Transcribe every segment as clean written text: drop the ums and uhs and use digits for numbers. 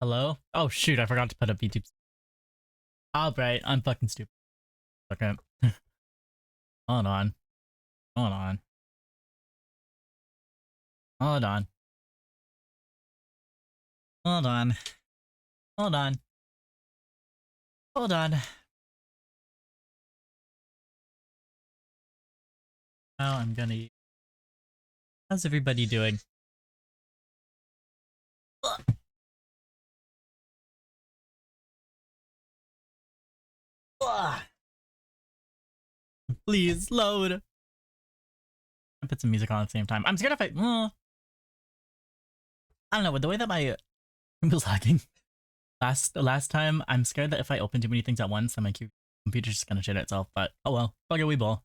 Hello? Oh shoot, I forgot to put up YouTube. Alright, I'm fucking stupid. Okay. Hold on. Hold on. Hold on. Hold on. Hold on. Hold on. Now I'm gonna... How's everybody doing? Ugh. Please load. I put some music on at the same time. I'm scared if I don't know, with the way that my was lagging last time, I'm scared that if I open too many things at once, then my computer's just gonna shit itself. But oh well, fuck it, we ball.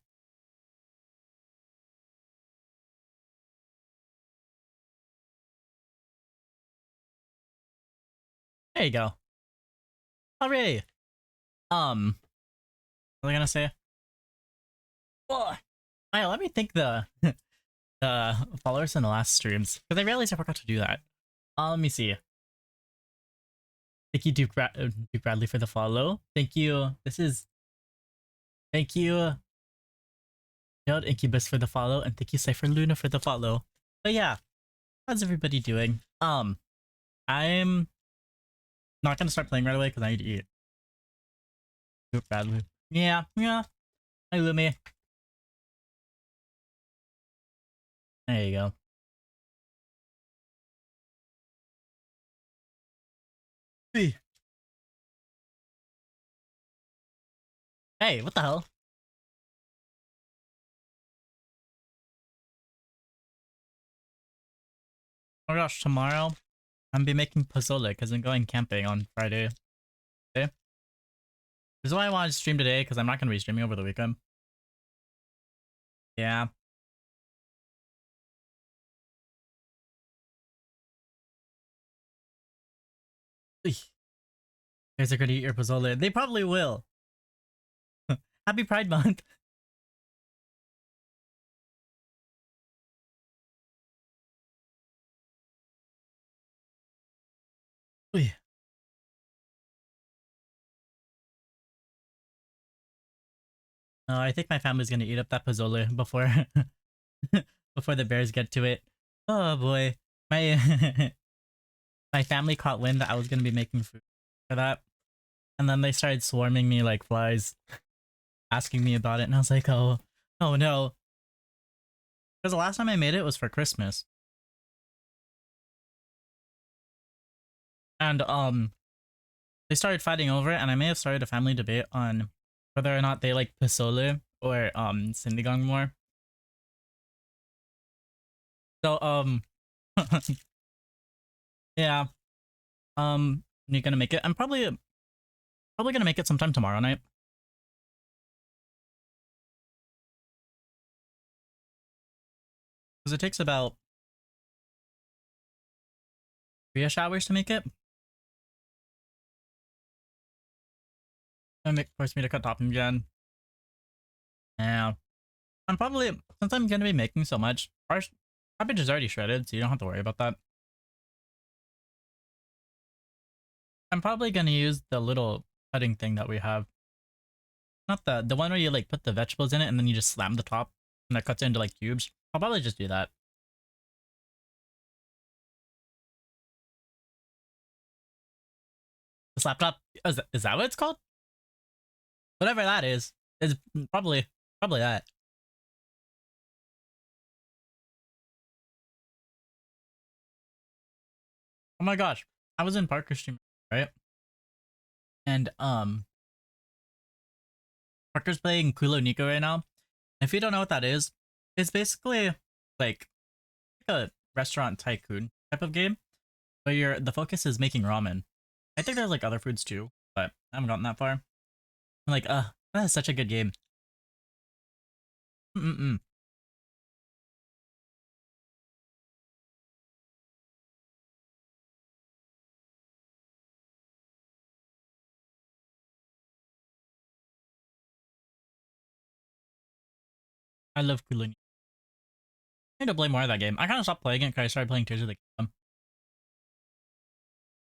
There you go. Hooray! What was I gonna say? Oh, hey, let me thank the the followers in the last streams because I realized I forgot to do that. Let me see. Thank you, Duke Bradley, for the follow. Thank you. Thank you, Child Incubus, for the follow, and thank you, Cypher Luna, for the follow. But yeah, how's everybody doing? I'm not gonna start playing right away because I need to eat. Duke Bradley. Yeah. Hi, Lumi. There you go. Hey, what the hell? Oh my gosh, tomorrow I'm be making pozole because I'm going camping on Friday. Okay? This is why I wanted to stream today because I'm not going to be streaming over the weekend. Yeah. You guys are going to eat your pozole. They probably will. Happy Pride Month. I think my family's going to eat up that pozole before before the bears get to it. Oh boy. My my family caught wind that I was going to be making food for that. And then they started swarming me like flies, asking me about it. And I was like, oh no. Because the last time I made it was for Christmas. And they started fighting over it, and I may have started a family debate on whether or not they like pozole or sinigang more. So yeah. You're gonna make it. I'm probably gonna make it sometime tomorrow night. Because it takes about 3-ish hours to make it. And it forced me to cut topping again. Yeah. I'm probably, since I'm gonna be making so much, our cabbage is already shredded, so you don't have to worry about that. I'm probably gonna use the little cutting thing that we have. Not the one where you like put the vegetables in it and then you just slam the top and that cuts it into like cubes. I'll probably just do that. The slap top, is that what it's called? Whatever that is probably that. Oh my gosh, I was in Parker's stream, right? And Parker's playing Kulo Nico right now. If you don't know what that is, it's basically like a restaurant tycoon type of game, but the focus is making ramen. I think there's like other foods too, but I haven't gotten that far. I'm like, that is such a good game. I love Kulo Nico. I need to play more of that game. I kind of stopped playing it because I started playing Tears of the Kingdom.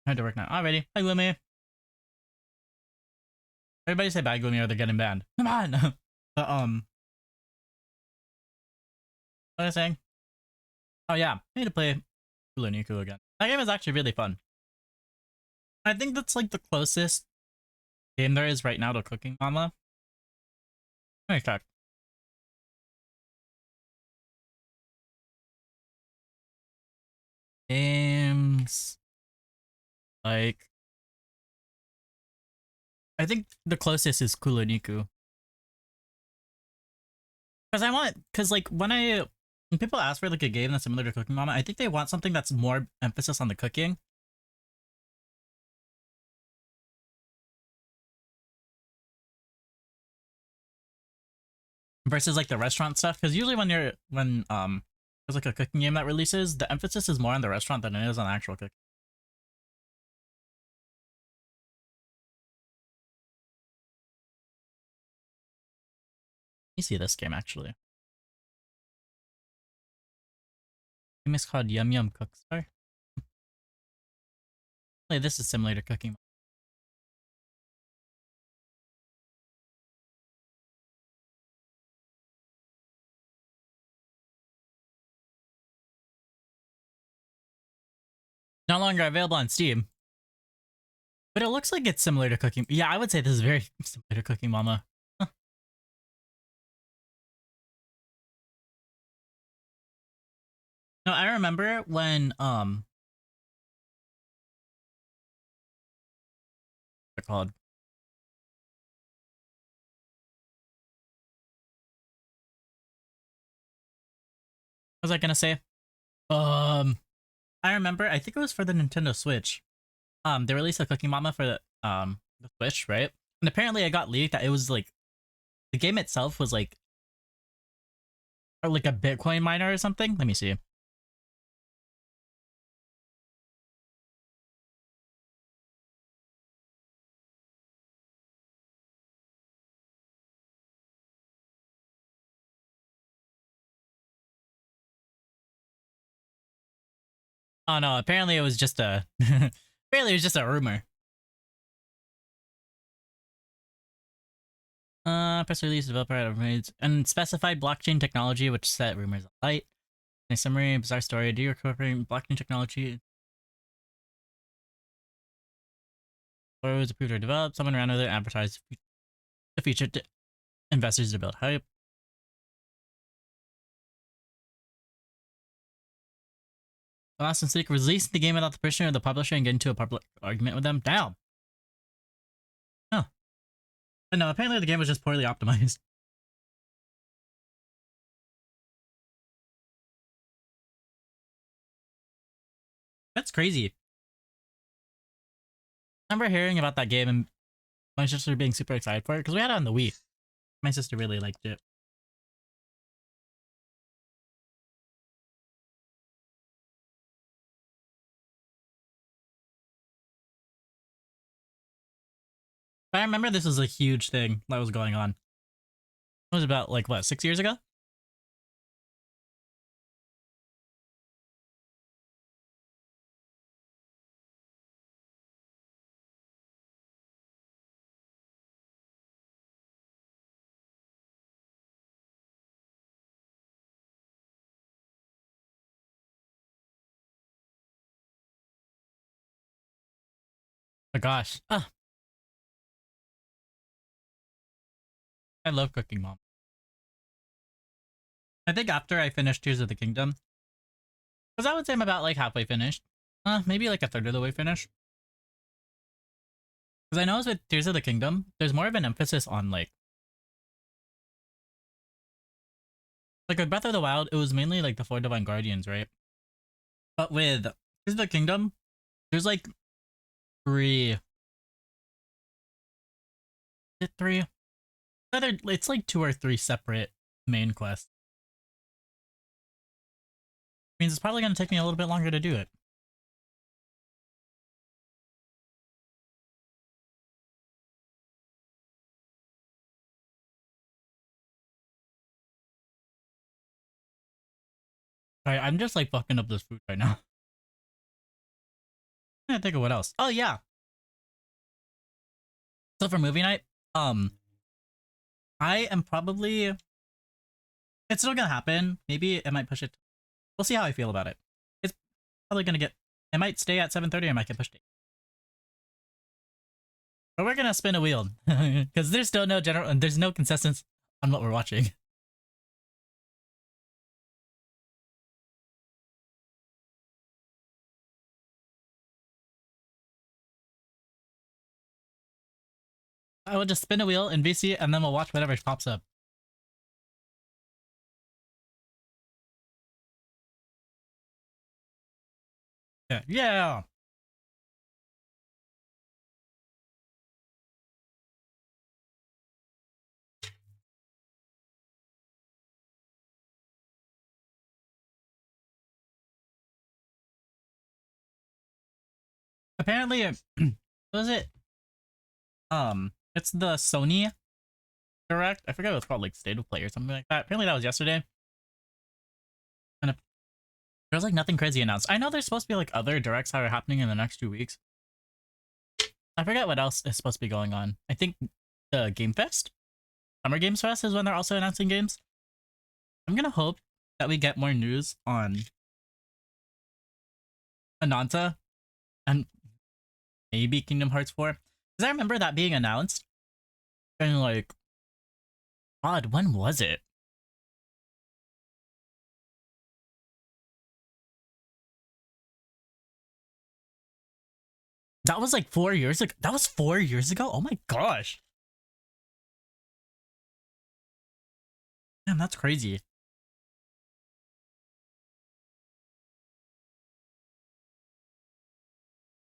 I had to work now. Alrighty. Hi, Gloomy. Everybody say bye, Gloomy, or they're getting banned. Come on! But, what was I saying? Oh yeah, I need to play Kulo Nico again. That game is actually really fun. I think that's like the closest game there is right now to Cooking Mama. Let me check. Games like I think the closest is Kuloniku. Because like when people ask for like a game that's similar to Cooking Mama, I think they want something that's more emphasis on the cooking. Versus like the restaurant stuff. Because usually when there's like a cooking game that releases, the emphasis is more on the restaurant than it is on actual cooking. You see this game actually. The game is called Yum Yum Cookstar. Like, this is similar to Cooking. No longer available on Steam. But it looks like it's similar to Cooking. Yeah, I would say this is very similar to Cooking Mama. Huh. No, I remember when they're called. What was I gonna say? Um I remember I think it was for the Nintendo Switch. They released a Cooking Mama for the Switch, right? And apparently it got leaked that it was like the game itself was like or like a Bitcoin miner or something. Let me see. Oh no, apparently it was just a apparently it was just a rumor. Press release developer had made unspecified blockchain technology which set rumors alight. In a summary, bizarre story, do you incorporate blockchain technology or was approved or developed? Someone ran with it, advertised the feature to investors to build hype. Last mistake, releasing the game without the permission of the publisher and get into a public argument with them. Damn. Huh. But no, apparently the game was just poorly optimized. That's crazy. I remember hearing about that game and my sister being super excited for it because we had it on the Wii. My sister really liked it. But I remember this was a huge thing that was going on. It was about like what, 6 years ago? Oh gosh. Ah, I love Cooking Mom. I think after I finished Tears of the Kingdom, because I would say I'm about like halfway finished. Maybe like a third of the way finished. Because I know with Tears of the Kingdom, there's more of an emphasis on like with Breath of the Wild, it was mainly like the four divine guardians, right? But with Tears of the Kingdom, there's like three. Is it three? It's like two or three separate main quests. Means it's probably gonna take me a little bit longer to do it. Alright, I'm just like fucking up this food right now. I'm trying to think of what else. Oh yeah. So for movie night, I am probably it's still gonna happen. Maybe it might push it. We'll see how I feel about it. It's probably gonna get it might stay at 7:30 or it might get pushed to 8. But we're gonna spin a wheel. Because there's still no general there's no consensus on what we're watching. I will just spin a wheel in VC and then we'll watch whatever pops up. Yeah. Yeah. Apparently, what was it? It's the Sony Direct. I forget what it's called, like State of Play or something like that. Apparently that was yesterday. And there's like nothing crazy announced. I know there's supposed to be like other directs that are happening in the next 2 weeks. I forget what else is supposed to be going on. I think the Game Fest, Summer Games Fest is when they're also announcing games. I'm gonna hope that we get more news on Ananta and maybe Kingdom Hearts 4. Because I remember that being announced. And like, God, when was it? That was like 4 years ago. That was 4 years ago? Oh my gosh. Damn, that's crazy.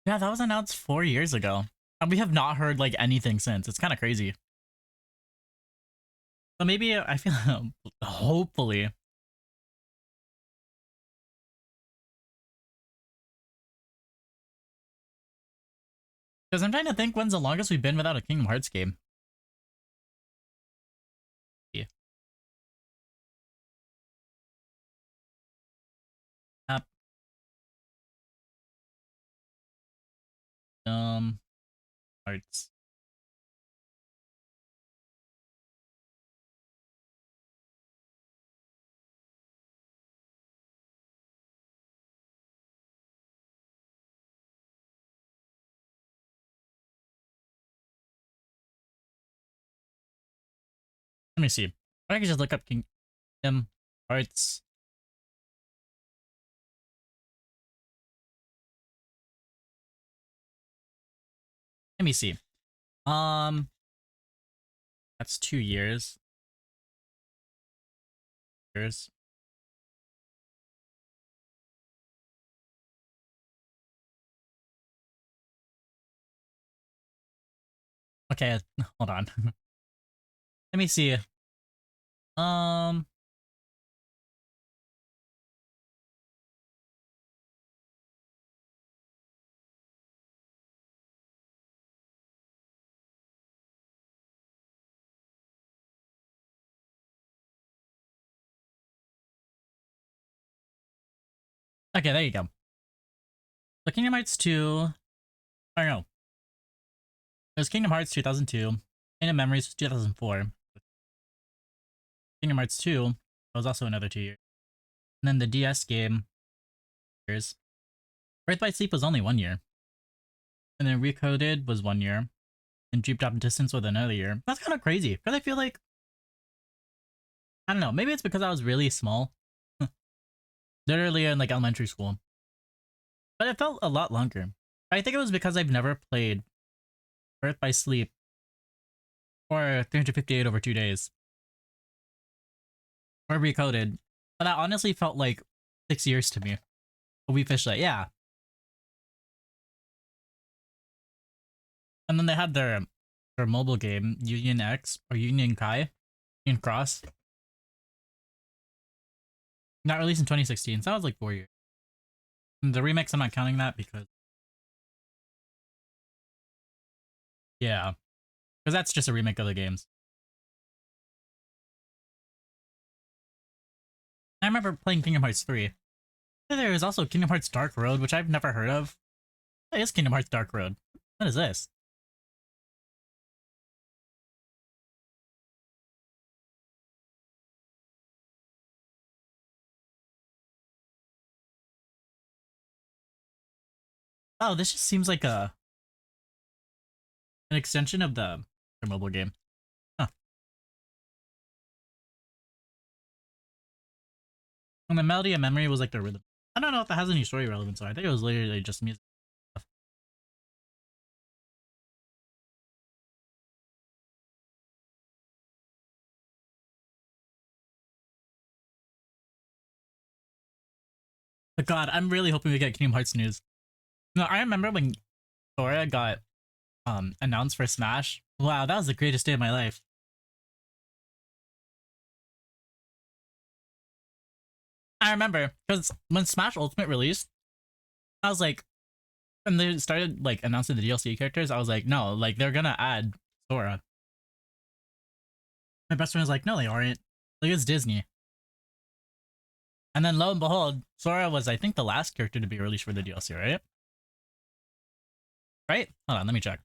Yeah, that was announced 4 years ago. And we have not heard like anything since. It's kind of crazy. So maybe I feel hopefully. Because I'm trying to think when's the longest we've been without a Kingdom Hearts game. Yeah. Hearts. Let me see. I can just look up Kingdom Hearts. Let me see. That's 2 years. Years. Okay, hold on. Let me see. Um, okay, there you go. So Kingdom Hearts 2. I don't know. It was Kingdom Hearts 2002. Kingdom Memories was 2004. Kingdom Hearts 2 was also another 2 years. And then the DS game, years. Birth by Sleep was only 1 year. And then Recoded was 1 year. And Deep Drop Distance was another year. That's kind of crazy. Because I feel like, I don't know, maybe it's because I was really small. Literally in like elementary school. But it felt a lot longer. I think it was because I've never played Birth by Sleep or 358 over 2 days. Or Recoded. But that honestly felt like 6 years to me. But we fished that, yeah. And then they had their mobile game, Union X or Union Kai, Union Cross. Not released in 2016, so that was like 4 years. And the remix, I'm not counting that because, yeah, because that's just a remake of the games. I remember playing Kingdom Hearts 3. There is also Kingdom Hearts Dark Road, which I've never heard of. What is Kingdom Hearts Dark Road? What is this? Oh, this just seems like an extension of the mobile game. Huh. And the melody and memory was like the rhythm. I don't know if that has any story relevance, so I think it was literally just music. But God, I'm really hoping we get Kingdom Hearts news. No, I remember when Sora got announced for Smash. Wow, that was the greatest day of my life. I remember because when Smash Ultimate released, I was like, when they started like announcing the DLC characters, I was like, no, like they're gonna add Sora. My best friend was like, no, they aren't. Like it's Disney. And then lo and behold, Sora was I think the last character to be released for the DLC, right? Right? Hold on, let me check.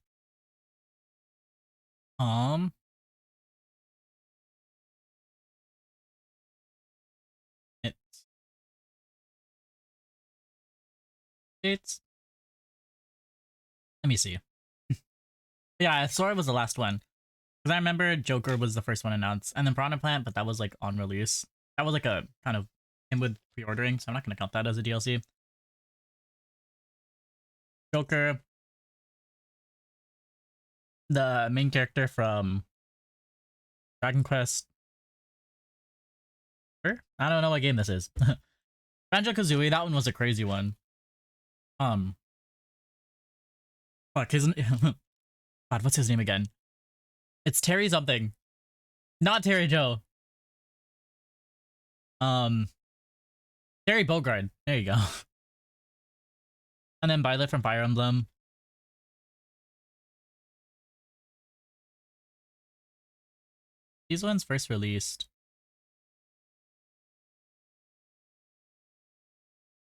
Um, it's let me see. Yeah, Sora was the last one. Because I remember Joker was the first one announced, and then Piranha Plant, but that was like on release. That was like a kind of him with pre-ordering, so I'm not gonna count that as a DLC. Joker, the main character from Dragon Quest. I don't know what game this is. Banjo-Kazooie, that one was a crazy one. Um, fuck, his God, what's his name again? It's Terry something, not Terry Joe. Um, Terry Bogard. There you go. And then Violet from Fire Emblem. These ones first released,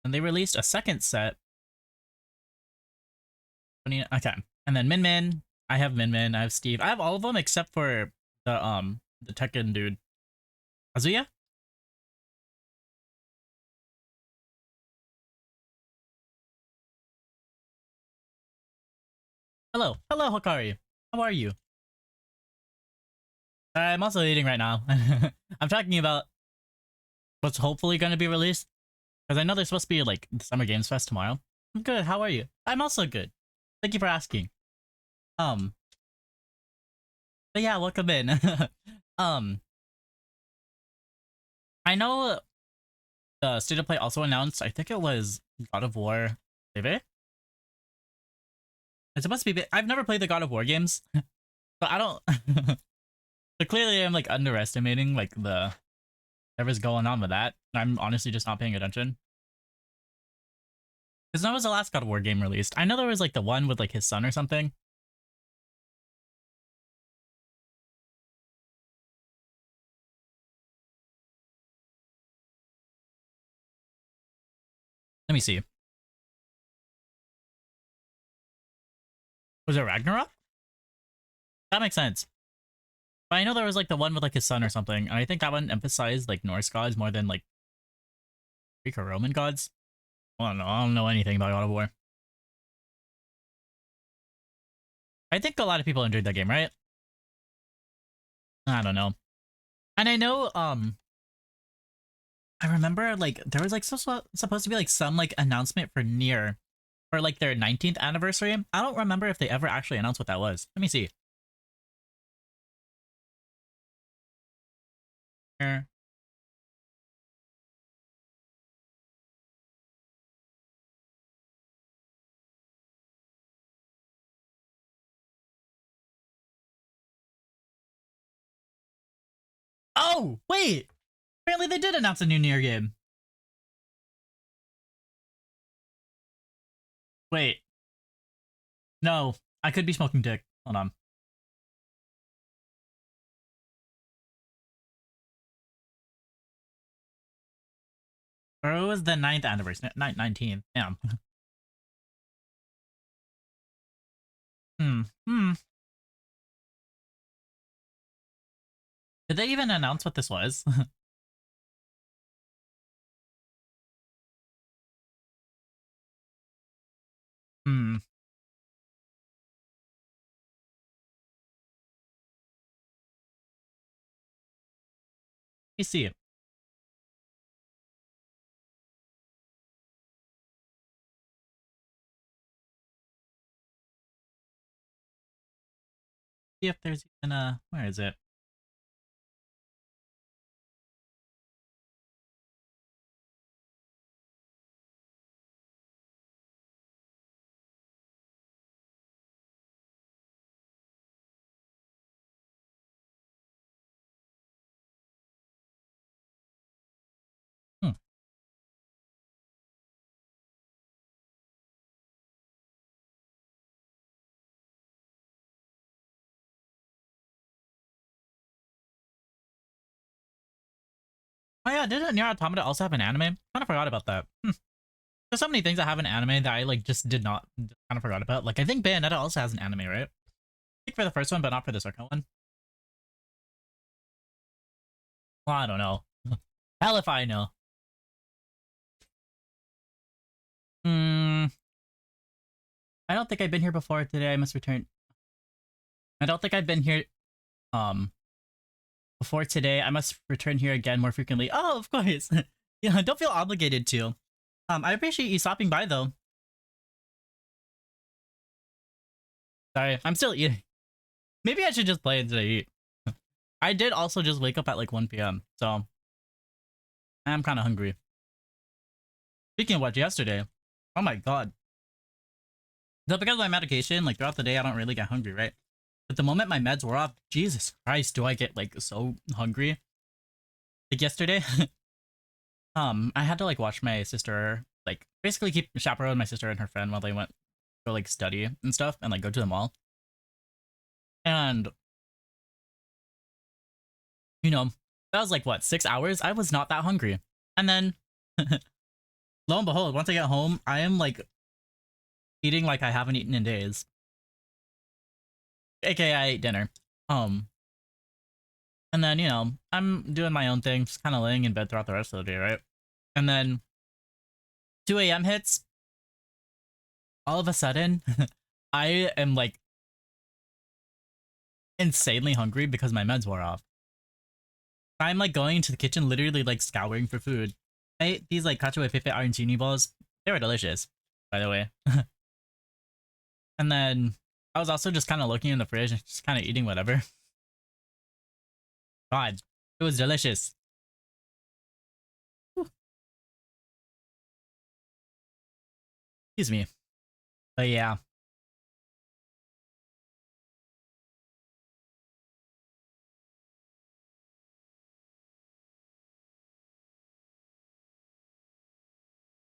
and they released a second set. Okay, and then Min Min. I have Min Min. I have Steve. I have all of them except for the Tekken dude, Kazuya. Hello, hello, Hikari. How are you? I'm also eating right now. I'm talking about what's hopefully going to be released because I know there's supposed to be like the Summer Games Fest tomorrow. I'm good. How are you? I'm also good. Thank you for asking. Um, but yeah, welcome in. um, I know the State of Play also announced. I think it was God of War. Maybe it's supposed to be. I've never played the God of War games, but I don't. So clearly, I'm like underestimating like the whatever's going on with that. I'm honestly just not paying attention. Because when was the last God of War game released? I know there was like the one with like his son or something. Let me see. Was it Ragnarok? That makes sense. But I know there was like the one with like his son or something, and I think that one emphasized like Norse gods more than like Greek or Roman gods. I don't know. I don't know anything about God of War. I think a lot of people enjoyed that game, right? I don't know. And I know, I remember like there was like supposed to be like some like announcement for NieR for like their 19th anniversary. I don't remember if they ever actually announced what that was. Let me see. Here. Oh, wait. Apparently they did announce a new NieR game. Wait. No, I could be smoking dick. Hold on. Or it was the 9th anniversary. 19th. Damn. Hmm. Hmm. Did they even announce what this was? Hmm. You see it. See if there's even a. Where is it? Oh yeah, didn't NieR Automata also have an anime? Kind of forgot about that. There's so many things that have an anime that I like just did not kind of forgot about. Like I think Bayonetta also has an anime, right? I think for the first one, but not for the second one. Well, I don't know. Hell if I know. Hmm. I don't think I've been here before today. I must return. I don't think I've been here um before today. I must return here again more frequently. Oh, of course. Yeah, don't feel obligated to. I appreciate you stopping by though. Sorry, I'm still eating. Maybe I should just play until I eat. I did also just wake up at like 1 p.m. So I'm kind of hungry. Speaking of what, yesterday, oh my god. So because of my medication, like throughout the day, I don't really get hungry, right? But the moment my meds were off, Jesus Christ, do I get like so hungry? Like yesterday, I had to like watch my sister, like basically keep chaperone my sister and her friend while they went go like study and stuff and like go to the mall. And you know, that was like what, 6 hours? I was not that hungry. And then lo and behold, once I get home, I am like eating like I haven't eaten in days. AKA I ate dinner. Um and then, I'm doing my own thing, just kind of laying in bed throughout the rest of the day, right? And then 2 a.m. hits. All of a sudden, I am like insanely hungry because my meds wore off. I'm like going into the kitchen, literally like scouring for food. I ate these like cacio e pepe arancini balls. They were delicious, by the way. And then I was also just kind of looking in the fridge and just kind of eating whatever. God, it was delicious. Whew. Excuse me. But yeah.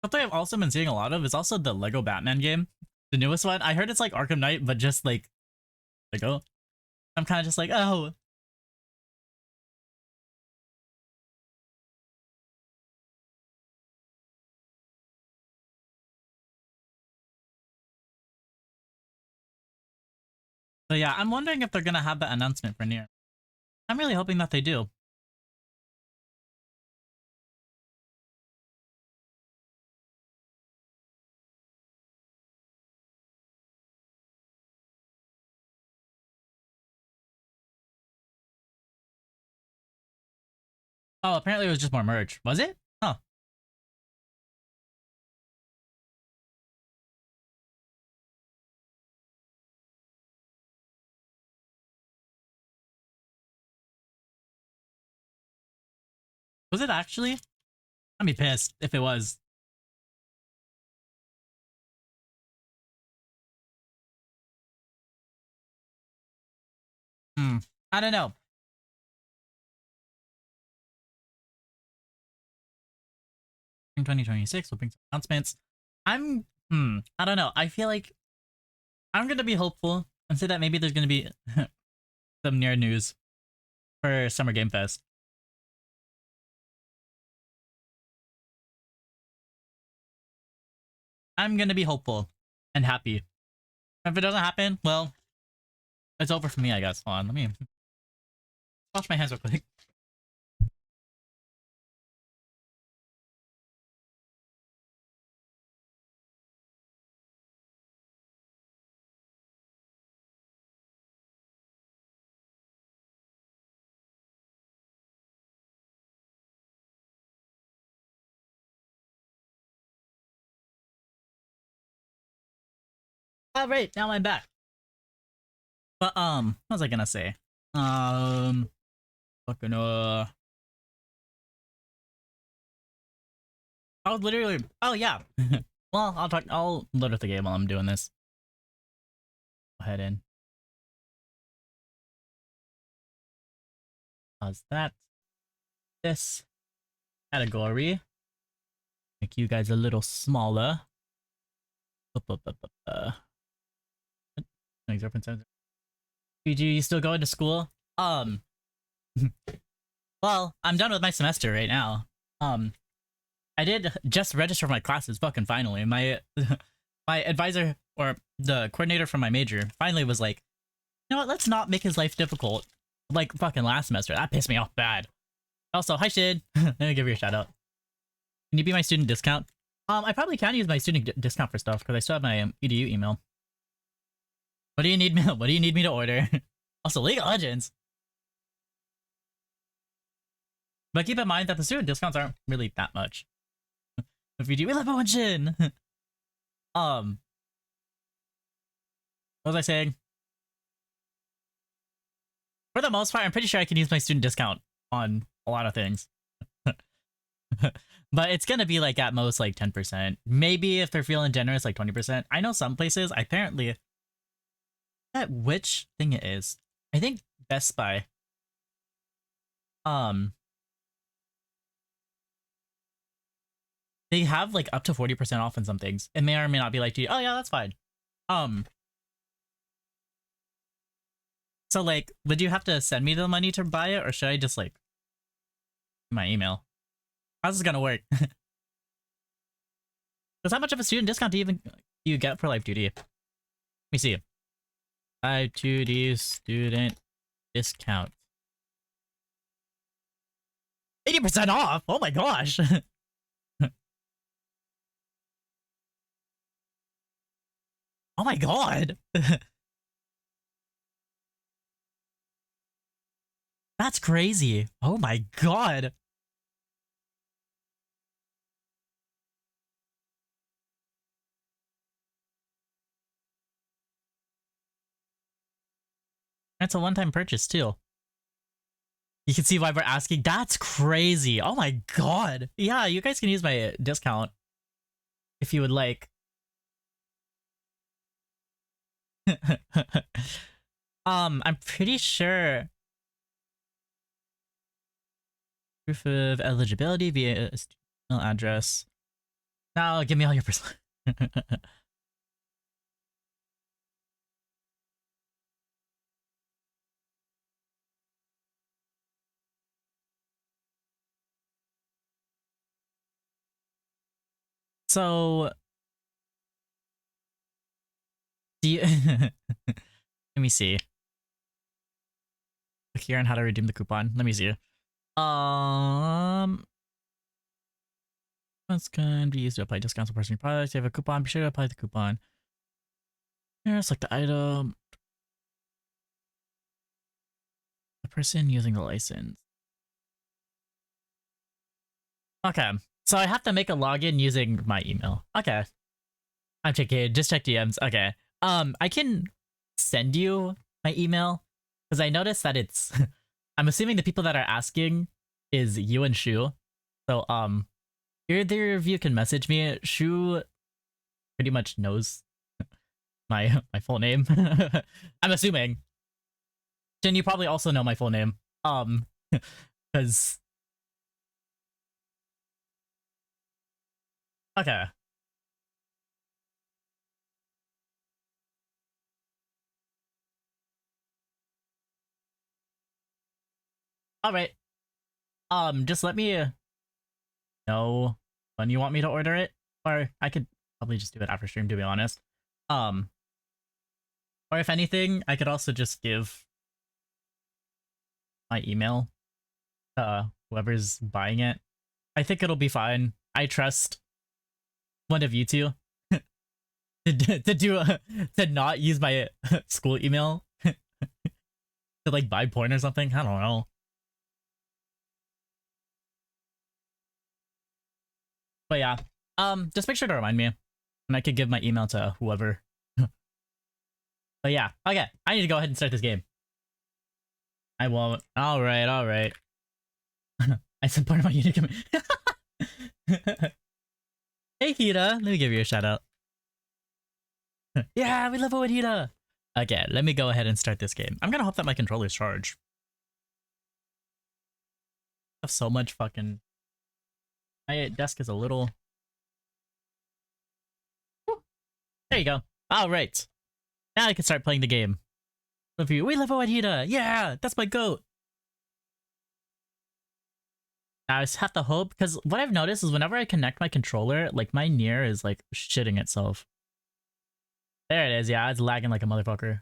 Something I've also been seeing a lot of is also the Lego Batman game. The newest one. I heard it's like Arkham Knight, but just like Lego. I'm kind of just like, oh. But yeah, I'm wondering if they're gonna have that announcement for NieR. I'm really hoping that they do. Oh, apparently it was just more merch. Was it? Huh. Was it actually? I'd be pissed if it was. Hmm. I don't know. 2026 will bring some announcements. I don't know. I feel like I'm gonna be hopeful and say that maybe there's gonna be some NieR news for Summer Game Fest. I'm gonna be hopeful and happy. If it doesn't happen, well, it's over for me, I guess. Hold on, let me wash my hands real quick. All right, now I'm back. But what was I gonna say? Um, fucking I was literally. Oh yeah. Well, I'll talk. I'll load up the game while I'm doing this. Go ahead and pause that. This category. Make you guys a little smaller. PG, you still going to school? Well, I'm done with my semester right now. I did just register for my classes. Fucking finally, my my advisor or the coordinator from my major finally was like, you know what? Let's not make his life difficult. Like fucking last semester, that pissed me off bad. Also, hi Shid. Let me give you a shout out. Can you be my student discount? I probably can use my student discount for stuff because I still have my EDU email. What do you need me? What do you need me to order? Also, League of Legends. But keep in mind that the student discounts aren't really that much. If you do, we love Owen Jin. What was I saying? For the most part, I'm pretty sure I can use my student discount on a lot of things. But it's gonna be like at most like 10%. Maybe if they're feeling generous, like 20%. I know some places, apparently, at which thing it is. I think Best Buy. They have like up to 40% off on some things. It may or may not be like, oh yeah, that's fine. So like, would you have to send me the money to buy it, or should I just like my email? How's this gonna work? Because how much of a student discount do you get for Live Duty? Let me see. Live Duty student discount. 80% off! Oh my gosh! Oh my god! That's crazy. Oh my god. That's a one-time purchase too. You can see why we're asking. That's crazy. Oh my god. Yeah, you guys can use my discount if you would like. I'm pretty sure proof of eligibility via email address. Now give me all your personal. So do you let me see. Click here on how to redeem the coupon. Let me see. That's going to be used to apply discounts on personal products. You have a coupon, be sure to apply the coupon. Here, select the item. The person using the license. Okay, so I have to make a login using my email. Okay. I'm checking, just check DMs. Okay. I can send you my email because I noticed that it's, I'm assuming the people that are asking is you and Shu. So, either of you can message me. Shu pretty much knows my full name. I'm assuming. Jin, you probably also know my full name. Because okay. All right. Just let me know when you want me to order it, or I could probably just do it after stream, to be honest. Or if anything, I could also just give my email to whoever's buying it. I think it'll be fine. I trust one of you two to not use my school email to like buy porn or something. I don't know. But yeah, just make sure to remind me, and I could give my email to whoever. But yeah, okay, I need to go ahead and start this game. I won't. All right, all right. I support my unit command. Hey, Hita, let me give you a shout out. Yeah, we love it, Hita. Okay, let me go ahead and start this game. I'm gonna hope that my controller's charged. I have so much fucking. My desk is a little. There you go. All right. Now I can start playing the game. Love you. We love Hita. Yeah, that's my goat. I just have to hope, because what I've noticed is whenever I connect my controller, like my NieR is like shitting itself. There it is, yeah, it's lagging like a motherfucker.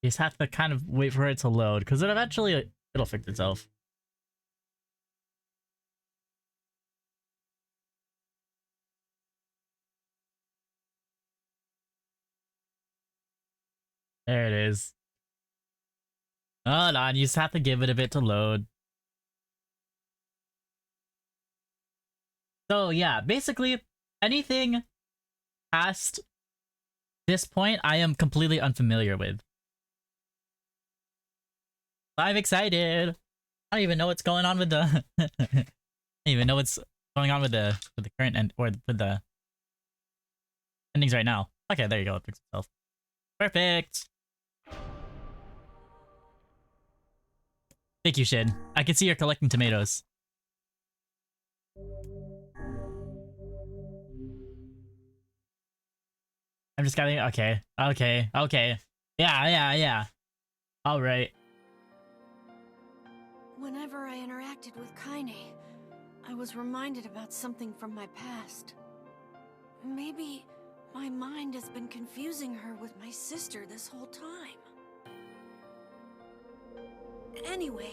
You just have to kind of wait for it to load, because it eventually it'll fix itself. There it is. Hold on, you just have to give it a bit to load. So yeah, basically anything past this point I am completely unfamiliar with. I'm excited. I don't even know what's going on with the I don't even know what's going on with the current end or with the endings right now. Okay, there you go, it fixed itself. Perfect. Thank you, Shin. I can see you're collecting tomatoes. I'm just getting okay. Okay. Yeah. All right. Whenever I interacted with Kaine, I was reminded about something from my past. Maybe my mind has been confusing her with my sister this whole time. Anyway.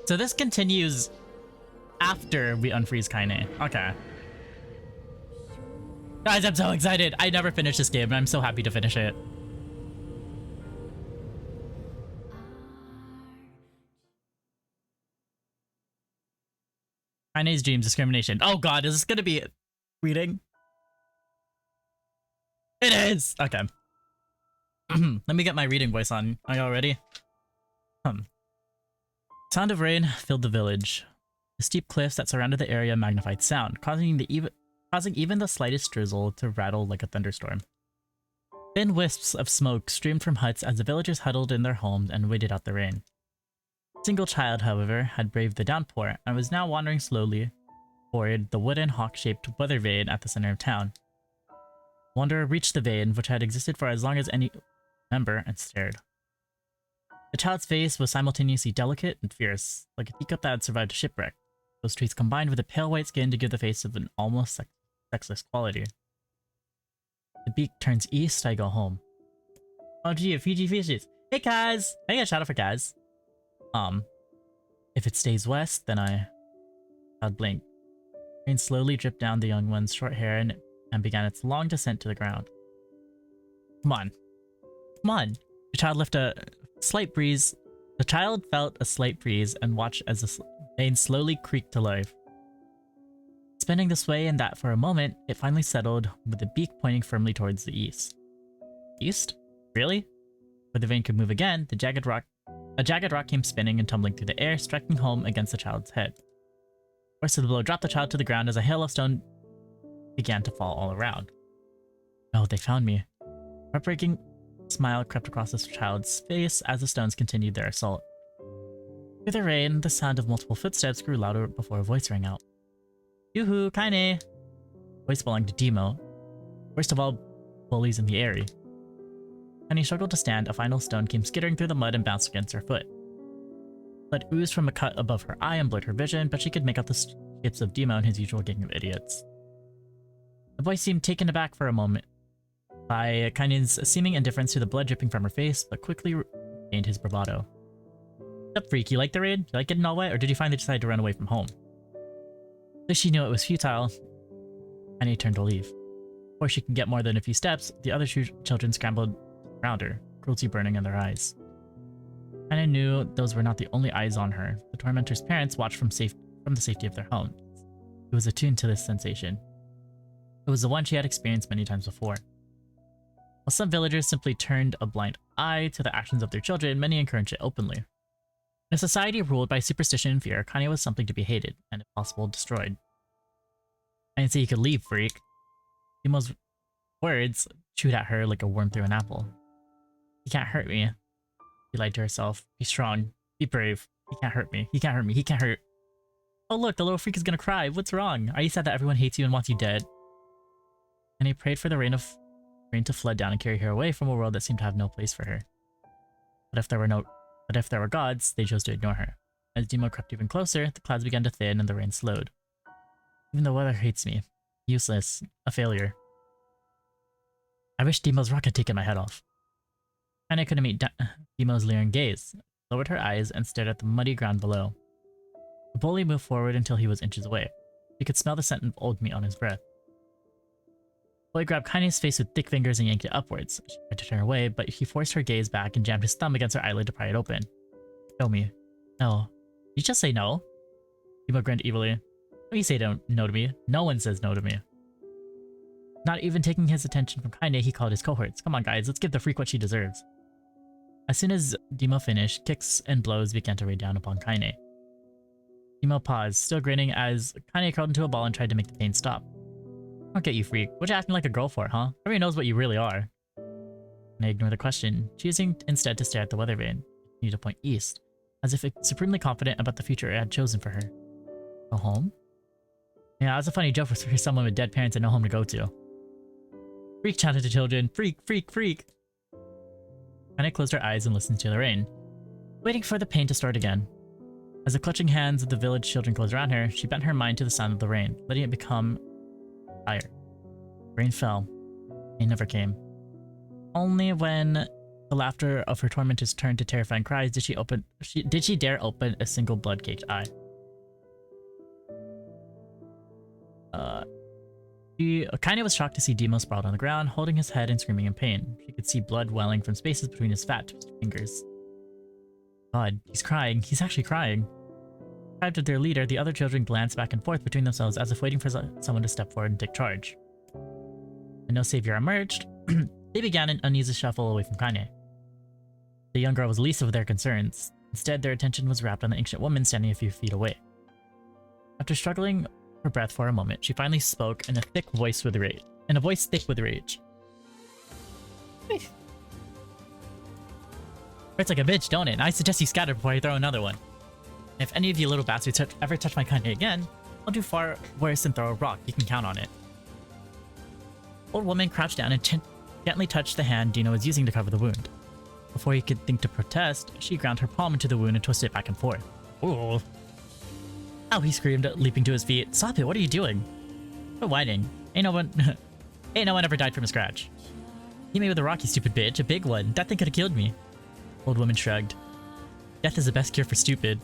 So this continues after we unfreeze Kaine. Okay. Guys, I'm so excited. I never finished this game, and I'm so happy to finish it. Kaine's dreams, discrimination. Oh god, is this gonna be reading? It is! Okay. Let me get my reading voice on. Are y'all ready? Sound of rain filled the village. The steep cliffs that surrounded the area magnified sound, causing even the slightest drizzle to rattle like a thunderstorm. Thin wisps of smoke streamed from huts as the villagers huddled in their homes and waited out the rain. A single child, however, had braved the downpour and was now wandering slowly toward the wooden hawk-shaped weather vane at the center of town. Wanderer reached the vane, which had existed for as long as any member, and stared. The child's face was simultaneously delicate and fierce, like a teacup that had survived a shipwreck. Those traits combined with a pale white skin to give the face of an almost sexless quality. The beak turns east, I go home. Oh gee, a Fiji fishes. Hey Kaz! I get a shout out for Kaz. If it stays west, then I'd blink. Rain slowly dripped down the young one's short hair and began its long descent to the ground. Come on. The child left a slight breeze. The child felt a slight breeze and watched as the vane slowly creaked to life. Spinning this way and that for a moment, it finally settled, with the beak pointing firmly towards the east. East? Really? Before the vane could move again, a jagged rock came spinning and tumbling through the air, striking home against the child's head. Force of the blow dropped the child to the ground as a hail of stone began to fall all around. Oh, they found me. Heartbreaking smile crept across the child's face as the stones continued their assault. Through the rain, the sound of multiple footsteps grew louder before a voice rang out. Yoo-hoo, Kaine! Voice belonged to Demo. Worst of all bullies in the area. Kaine struggled to stand. A final stone came skittering through the mud and bounced against her foot. Blood oozed from a cut above her eye and blurred her vision, but she could make out the shapes of Demo and his usual gang of idiots. The boy seemed taken aback for a moment by Kaine's seeming indifference to the blood dripping from her face, but quickly regained his bravado. What's up, freak? You like the raid? You like getting all wet, or did you finally decide to run away from home? Though she knew it was futile, Kaine turned to leave. Before she could get more than a few steps, the other children scrambled around her, cruelty burning in their eyes. Kaine knew those were not the only eyes on her. The tormentor's parents watched from the safety of their home. He was attuned to this sensation. It was the one she had experienced many times before. While some villagers simply turned a blind eye to the actions of their children, many encouraged it openly. In a society ruled by superstition and fear, Kaine was something to be hated, and if possible, destroyed. I didn't say you could leave, freak. Demo's words chewed at her like a worm through an apple. You can't hurt me. She lied to herself. Be strong. Be brave. He can't hurt me. He can't hurt me. He can't hurt. Oh look, the little freak is gonna cry. What's wrong? Are you sad that everyone hates you and wants you dead? And he prayed for the rain to flood down and carry her away from a world that seemed to have no place for her. But if there were gods, they chose to ignore her. As Demo crept even closer, the clouds began to thin and the rain slowed. Even the weather hates me. Useless. A failure. I wish Demo's rock had taken my head off. Kaine couldn't meet Demo's leering gaze, lowered her eyes, and stared at the muddy ground below. The bully moved forward until he was inches away. She could smell the scent of old meat on his breath. The boy grabbed Kaine's face with thick fingers and yanked it upwards. She tried to turn away, but he forced her gaze back and jammed his thumb against her eyelid to pry it open. Show me. No. You just say no? Demo grinned evilly. You say no to me. No one says no to me. Not even taking his attention from Kaine, he called his cohorts. Come on guys, let's give the freak what she deserves. As soon as Demo finished, kicks and blows began to rain down upon Kaine. Demo paused, still grinning as Kaine curled into a ball and tried to make the pain stop. I'll get you, freak. What you acting like a girl for, huh? Everybody knows what you really are. Kaine ignored the question, choosing instead to stare at the weather vane, continued to point east, as if supremely confident about the future it had chosen for her. Go home? Yeah, that was a funny joke for someone with dead parents and no home to go to. Freak chanted to children. Freak, freak, freak. Kaine closed her eyes and listened to the rain, waiting for the pain to start again. As the clutching hands of the village children closed around her, she bent her mind to the sound of the rain, letting it become fire. Rain fell. Rain never came. Only when the laughter of her tormentors turned to terrifying cries did she dare open a single blood-caked eye. Kaine was shocked to see Demo sprawled on the ground, holding his head and screaming in pain. She could see blood welling from spaces between his fat, twisted fingers. God, he's crying. He's actually crying. Deprived of their leader, the other children glanced back and forth between themselves as if waiting for someone to step forward and take charge. When no savior emerged, they began an uneasy shuffle away from Kaine. The young girl was least of their concerns. Instead, their attention was wrapped on the ancient woman standing a few feet away. After struggling for breath for a moment, she finally spoke in a voice thick with rage. Hurts like a bitch, don't it? And I suggest you scatter before I throw another one. And if any of you little bastards ever touch my Kaine again, I'll do far worse than throw a rock. You can count on it. Old woman crouched down and gently touched the hand Dino was using to cover the wound. Before he could think to protest, she ground her palm into the wound and twisted it back and forth. Ooh. Ow, he screamed, leaping to his feet. Stop it, what are you doing? Quit whining. Ain't no one ever died from a scratch. He made with a rock, you stupid bitch. A big one. That thing could have killed me. Old woman shrugged. Death is the best cure for stupid.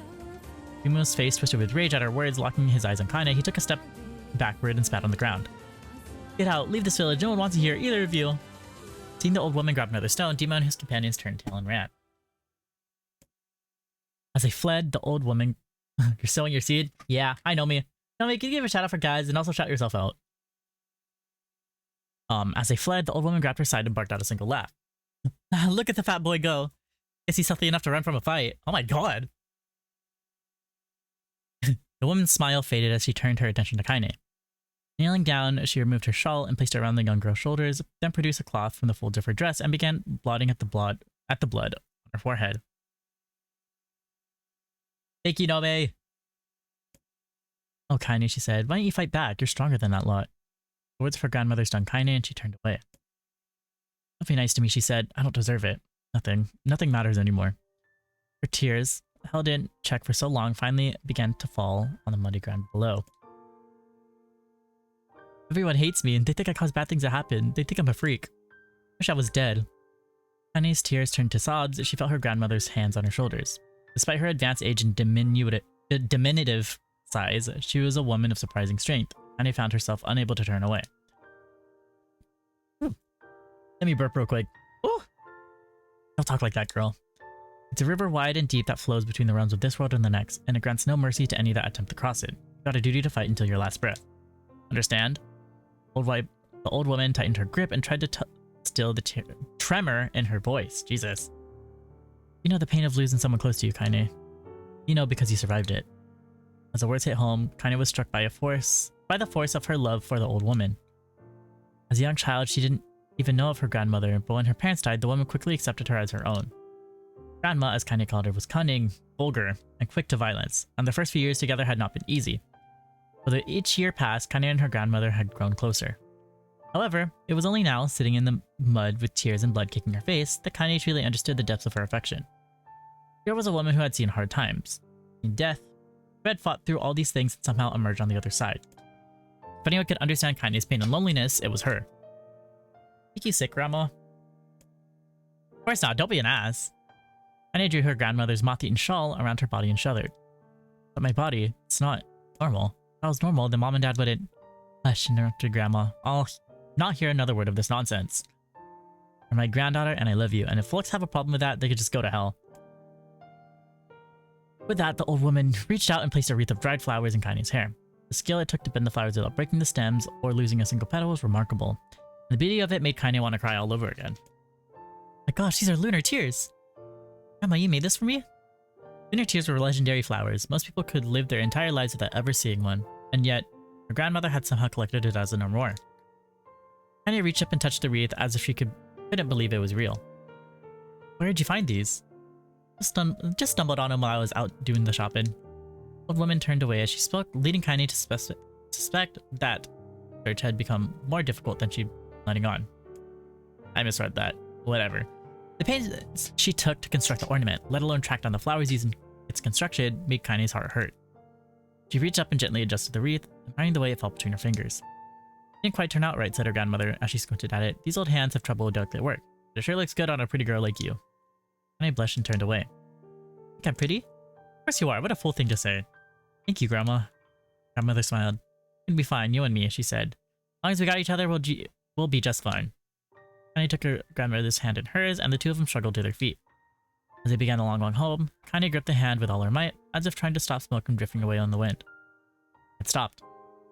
Yumo's face twisted with rage at her words, locking his eyes on Kaine. He took a step backward and spat on the ground. Get out, leave this village, no one wants you here, either of you. Seeing the old woman grab another stone, Demo and his companions turned tail and ran. As they fled, the old woman... You're sowing your seed? Yeah, I know me. Can you give a shout out for guys and also shout yourself out? As they fled, the old woman grabbed her side and barked out a single laugh. Look at the fat boy go. Is he healthy enough to run from a fight? Oh my god. The woman's smile faded as she turned her attention to Kaine. Kneeling down, she removed her shawl and placed it around the young girl's shoulders, then produced a cloth from the folds of her dress and began blotting at the blood on her forehead. Thank you, Nobe. Oh, Kaine, she said, why don't you fight back? You're stronger than that lot. The words of her grandmother stung Kaine and she turned away. Don't be nice to me, she said. I don't deserve it. Nothing matters anymore. Her tears, held in check for so long, finally began to fall on the muddy ground below. Everyone hates me and they think I cause bad things to happen. They think I'm a freak. Wish I was dead. Kaine's tears turned to sobs as she felt her grandmother's hands on her shoulders. Despite her advanced age and diminutive size, she was a woman of surprising strength. Kaine found herself unable to turn away. Let me burp real quick. Ooh. Don't talk like that, girl. It's a river wide and deep that flows between the realms of this world and the next, and it grants no mercy to any that attempt to cross it. You've got a duty to fight until your last breath. Understand? The old woman tightened her grip and tried to still the tremor in her voice. Jesus. You know the pain of losing someone close to you, Kaine. You know because you survived it. As the words hit home, Kaine was struck by the force of her love for the old woman. As a young child, she didn't even know of her grandmother, but when her parents died, the woman quickly accepted her as her own. Grandma, as Kaine called her, was cunning, vulgar, and quick to violence, and the first few years together had not been easy. Although each year passed, Kaine and her grandmother had grown closer. However, it was only now, sitting in the mud with tears and blood kicking her face, that Kaine truly understood the depths of her affection. Here was a woman who had seen hard times, seen death, who had fought through all these things and somehow emerged on the other side. If anyone could understand Kaine's pain and loneliness, it was her. Make you sick, Grandma? Of course not, don't be an ass. Kaine drew her grandmother's moth-eaten shawl around her body and shuddered. But my body, it's not normal. If I was normal, then Mom and Dad wouldn't... Hush, interrupted Grandma. I'll not hear another word of this nonsense. You're my granddaughter and I love you, and if folks have a problem with that, they could just go to hell. With that, the old woman reached out and placed a wreath of dried flowers in Kaine's hair. The skill it took to bend the flowers without breaking the stems or losing a single petal was remarkable. And the beauty of it made Kaine want to cry all over again. My gosh, these are lunar tears! Grandma, you made this for me? Lunar tears were legendary flowers. Most people could live their entire lives without ever seeing one, and yet, her grandmother had somehow collected a dozen or more. Kaine reached up and touched the wreath as if she couldn't believe it was real. Where did you find these? Just stumbled on them while I was out doing the shopping. The old woman turned away as she spoke, leading Kaine to suspect that search had become more difficult than she'd been letting on. I misread that. Whatever. The pains she took to construct the ornament, let alone track down the flowers using its construction, made Kaine's heart hurt. She reached up and gently adjusted the wreath, admiring the way it fell between her fingers. It didn't quite turn out right, said her grandmother as she squinted at it. These old hands have trouble with delicate work, but it sure looks good on a pretty girl like you. Kaine blushed and turned away. Think I'm pretty? Of course you are, what a fool thing to say. Thank you, Grandma. Grandmother smiled. It'll be fine, you and me, she said. As long as we got each other, we'll be just fine. Kaine took her grandmother's hand in hers, and the two of them struggled to their feet. As they began the long walk home, Kaine gripped the hand with all her might, as if trying to stop smoke from drifting away on the wind. It stopped,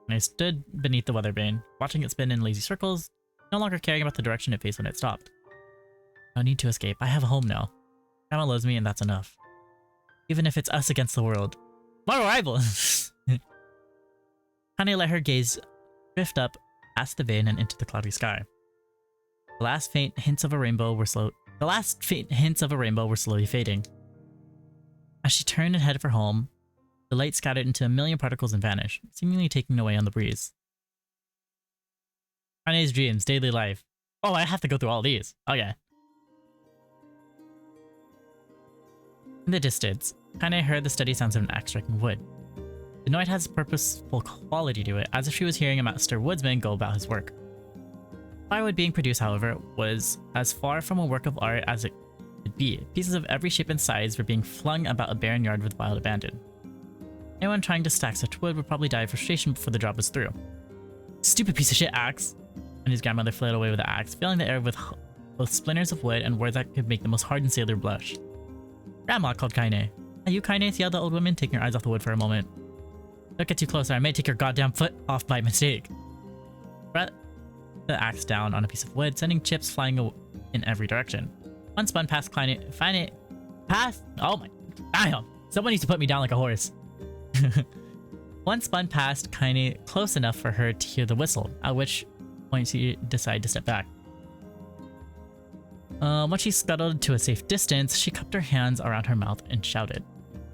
and I stood beneath the weather vane, watching it spin in lazy circles, no longer caring about the direction it faced when it stopped. No need to escape. I have a home now. Grandma loves me, and that's enough. Even if it's us against the world. More rivals! Kaine let her gaze drift up past the vane and into the cloudy sky. The last faint hints of a rainbow were slowly fading. As she turned and headed for home, the light scattered into a million particles and vanished, seemingly taking away on the breeze. Kaine's dreams, daily life. Oh, I have to go through all these. Okay. In the distance, Kaine heard the steady sounds of an axe striking wood. The noise has a purposeful quality to it, as if she was hearing a master woodsman go about his work. Firewood being produced, however, was as far from a work of art as it could be. Pieces of every shape and size were being flung about a barren yard with wild abandon. Anyone trying to stack such wood would probably die of frustration before the job was through. Stupid piece of shit axe! And his grandmother fled away with the axe, filling the air with both splinters of wood and words that could make the most hardened sailor blush. Grandma, called Kaine. Are you Kaine? Yelled the old woman, taking her eyes off the wood for a moment. Don't get too close or I may take your goddamn foot off by mistake. Brought the axe down on a piece of wood, sending chips flying in every direction. One spun past Kaine. Oh my... Damn! Someone needs to put me down like a horse. One spun past Kaine close enough for her to hear the whistle, at which point she decided to step back. Once she scuttled to a safe distance, she cupped her hands around her mouth and shouted,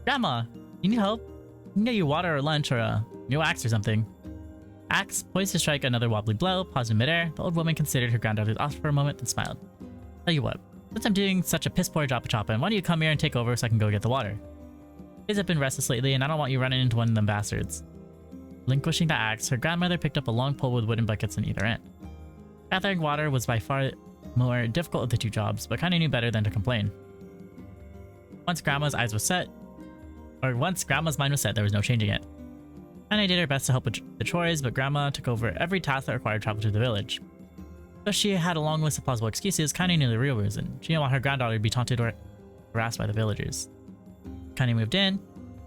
Grandma, you need help? I can get you water or lunch or a new axe or something. Axe, poised to strike another wobbly blow, paused in midair. The old woman considered her granddaughter's offer for a moment, then smiled. Tell you what, since I'm doing such a piss poor job of chopping, why don't you come here and take over so I can go get the water? Kids have been restless lately, and I don't want you running into one of them bastards. Relinquishing the axe, her grandmother picked up a long pole with wooden buckets on either end. Gathering water was by far more difficult of the two jobs, but Kaine knew better than to complain. Once Grandma's mind was set, there was no changing it. Kaine did her best to help with the chores, but Grandma took over every task that required travel to the village. Though she had a long list of plausible excuses, Kaine knew the real reason. She didn't want her granddaughter to be taunted or harassed by the villagers. Kaine moved in,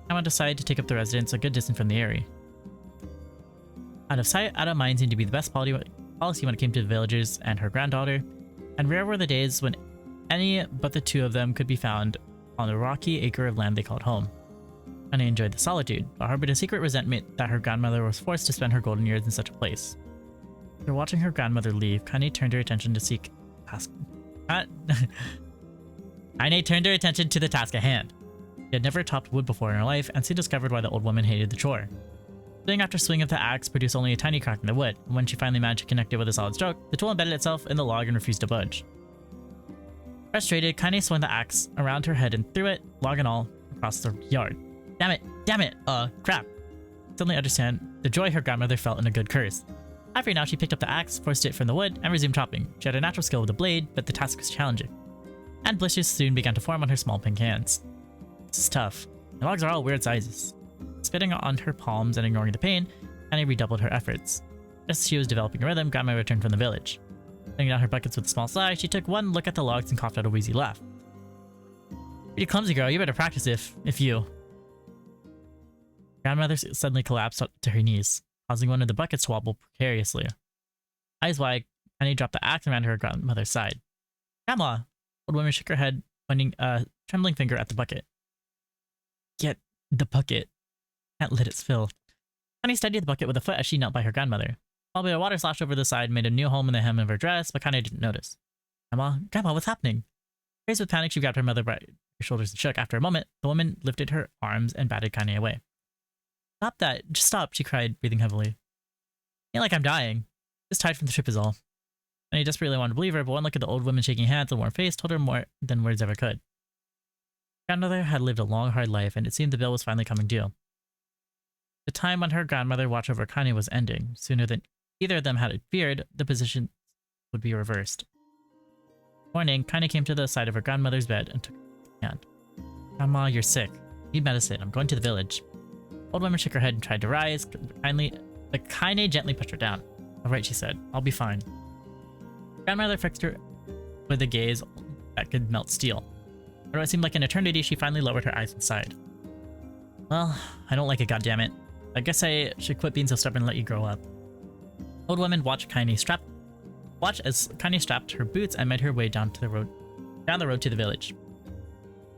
Grandma decided to take up the residence a good distance from the area. Out of sight, out of mind seemed to be the best policy when it came to the villagers and her granddaughter, and rare were the days when any but the two of them could be found on the rocky acre of land they called home. Kaine enjoyed the solitude, but harbored a secret resentment that her grandmother was forced to spend her golden years in such a place. After watching her grandmother leave, Kaine turned her attention to seek Kaine turned her attention to the task at hand. She had never chopped wood before in her life, and soon discovered why the old woman hated the chore. Swing after swing of the axe produced only a tiny crack in the wood, and when she finally managed to connect it with a solid stroke, the tool embedded itself in the log and refused to budge. Frustrated, Kaine swung the axe around her head and threw it, log and all, across the yard. Damn it, crap. Suddenly understand the joy her grandmother felt in a good curse. After now, she picked up the axe, forced it from the wood, and resumed chopping. She had a natural skill with the blade, but the task was challenging. And blisters soon began to form on her small pink hands. This is tough. The logs are all weird sizes. Spitting on her palms and ignoring the pain, Kaine redoubled her efforts. Just as she was developing a rhythm, Grandma returned from the village. Putting down her buckets with a small sigh, she took one look at the logs and coughed out a wheezy laugh. Pretty clumsy, girl. You better practice if you... Grandmother suddenly collapsed to her knees, causing one of the buckets to wobble precariously. Eyes wide, Kaine dropped the axe and ran to her grandmother's side. Grandma! Old woman shook her head, pointing a trembling finger at the bucket. Get the bucket. Can't let it spill. Kaine steadied the bucket with a foot as she knelt by her grandmother. A bit of water sloshed over the side made a new home in the hem of her dress, but Kaine didn't notice. Grandma, what's happening? Crazed with panic, she grabbed her mother by her shoulders and shook. After a moment, the woman lifted her arms and batted Kaine away. Stop that. Just stop, she cried, breathing heavily. Ain't like I'm dying. Just tired from the trip is all. Kaine desperately wanted to believe her, but one look at the old woman shaking hands and warm face told her more than words ever could. Grandmother had lived a long, hard life, and it seemed the bill was finally coming due. The time when her grandmother watched over Kaine was ending. Sooner than either of them had feared, the position would be reversed. Morning, Kaine came to the side of her grandmother's bed and took her hand. Grandma, you're sick. Need medicine. I'm going to the village. Old woman shook her head and tried to rise, but Kaine gently pushed her down. All right, she said. I'll be fine. Grandmother fixed her with a gaze that could melt steel. For what seemed like an eternity, she finally lowered her eyes and sighed. Well, I don't like it, goddammit. I guess I should quit being so stubborn and let you grow up. Old woman watched as Kaine strapped her boots and made her way down the road to the village.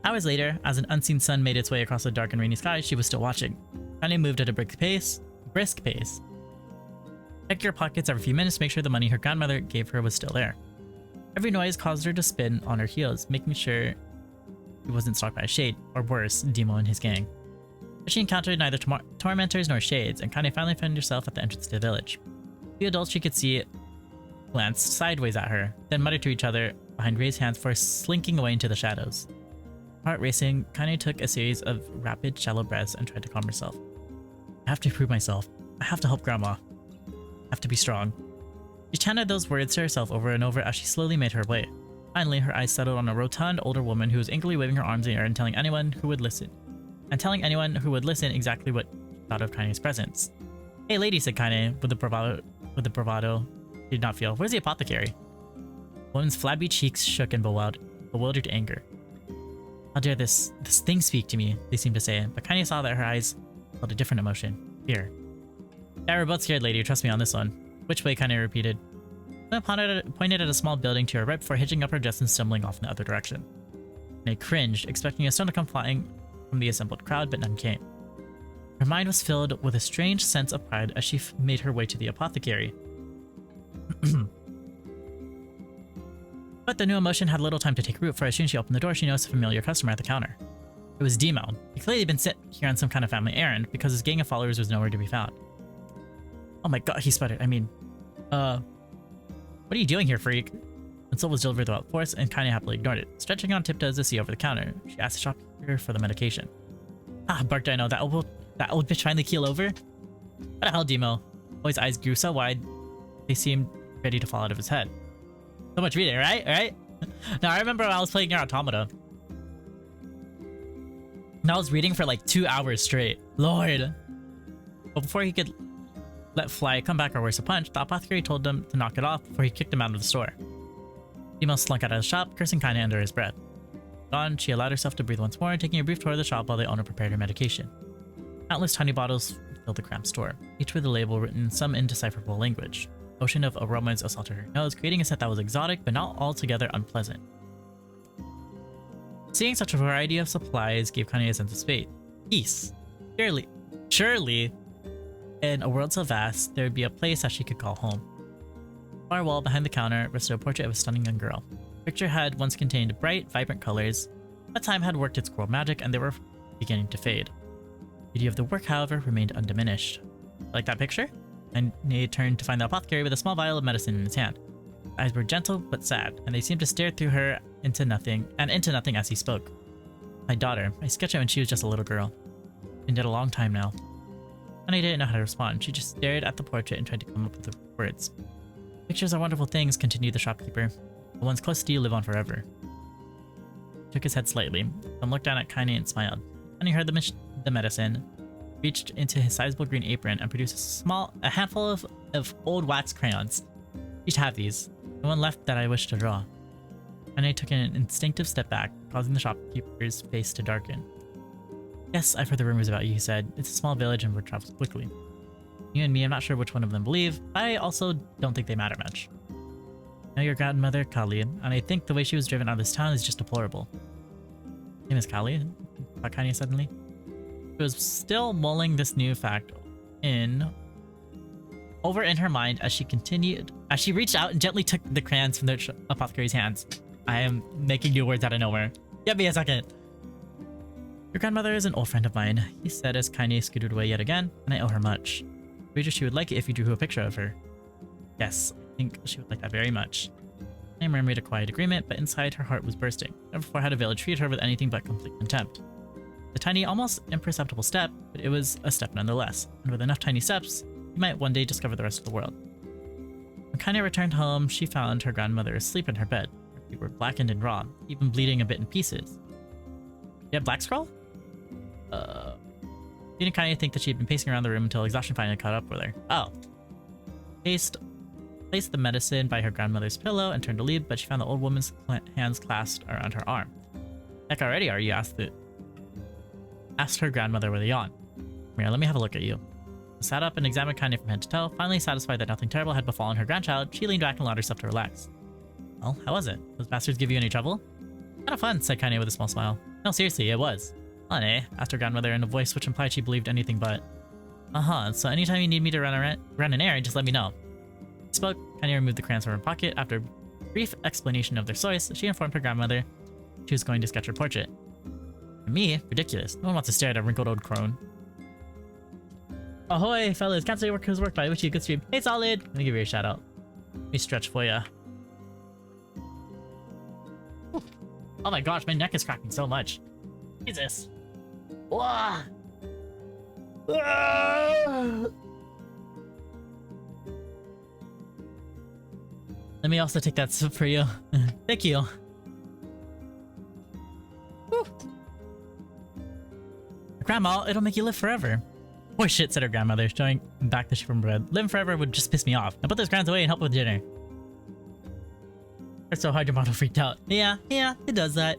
Hours later, as an unseen sun made its way across the dark and rainy sky, she was still watching. Kaine moved at a brisk pace. Check your pockets every few minutes to make sure the money her grandmother gave her was still there. Every noise caused her to spin on her heels, making sure he wasn't stalked by a shade, or worse, Demo and his gang. But she encountered neither tormentors nor shades, and Kaine finally found herself at the entrance to the village. The adults she could see glanced sideways at her, then muttered to each other behind raised hands before slinking away into the shadows. Heart racing, Kaine took a series of rapid, shallow breaths and tried to calm herself. I have to prove myself. I have to help Grandma. I have to be strong. She chanted those words to herself over and over as she slowly made her way. Finally, her eyes settled on a rotund older woman who was angrily waving her arms in the air and telling anyone who would listen exactly what she thought of Kaine's presence. Hey lady, said Kaine with the bravado she did not feel. Where's the apothecary? The woman's flabby cheeks shook in bewildered anger. How dare this thing speak to me, they seemed to say, but Kaine saw that her eyes held a different emotion. Fear. Yeah, we're both scared, lady. Trust me on this one. Which way? Kaine repeated. Then pointed at a small building to her right before hitching up her dress and stumbling off in the other direction. Kaine cringed, expecting a stone to come flying from the assembled crowd, but none came. Her mind was filled with a strange sense of pride as she made her way to the apothecary. But the new emotion had little time to take root, for as soon as she opened the door, she noticed a familiar customer at the counter. It was Demo. He'd clearly been sent here on some kind of family errand, because his gang of followers was nowhere to be found. Oh my god, he sputtered. What are you doing here, freak? The insult was delivered without force, and Kaine happily ignored it. Stretching on tiptoes to see over the counter, she asked the shopkeeper for the medication. Ah, barked Dino. That old bitch finally keel over? What the hell, Demo? Boy's eyes grew so wide, they seemed ready to fall out of his head. So much reading, right? Now, I remember when I was playing NieR Automata. And I was reading for like 2 hours straight. Lord! But before he could let fly a comeback or worse a punch, the apothecary told him to knock it off before he kicked him out of the store. Demo slunk out of the shop, cursing Kaine under his breath. Gone, she allowed herself to breathe once more, taking a brief tour of the shop while the owner prepared her medication. Countless tiny bottles filled the cramped store, each with a label written in some indecipherable language. Ocean of aromas assaulted her nose, creating a scent that was exotic but not altogether unpleasant. Seeing such a variety of supplies gave Kaine a sense of peace. Surely, in a world so vast, there would be a place that she could call home. On the far wall behind the counter rested a portrait of a stunning young girl. Picture had once contained bright, vibrant colors, but time had worked its cruel magic and they were beginning to fade. The beauty of the work, however, remained undiminished. Like that picture? And Nate turned to find the apothecary with a small vial of medicine in his hand. His eyes were gentle but sad, and they seemed to stare through her into nothing as he spoke. My daughter. I sketched her when she was just a little girl. Been dead a long time now. And I didn't know how to respond. She just stared at the portrait and tried to come up with the words. Pictures are wonderful things, continued the shopkeeper. The ones close to you live on forever. He took his head slightly, then looked down at Kaine and smiled. Then he heard the medicine, reached into his sizable green apron and produced a handful of old wax crayons. You should have these. The one left that I wish to draw. And I took an instinctive step back, causing the shopkeeper's face to darken. Yes, I've heard the rumors about you, he said. It's a small village and word travels quickly. You and me, I'm not sure which one of them believe, but I also don't think they matter much. I know your grandmother, Kali, and I think the way she was driven out of this town is just deplorable. Her name is Kali? Thought Kaine suddenly. She was still mulling this new fact over in her mind as she reached out and gently took the crayons from the apothecary's hands. I am making new words out of nowhere. Give me a second. Your grandmother is an old friend of mine, he said as Kaine scooted away yet again, and I owe her much. I wager she would like it if you drew a picture of her. Yes, I think she would like that very much. Kaine made a quiet agreement, but inside her heart was bursting. Never before had a village treated her with anything but complete contempt. The tiny, almost imperceptible step, but it was a step nonetheless, and with enough tiny steps, you might one day discover the rest of the world. When Kaine returned home, she found her grandmother asleep in her bed. Her feet were blackened and raw, even bleeding a bit in pieces. You have Black Scroll? Didn't Kaine think that she had been pacing around the room until exhaustion finally caught up with her. Oh. Placed the medicine by her grandmother's pillow and turned to leave, but she found the old woman's hands clasped around her arm. Heck already are you? Asked her grandmother with a yawn. Here, let me have a look at you. She sat up and examined Kaine from head to toe. Finally satisfied that nothing terrible had befallen her grandchild, she leaned back and allowed herself to relax. Well, how was it? Those bastards give you any trouble? Kind of fun, said Kaine with a small smile. No, seriously, it was. Fun, eh? Asked her grandmother in a voice which implied she believed anything but. So anytime you need me to run an errand, just let me know. She spoke, Kaine removed the crayons from her pocket. After a brief explanation of their source, she informed her grandmother she was going to sketch her portrait. Me? Ridiculous. No one wants to stare at a wrinkled old crone. Ahoy, fellas. Can't say his work, but I wish you a good stream. Hey, Solid. Let me give you a shout out. Let me stretch for ya. Oh my gosh, my neck is cracking so much. Jesus. Wah! Let me also take that sip for you. Thank you. Whew. Grandma, it'll make you live forever. Boy shit, said her grandmother, showing back the sheet from bread. Living forever would just piss me off. Now put those crayons away and help with dinner. It's so hard your model freaked out. Yeah, it does that.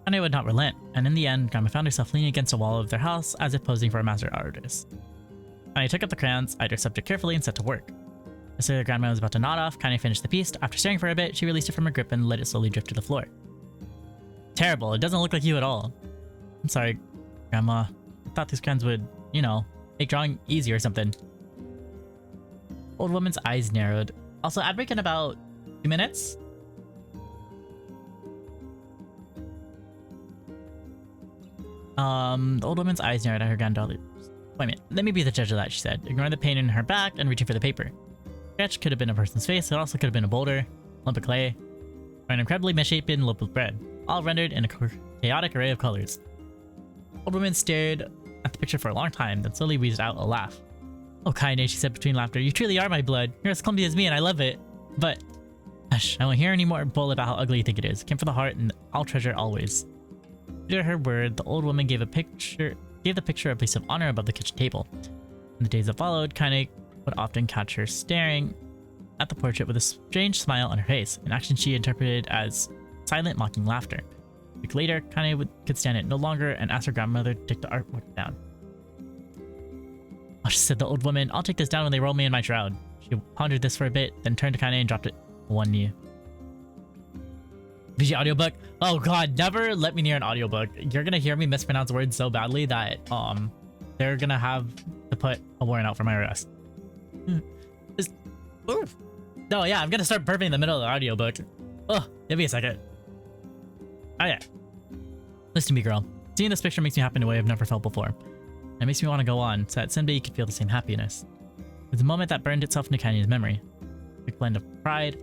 And I would not relent, and in the end, Grandma found herself leaning against a wall of their house as if posing for a master artist. And I took up the crayons, eyed her subject carefully, and set to work. As the grandma was about to nod off, Kaine finished the piece. After staring for a bit, she released it from her grip and let it slowly drift to the floor. Terrible, it doesn't look like you at all. I'm sorry, Grandma. I thought these crayons would, make drawing easy or something. Old woman's eyes narrowed. Also, ad break in about 2 minutes. The old woman's eyes narrowed at her granddaughter. Wait a minute, let me be the judge of that, she said, ignoring the pain in her back and reaching for the paper. The sketch could have been a person's face, it also could have been a boulder, a lump of clay, or an incredibly misshapen loaf of bread, all rendered in a chaotic array of colors. The old woman stared at the picture for a long time, then slowly wheezed out a laugh. Oh, Kaine, she said between laughter, you truly are my blood. You're as clumsy as me and I love it. But, hush, I won't hear any more bull about how ugly you think it is. It came from the heart and I'll treasure it always. To her word, the old woman gave the picture a place of honor above the kitchen table. In the days that followed, Kaine would often catch her staring at the portrait with a strange smile on her face, an action she interpreted as silent, mocking laughter. A week later, Kaine could stand it no longer and asked her grandmother to take the artwork down. Oh, she said, the old woman, I'll take this down when they roll me in my shroud. She pondered this for a bit, then turned to Kaine and dropped it on one knee. VG audiobook? Oh god, never let me near an audiobook. You're gonna hear me mispronounce words so badly that they're gonna have to put a warrant out for my arrest. Oh yeah, I'm gonna start burping in the middle of the audiobook. Oh, give me a second. Oh yeah. Listen to me, girl. Seeing this picture makes me happy in a way I've never felt before. It makes me want to go on, so that someday you can feel the same happiness. It's a moment that burned itself into Kanye's memory. A big blend of pride.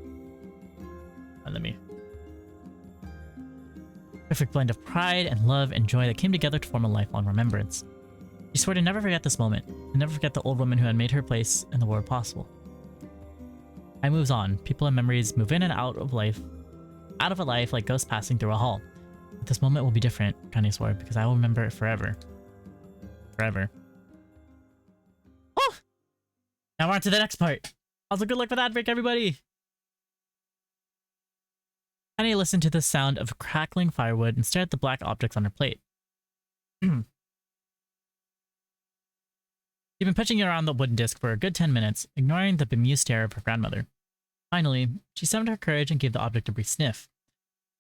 Perfect blend of pride and love and joy that came together to form a lifelong remembrance. She swore to never forget this moment, and never forget the old woman who had made her place in the world possible. Time moves on. People and memories move in and out of a life like ghosts passing through a hall. But this moment will be different, Kanye swore, because I will remember it forever. Forever. Oh! Now we're on to the next part. Also, good luck with that break, everybody! Kanye listened to the sound of crackling firewood and stared at the black objects on her plate. She'd been pitching around the wooden disc for a good 10 minutes, ignoring the bemused stare of her grandmother. Finally, she summoned her courage and gave the object a brief sniff.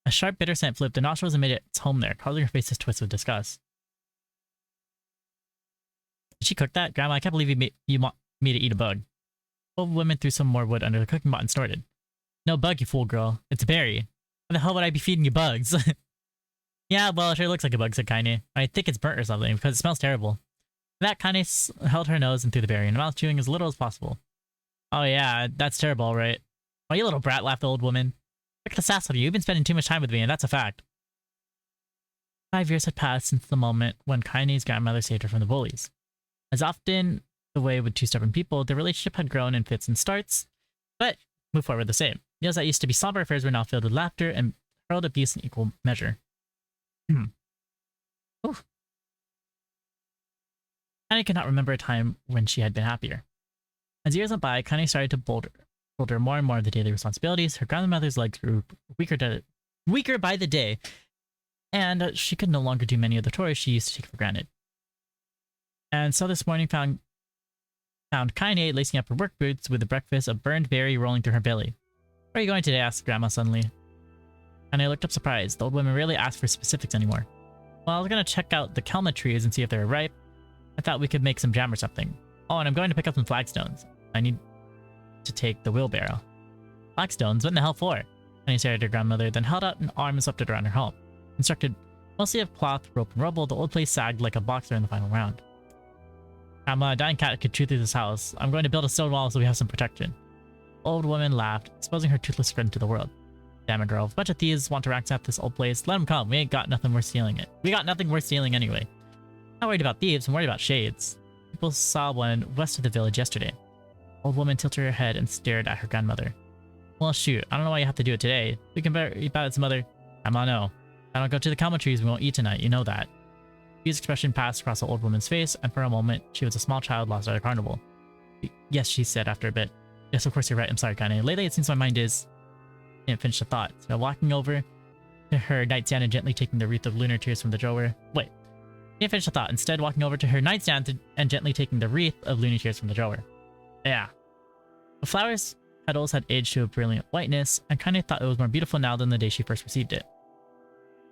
A sharp, bitter scent flew up the nostrils and made its home there, causing her face to twist with disgust. Did she cook that? Grandma, I can't believe you want me to eat a bug. Both women threw some more wood under the cooking pot and snorted. No bug, you fool girl. It's a berry. Why the hell would I be feeding you bugs? Yeah, well, it sure looks like a bug, said Kaine. I think it's burnt or something, because it smells terrible. With that, Kaine held her nose and threw the berry, in her mouth chewing as little as possible. Oh yeah, that's terrible, right? Oh, you little brat, laughed the old woman. Look at the sass on you. You've been spending too much time with me, and that's a fact. 5 years had passed since the moment when Kaine's grandmother saved her from the bullies. As often the way with two stubborn people, their relationship had grown in fits and starts, but moved forward the same. Meals that used to be somber affairs were now filled with laughter and hurled abuse in equal measure. Oof. Kaine could not remember a time when she had been happier. As years went by, Kaine started to boulder more and more of the daily responsibilities. Her grandmother's legs grew weaker by the day, and she could no longer do many of the chores she used to take for granted. And so this morning found Kaine lacing up her work boots with a breakfast of burned berry rolling through her belly. Where are you going today? Asked Grandma suddenly. Kaine looked up surprised. The old woman rarely asked for specifics anymore. Well, I was going to check out the kelma trees and see if they were ripe. I thought we could make some jam or something. Oh, and I'm going to pick up some flagstones. I need to take the wheelbarrow. Flagstones? What in the hell for? Kaine stared at her grandmother, then held out an arm and swept it around her home. Constructed mostly of cloth, rope, and rubble, the old place sagged like a boxer in the final round. Grandma, a dying cat could chew through this house. I'm going to build a stone wall so we have some protection. The old woman laughed, exposing her toothless friend to the world. Damn it, girl. If a bunch of thieves want to ransack this old place, let them come. We ain't got nothing worth stealing it. We got nothing worth stealing anyway. Not worried about thieves, I'm worried about shades. People saw one west of the village yesterday. Old woman tilted her head and stared at her grandmother. Well, shoot, I don't know why you have to do it today. We can eat about it some other... Grandma, no. If I don't go to the kelma trees, we won't eat tonight, you know that. His expression passed across the old woman's face, and for a moment, she was a small child lost at a carnival. Yes, she said after a bit. Yes, of course you're right, I'm sorry, Kaine. Lately, it seems my mind is... Didn't finish the thought. So walking over to her nightstand and gently taking the wreath of lunar tears from the drawer. Wait. Didn't finish the thought. Instead, walking over to her nightstand and gently taking the wreath of lunar tears from the drawer. Yeah. The flower's petals had aged to a brilliant whiteness, and Kaine thought it was more beautiful now than the day she first received it.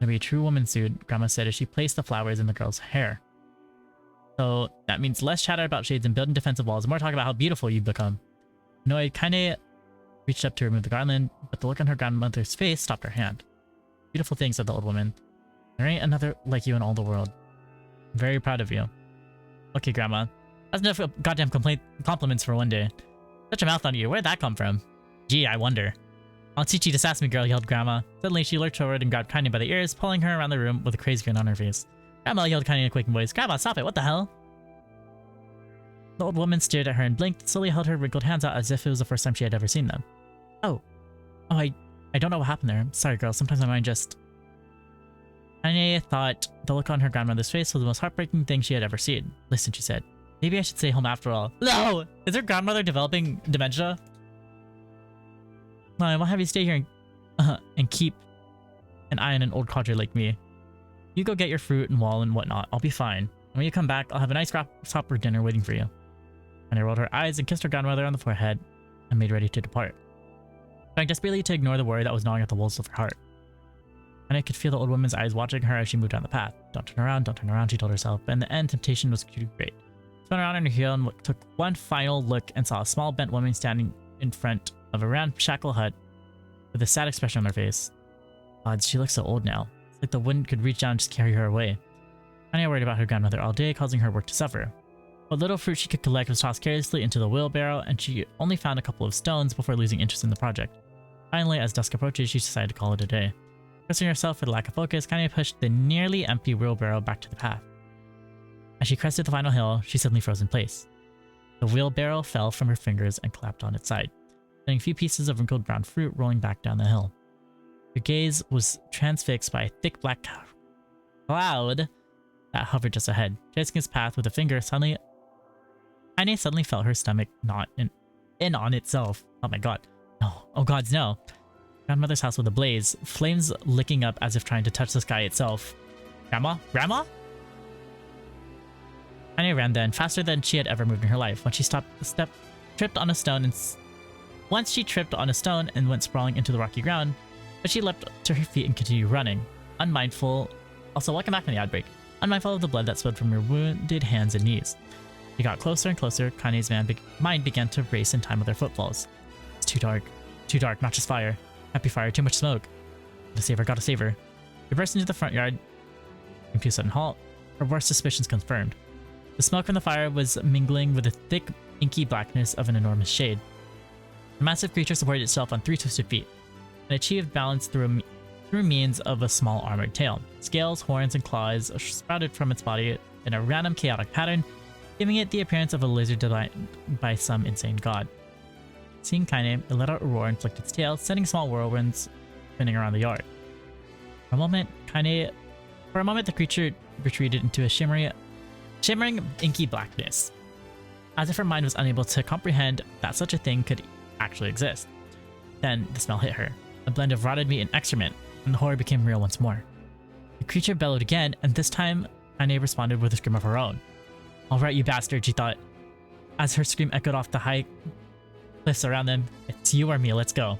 To be a true woman soon, Grandma said as she placed the flowers in the girl's hair. So that means less chatter about shades and building defensive walls, and more talk about how beautiful you've become. Annoyed, Kaine reached up to remove the garland, but the look on her grandmother's face stopped her hand. Beautiful thing, said the old woman. There ain't another like you in all the world. I'm very proud of you. Okay, Grandma. That's enough goddamn compliments for one day. Such a mouth on you. Where'd that come from? Gee, I wonder. I'll teach you to sass me, girl, yelled Grandma. Suddenly, she lurched forward and grabbed Kaine by the ears, pulling her around the room with a crazy grin on her face. Grandma, yelled Kaine in a quaking voice. Grandma, stop it. What the hell? The old woman stared at her and blinked, slowly held her wrinkled hands out as if it was the first time she had ever seen them. Oh, I don't know what happened there. Sorry, girl. Sometimes my mind just... Kaine thought the look on her grandmother's face was the most heartbreaking thing she had ever seen. Listen, she said. Maybe I should stay home after all. No! Is her grandmother developing dementia? No, I won't have you stay here and keep an eye on an old codger like me. You go get your fruit and wall and whatnot. I'll be fine. And when you come back, I'll have a nice supper dinner waiting for you. And I rolled her eyes and kissed her grandmother on the forehead and made ready to depart, trying desperately to ignore the worry that was gnawing at the walls of her heart. And I could feel the old woman's eyes watching her as she moved down the path. Don't turn around, she told herself, but in the end, temptation was too great. She spun around on her heel and took one final look and saw a small bent woman standing in front of a ramshackle hut with a sad expression on her face. God, she looks so old now. It's like the wind could reach down and just carry her away. Anya worried about her grandmother all day, causing her work to suffer. What little fruit she could collect was tossed carelessly into the wheelbarrow, and she only found a couple of stones before losing interest in the project. Finally, as dusk approaches, she decided to call it a day. Cursing herself for the lack of focus, Kanye pushed the nearly empty wheelbarrow back to the path. As she crested the final hill, she suddenly froze in place. The wheelbarrow fell from her fingers and collapsed on its side, sending a few pieces of wrinkled brown fruit rolling back down the hill. Her gaze was transfixed by a thick black cloud that hovered just ahead. Tracing its path with a finger, Kanye suddenly felt her stomach knot in on itself. Oh my god. No. Oh gods, no. Grandmother's house was ablaze, flames licking up as if trying to touch the sky itself. Grandma? Grandma? Kanye ran then, faster than she had ever moved in her life. Once she tripped on a stone and went sprawling into the rocky ground, but she leapt to her feet and continued running, unmindful. Also, welcome back from the ad break. Unmindful of the blood that spilled from her wounded hands and knees. She got closer and closer. Kanye's mind began to race in time with her footfalls. It's too dark. Too dark, not just fire. Happy fire, too much smoke. Gotta save her. She burst into the front yard. Came to a sudden halt. Her worst suspicions confirmed. The smoke from the fire was mingling with the thick, inky blackness of an enormous shade. The massive creature supported itself on 3 twisted feet, and achieved balance through means of a small armored tail. Scales, horns, and claws sprouted from its body in a random chaotic pattern, giving it the appearance of a lizard designed by some insane god. Seeing Kanye, it let out a roar and flicked its tail, sending small whirlwinds spinning around the yard. For a moment, the creature retreated into a shimmering, inky blackness, as if her mind was unable to comprehend that such a thing could actually exist. Then the smell hit her, a blend of rotted meat and excrement, and the horror became real once more. The creature bellowed again, and this time Kanye responded with a scream of her own. "Alright, you bastard," she thought, as her scream echoed off the high cliffs around them. "It's you or me, let's go."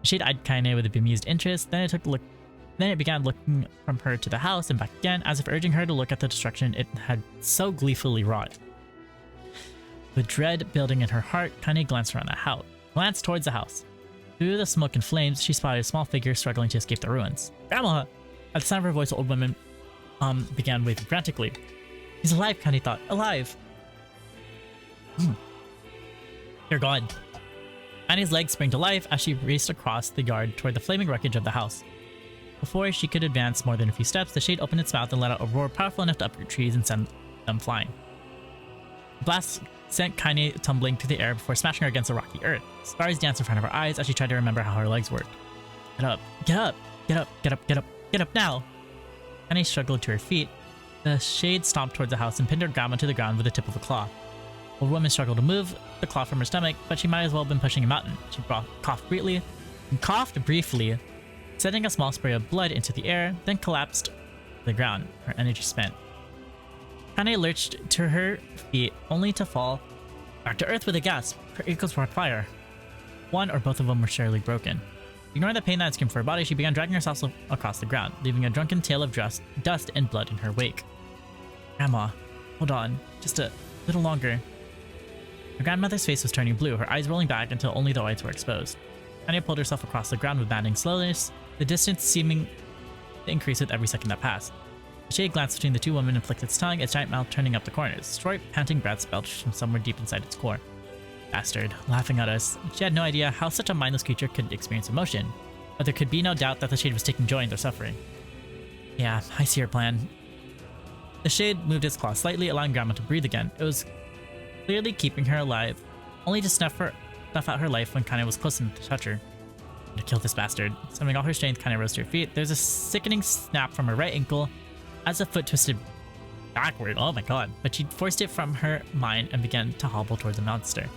The shade eyed Kanye with a bemused interest, then it began looking from her to the house and back again, as if urging her to look at the destruction it had so gleefully wrought. With dread building in her heart, Kanye glanced towards the house. Through the smoke and flames, she spotted a small figure struggling to escape the ruins. "Grandma!" At the sound of her voice, the old woman began waving frantically. "He's alive," Kanye thought. "Alive!" They're gone. Kanye's legs sprang to life as she raced across the yard toward the flaming wreckage of the house. Before she could advance more than a few steps, the shade opened its mouth and let out a roar powerful enough to uproot trees and send them flying. The blast sent Kanye tumbling through the air before smashing her against the rocky earth. Stars danced in front of her eyes as she tried to remember how her legs worked. Get up, get up, get up, get up, get up, get up now! Kanye struggled to her feet. The shade stomped towards the house and pinned her grandma to the ground with the tip of a claw. The old woman struggled to move the claw from her stomach, but she might as well have been pushing a mountain. She coughed briefly, sending a small spray of blood into the air, then collapsed to the ground, her energy spent. Kanye lurched to her feet, only to fall back to earth with a gasp. Her ankles were on fire. One or both of them were surely broken. Ignoring the pain that had skimmed for her body, she began dragging herself across the ground, leaving a drunken tail of dust and blood in her wake. "Grandma, hold on, just a little longer." Her grandmother's face was turning blue, her eyes rolling back until only the whites were exposed. Kanye pulled herself across the ground with maddening slowness, the distance seeming to increase with every second that passed. The shade glanced between the two women and flicked its tongue, its giant mouth turning up the corners. Short, panting breaths belched from somewhere deep inside its core. Bastard, laughing at us. She had no idea how such a mindless creature could experience emotion, but there could be no doubt that the shade was taking joy in their suffering. "Yeah, I see her plan." The shade moved its claw slightly, allowing Grandma to breathe again. It was clearly keeping her alive, only to snuff out her life when Kanye was close enough to touch her. "To kill this bastard." Summoning all her strength, Kanye rose to her feet. There's a sickening snap from her right ankle as the foot twisted backward. Oh my god. But she forced it from her mind and began to hobble towards the monster.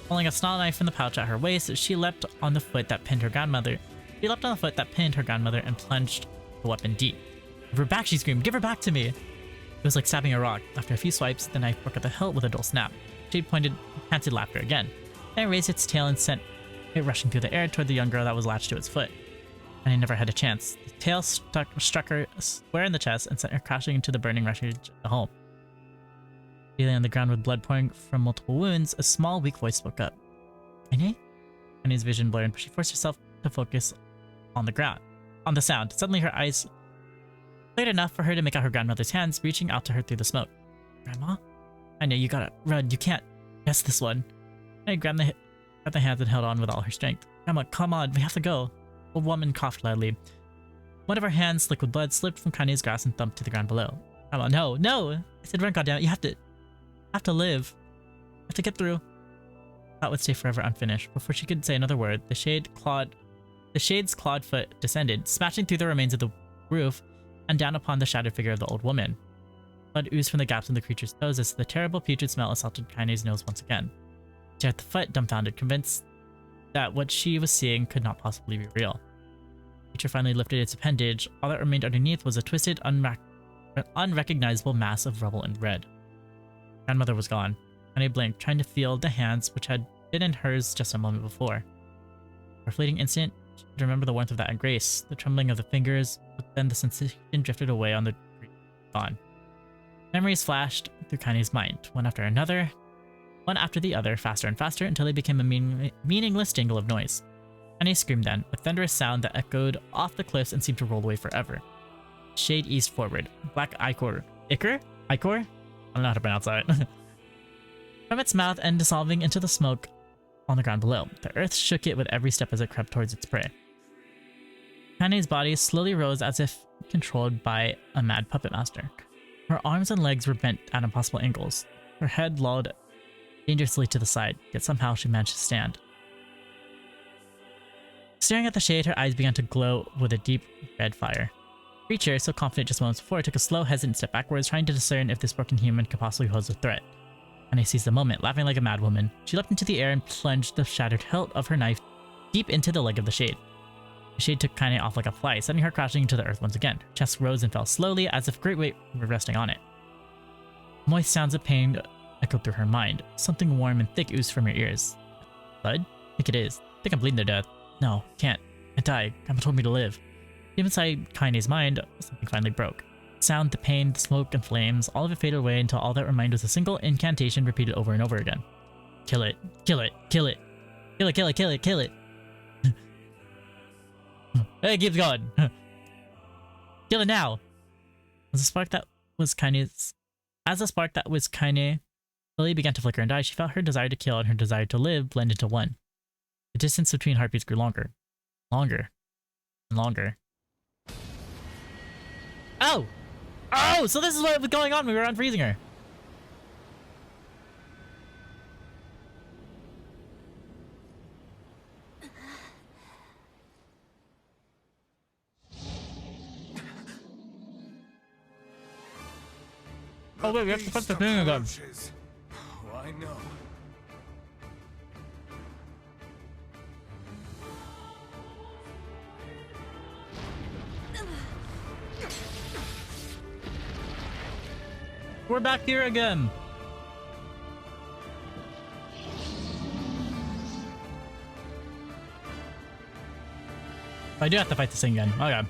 Pulling a snarl knife from the pouch at her waist, she leapt on the foot that pinned her grandmother. And plunged the weapon deep. "Give her back," she screamed. "Give her back to me!" It was like stabbing a rock. After a few swipes, the knife broke at the hilt with a dull snap. Jade panted laughter again. Then it raised its tail and sent it rushing through the air toward the young girl that was latched to its foot. And I never had a chance. The tail struck her square in the chest and sent her crashing into the burning wreckage of the home. She lay on the ground with blood pouring from multiple wounds. A small, weak voice spoke up. "Kanye?" Penny's vision blurred, but she forced herself to focus on the sound. Suddenly her eyes cleared enough for her to make out her grandmother's hands reaching out to her through the smoke. Grandma? I know, you gotta run. You can't guess this one. Penny grabbed the hands and held on with all her strength. Grandma, come on, we have to go. Old woman coughed loudly. One of her hands, slick with blood, slipped from Kanye's grasp and thumped to the ground below. Grandma, no! I said run, goddammit. You have to live. You have to get through. Thought would stay forever unfinished. Before she could say another word, the shade's clawed foot descended, smashing through the remains of the roof and down upon the shattered figure of the old woman. Blood oozed from the gaps in the creature's toes as the terrible putrid smell assaulted Kanye's nose once again. She stared at the foot, dumbfounded, convinced that what she was seeing could not possibly be real. The creature finally lifted its appendage. All that remained underneath was a twisted, unrecognizable mass of rubble and red. Grandmother was gone. Kanye blinked, trying to feel the hands which had been in hers just a moment before. For a fleeting instant, she could remember the warmth of that embrace, the trembling of the fingers, but then the sensation drifted away on the gone. Memories flashed through Kanye's mind, one after another, one after the other, faster and faster, until they became a meaningless jingle of noise. Kanye screamed then, a thunderous sound that echoed off the cliffs and seemed to roll away forever. Shade eased forward. Black ichor. Ichor? I don't know how to pronounce that. From its mouth and dissolving into the smoke on the ground below. The earth shook it with every step as it crept towards its prey. Kanye's body slowly rose as if controlled by a mad puppet master. Her arms and legs were bent at impossible angles. Her head lolled dangerously to the side, yet somehow she managed to stand. Staring at the shade, her eyes began to glow with a deep red fire. The creature, so confident just moments before, took a slow, hesitant step backwards, trying to discern if this broken human could possibly pose a threat. Kanye seized the moment, laughing like a madwoman. She leapt into the air and plunged the shattered hilt of her knife deep into the leg of the shade. The shade took Kanye off like a fly, sending her crashing into the earth once again. Her chest rose and fell slowly, as if great weight were resting on it. Moist sounds of pain echoed through her mind. Something warm and thick oozed from her ears. Blood? I think it is. I think I'm bleeding to death. No, can't. I die. Grandma told me to live. Deep inside Kanye's mind, something finally broke. The sound, the pain, the smoke and flames, all of it faded away until all that remained was a single incantation repeated over and over again. Kill it. Kill it. Kill it. Kill it, kill it, kill it, kill it. It keeps going. Kill it now. As the spark that was Kanye slowly began to flicker and die, she felt her desire to kill and her desire to live blend into one. The distance between heartbeats grew longer. Longer. And longer. Oh! Oh! So this is what was going on when we were unfreezing her. Oh wait, we have to put the thing again. Oh, I know. We're back here again. I do have to fight this thing again. Okay.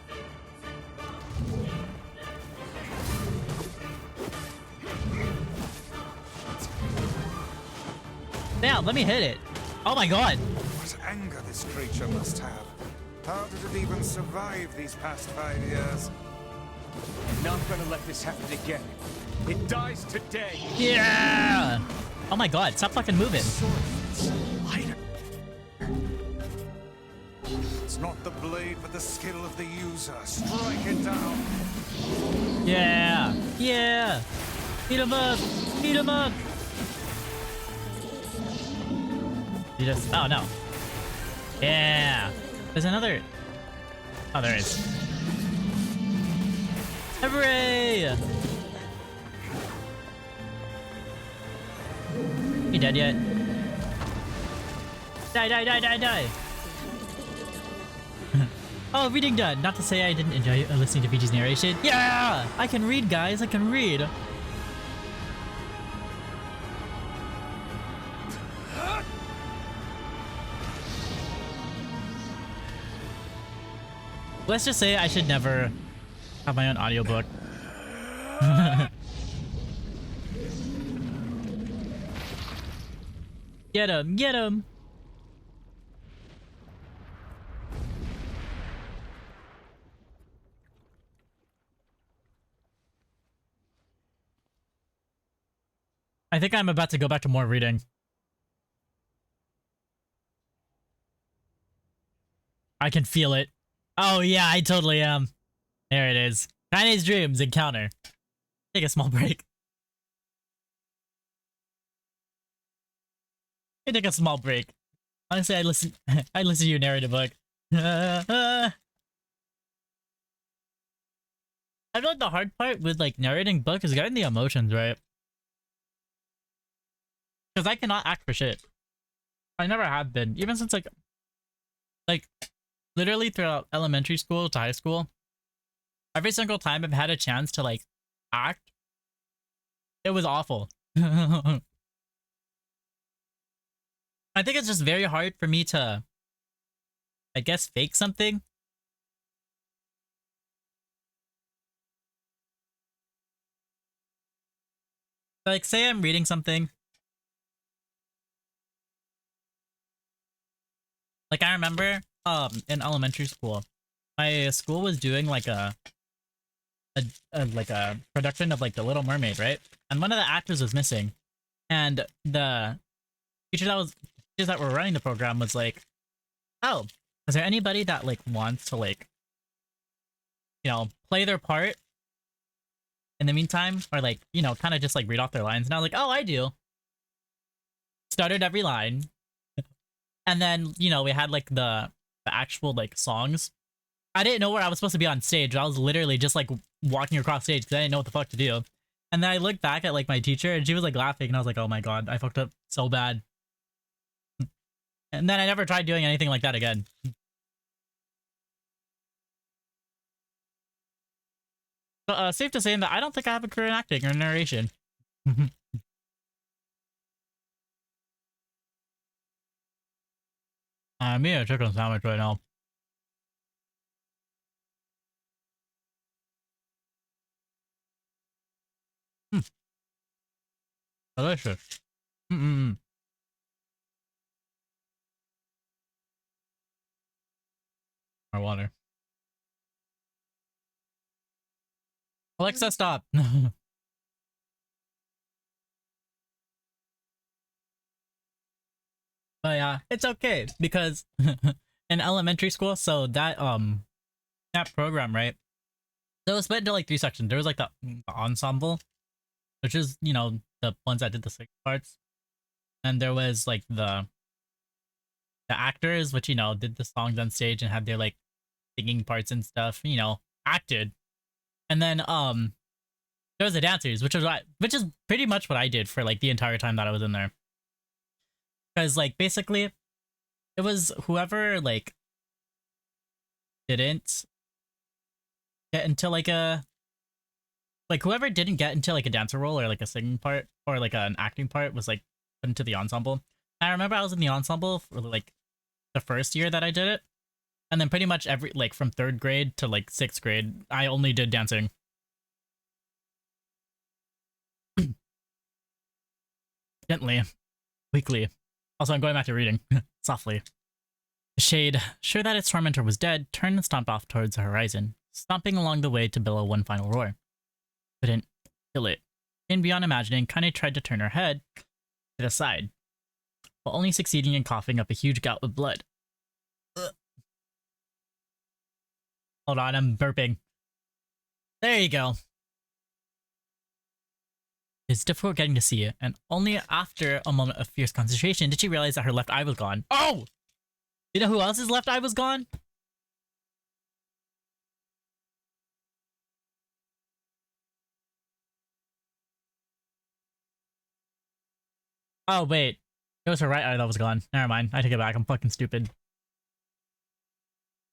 Now, let me hit it. Oh my god. What anger this creature must have. How did it even survive these past 5 years? I'm not gonna let this happen again. It dies today. Yeah. Oh my god, stop fucking moving. It's not the blade, but the skill of the user. Strike it down. Yeah. Yeah. Beat him up. Beat him up. You just... Oh, no. Yeah. There's another... Oh, there is. Hooray! You dead yet? Die, die, die, die, die! Oh, reading done! Not to say I didn't enjoy listening to VG's narration. Yeah! I can read, guys! I can read! Let's just say I should never have my own audiobook. Get him! Get him! I think I'm about to go back to more reading. I can feel it. Oh yeah, I totally am. There it is. Kaine's dreams encounter. Take a small break. Take a small break. Honestly, I listen. I listen to you narrate a book. I feel like the hard part with like narrating book is getting the emotions right. Because I cannot act for shit. I never have been, even since like literally throughout elementary school to high school. Every single time I've had a chance to like act, it was awful. I think it's just very hard for me to, I guess, fake something. Like, say I'm reading something. Like, I remember, in elementary school, my school was doing like a production of like The Little Mermaid, right? And one of the actors was missing, and the teachers that were running the program was like, "Oh, is there anybody that like wants to like, you know, play their part in the meantime, or like, you know, kind of just like read off their lines?" And I was like, "Oh, I do." Started every line, and then you know we had like the actual like songs. I didn't know where I was supposed to be on stage. I was literally just like walking across stage because I didn't know what the fuck to do. And then I looked back at like my teacher and she was like laughing and I was like, oh my god, I fucked up so bad. And then I never tried doing anything like that again. But safe to say that I don't think I have a career in acting or narration. I'm eating a chicken sandwich right now. Mm, delicious. Mm-mm. More water. Alexa, stop. But yeah, it's okay because in elementary school, so that program, right? So it was split into like three sections. There was like the ensemble, which is, you know, the ones that did the singing parts. And there was like the actors, which, you know, did the songs on stage and had their like singing parts and stuff, you know, acted. And then there was the dancers, which is pretty much what I did for like the entire time that I was in there. Because like basically it was whoever didn't get into like whoever didn't get into like a dancer role or like a singing part or like an acting part was like put into the ensemble. I remember I was in the ensemble for like the first year that I did it, and then pretty much every like from third grade to like sixth grade, I only did dancing. Gently, weakly. Also, I'm going back to reading softly. The shade, sure that its tormentor was dead, turned and stomped off towards the horizon, stomping along the way to bellow one final roar. Couldn't kill it. And beyond imagining, Kane tried to turn her head to the side, while only succeeding in coughing up a huge gout of blood. Ugh. Hold on, I'm burping. There you go. It's difficult getting to see it, and only after a moment of fierce concentration did she realize that her left eye was gone. Oh! You know who else's left eye was gone? Oh, wait. It was her right eye that was gone. Never mind. I take it back. I'm fucking stupid.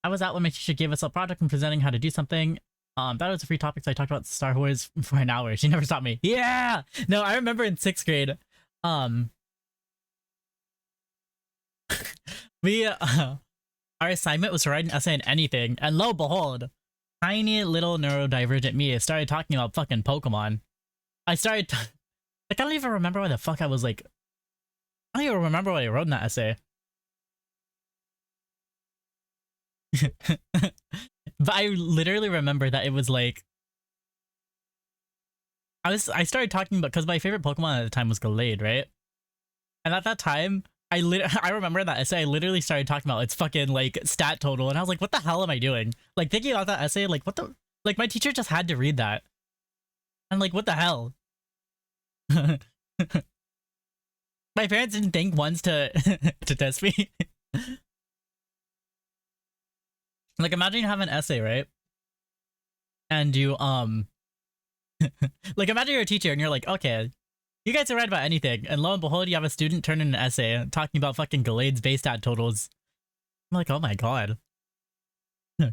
I was out when my teacher gave us a project and presenting how to do something. That was a free topic, so I talked about Star Wars for an hour. She never stopped me. Yeah! No, I remember in 6th grade, we, our assignment was to write an essay on anything, and lo and behold, tiny little neurodivergent me started talking about fucking Pokemon. I started, like, I don't even remember what the fuck I was like. I don't even remember what I wrote in that essay. But I literally remember that it was like, I started talking about, because my favorite Pokemon at the time was Gallade, right? And at that time, I remember that essay. I literally started talking about its fucking like stat total, and I was like, "What the hell am I doing?" Like thinking about that essay, like what the like my teacher just had to read that. I'm like, "What the hell?" My parents didn't think once to to test me. Like imagine you have an essay, right? And you like imagine you're a teacher and you're like, okay, you guys are right about anything, and lo and behold, you have a student turn in an essay talking about fucking Gallade's base stat totals. I'm like, oh my god.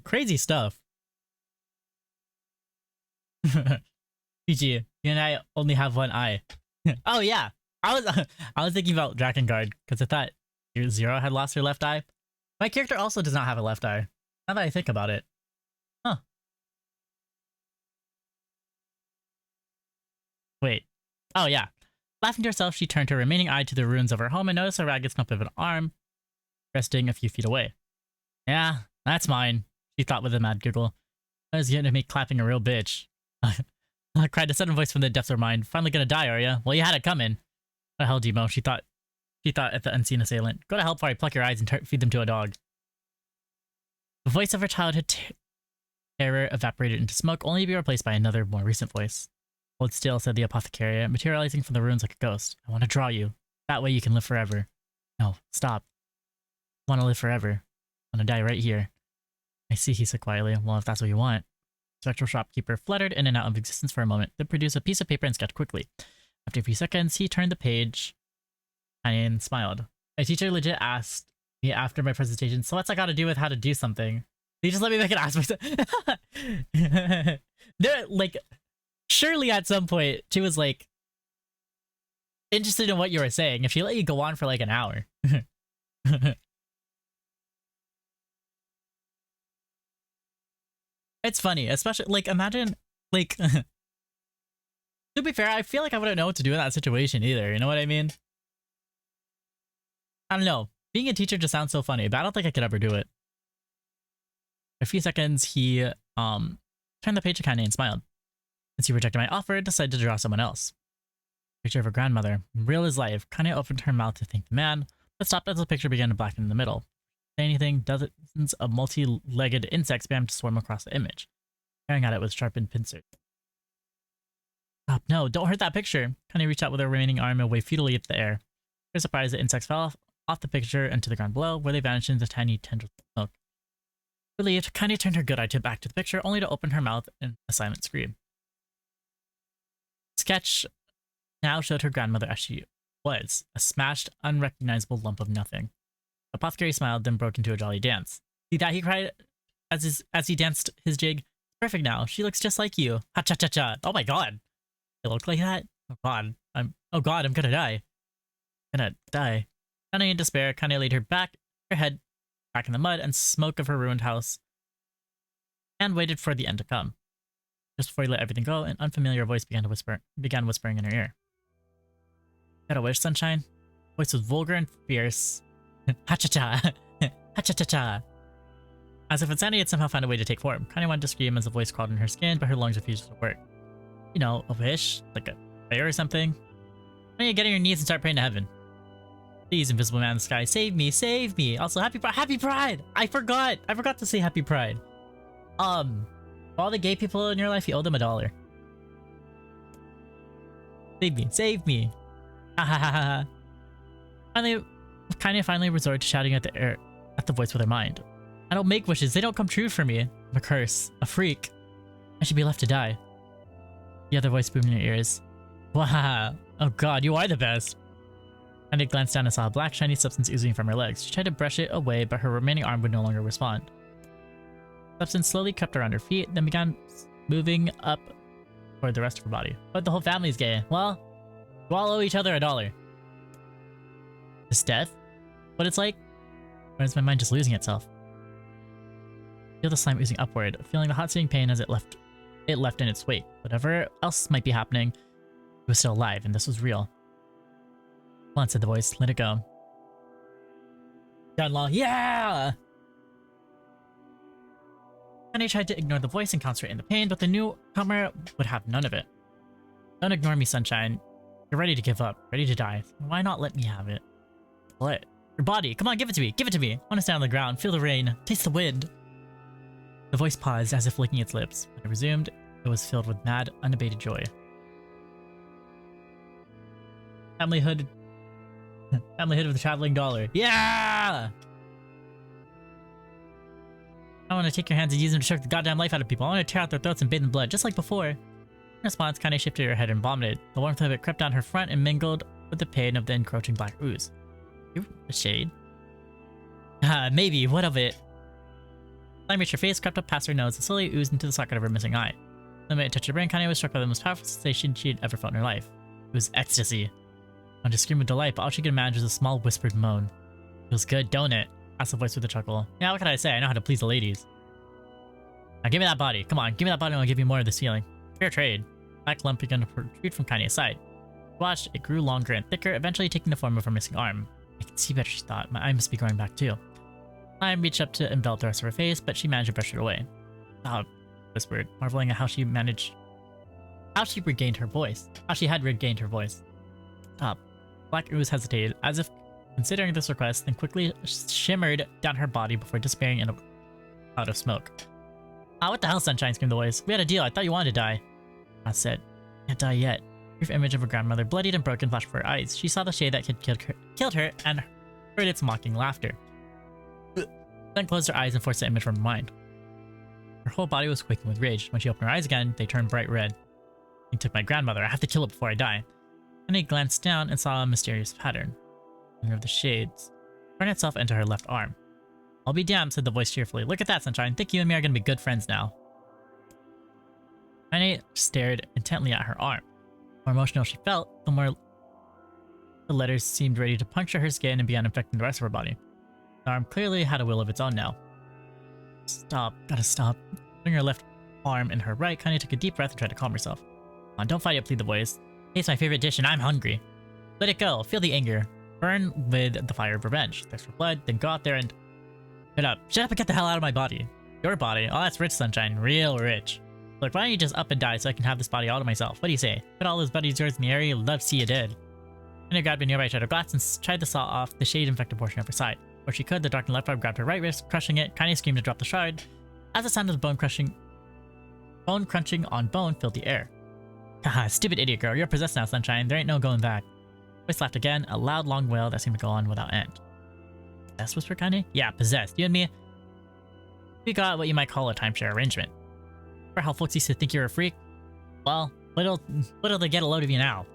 Crazy stuff. PG, you and I only have one eye. Oh yeah. I was thinking about Drakengard because I thought Zero had lost her left eye. My character also does not have a left eye. Now that I think about it. Huh. Wait. Oh yeah. Laughing to herself, she turned her remaining eye to the ruins of her home and noticed a ragged stump of an arm resting a few feet away. Yeah, that's mine, she thought with a mad giggle. That was getting to me clapping a real bitch. Cried a sudden voice from the depths of her mind. Finally gonna die, are ya? Well, you had it coming. What the hell, Demo? She thought at the unseen assailant. Go to hell before I pluck your eyes and feed them to a dog. The voice of her childhood terror evaporated into smoke, only to be replaced by another, more recent voice. Hold still, said the apothecary, materializing from the ruins like a ghost. I want to draw you. That way you can live forever. No, stop. I want to live forever. I want to die right here. I see, he said quietly. Well, if that's what you want. The spectral shopkeeper fluttered in and out of existence for a moment, then produced a piece of paper and sketched quickly. After a few seconds, he turned the page and smiled. My teacher legit asked me after my presentation, so what's I got to do with how to do something? They just let me make an ask myself. They're like, surely at some point she was like interested in what you were saying if she let you go on for like an hour. It's funny, especially like imagine like to be fair, I feel like I wouldn't know what to do in that situation either, you know what I mean? I don't know. Being a teacher just sounds so funny, but I don't think I could ever do it. For a few seconds, he turned the page to Kanye and smiled. Since he rejected my offer, decided to draw someone else. Picture of her grandmother, real as life. Kanye opened her mouth to thank the man, but stopped as the picture began to blacken in the middle. Say anything, dozens of multi-legged insects began to swarm across the image, staring at it with sharpened pincers. Stop, no, don't hurt that picture. Kanye reached out with her remaining arm and waved futilely into the air. Her surprise, the insects fell off the picture and to the ground below, where they vanished into tiny tendrils of smoke. Relieved, Kanye turned her good eye back to the picture, only to open her mouth in a silent scream. Sketch now showed her grandmother as she was, a smashed, unrecognizable lump of nothing. The apothecary smiled, then broke into a jolly dance. See that, he cried as he danced his jig. Perfect now. She looks just like you. Ha cha cha cha. Oh my god. They look like that? Oh god. I'm gonna die. Gonna die. Kanye in despair, Kanye laid her head back in the mud and smoke of her ruined house, and waited for the end to come. Just before he let everything go, an unfamiliar voice began whispering in her ear. Got a wish, sunshine? The voice was vulgar and fierce. Ha-cha-cha! Ha-cha-cha-cha! As if insanity had somehow found a way to take form, Kanye wanted to scream as the voice crawled in her skin, but her lungs refused to work. You know, a wish? Like a prayer or something? Why don't you get on your knees and start praying to heaven? Please, invisible man in the sky, save me, save me! Also, happy Pride! I forgot to say happy Pride. All the gay people in your life, you owe them $1. Save me, save me! Ha ha ha ha! Finally resorted to shouting at the voice with her mind. I don't make wishes, they don't come true for me. I'm a curse, a freak. I should be left to die. The other voice boomed in her ears. Wow, oh god, you are the best. Kanye glanced down and saw a black shiny substance oozing from her legs. She tried to brush it away, but her remaining arm would no longer respond. The substance slowly crept around her feet, then began moving up toward the rest of her body. But the whole family's gay. Well, you all owe each other $1. This death? What it's like? Or is my mind just losing itself? Feel the slime oozing upward, feeling the hot stinging pain as it left in its wake. Whatever else might be happening, it was still alive, and this was real. Come on, said the voice. Let it go. Gunlaw, yeah! Kanye tried to ignore the voice and concentrate in the pain, but the newcomer would have none of it. Don't ignore me, Sunshine. You're ready to give up, ready to die. Why not let me have it? What? Your body. Come on, give it to me. Give it to me. I want to stand on the ground, feel the rain, taste the wind. The voice paused as if licking its lips. When it resumed, it was filled with mad, unabated joy. Familyhood of the traveling dollar. Yeah! I want to take your hands and use them to choke the goddamn life out of people. I want to tear out their throats and bathe in blood, just like before. In response, Kaine shifted her head and vomited. The warmth of it crept down her front and mingled with the pain of the encroaching black ooze. You a shade? Maybe. What of it? Slime reached her face, crept up past her nose, and slowly oozed into the socket of her missing eye. The moment it touched her brain, Kaine was struck by the most powerful sensation she had ever felt in her life. It was ecstasy. I wanted to scream with delight, but all she could imagine was a small whispered moan. Feels good, don't it? Asked the voice with a chuckle. Yeah, what can I say? I know how to please the ladies. Now give me that body. Come on, give me that body and I'll give you more of this feeling. Fair trade. The black lump began to protrude from Kaine's side. Watched, it grew longer and thicker, eventually taking the form of her missing arm. I can see better, she thought. My eye must be growing back too. Slime reached up to envelop the rest of her face, but she managed to brush it away. Stop, whispered, marveling at how she regained her voice. How she had regained her voice. Stop. Black ooze hesitated, as if considering this request, then quickly shimmered down her body before disappearing in a cloud of smoke. Ah, what the hell, Sunshine, screamed the voice. We had a deal, I thought you wanted to die. I said, can't die yet. A brief image of her grandmother, bloodied and broken, flashed before her eyes. She saw the shade that had killed her and heard its mocking laughter. Then closed her eyes and forced the image from her mind. Her whole body was quaking with rage. When she opened her eyes again, they turned bright red. He took my grandmother. I have to kill it before I die. And he glanced down and saw a mysterious pattern. Of the shades. Turned itself into her left arm. I'll be damned, said the voice cheerfully. Look at that, Sunshine. Think you and me are going to be good friends now. Kaine stared intently at her arm. The more emotional she felt, the more the letters seemed ready to puncture her skin and began infecting the rest of her body. The arm clearly had a will of its own now. Stop. Gotta stop. Putting her left arm in her right, Kaine took a deep breath and tried to calm herself. Come on, don't fight it, plead the voice. It's my favorite dish and I'm hungry. Let it go. Feel the anger. Burn with the fire of revenge. Thirst for blood, then go out there and... Shut up. Shut up and get the hell out of my body. Your body? Oh, that's rich, Sunshine. Real rich. Look, why don't you just up and die so I can have this body all to myself? What do you say? Put all those buddies yours in the area, you'd love to see you dead. Kaine grabbed a nearby shard of glass and tried to saw off the shade-infected portion of her side. Before she could, the darkened left arm grabbed her right wrist, crushing it. Kaine screamed to drop the shard. As the sound of the bone crunching on bone filled the air. Haha, stupid idiot girl. You're possessed now, Sunshine. There ain't no going back. Voice laughed again, a loud, long wail that seemed to go on without end. Possessed, whispered Kaine? Yeah, possessed. You and me, we got what you might call a timeshare arrangement. For how folks used to think you were a freak? Well, little they get a load of you now.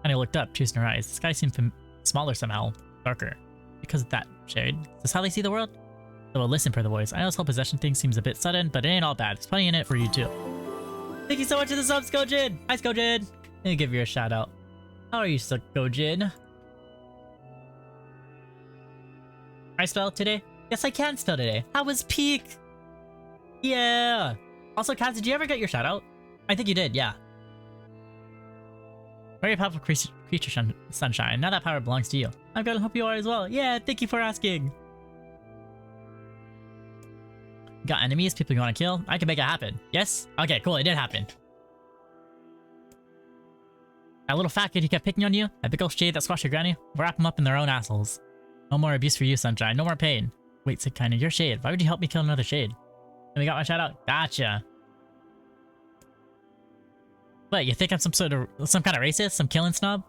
Kaine looked up, choosing her eyes. The sky seemed smaller somehow, darker. Because of that shade. Is this how they see the world? So well, listen for the voice. I know this whole possession thing seems a bit sudden, but it ain't all bad. There's plenty in it for you too. Thank you so much for the sub, Skojin! Hi, Skojin! Let me give you a shout out. How are you, Skojin? I spell today? Yes, I can spell today. How was peak? Yeah! Also, Kaz, did you ever get your shout out? I think you did, yeah. Very powerful creature, Sunshine. Now that power belongs to you. I'm gonna hope you are as well. Yeah, thank you for asking. Got enemies, people you want to kill? I can make it happen. Yes? Okay, cool, it did happen. That little fat kid who kept picking on you? That big old shade that squashed your granny? Wrap them up in their own assholes. No more abuse for you, Sunshine. No more pain. Wait, said Kaine, you're Shade. Why would you help me kill another Shade? And we got my shout out? Gotcha. What, you think I'm some kind of racist? Some killing snob?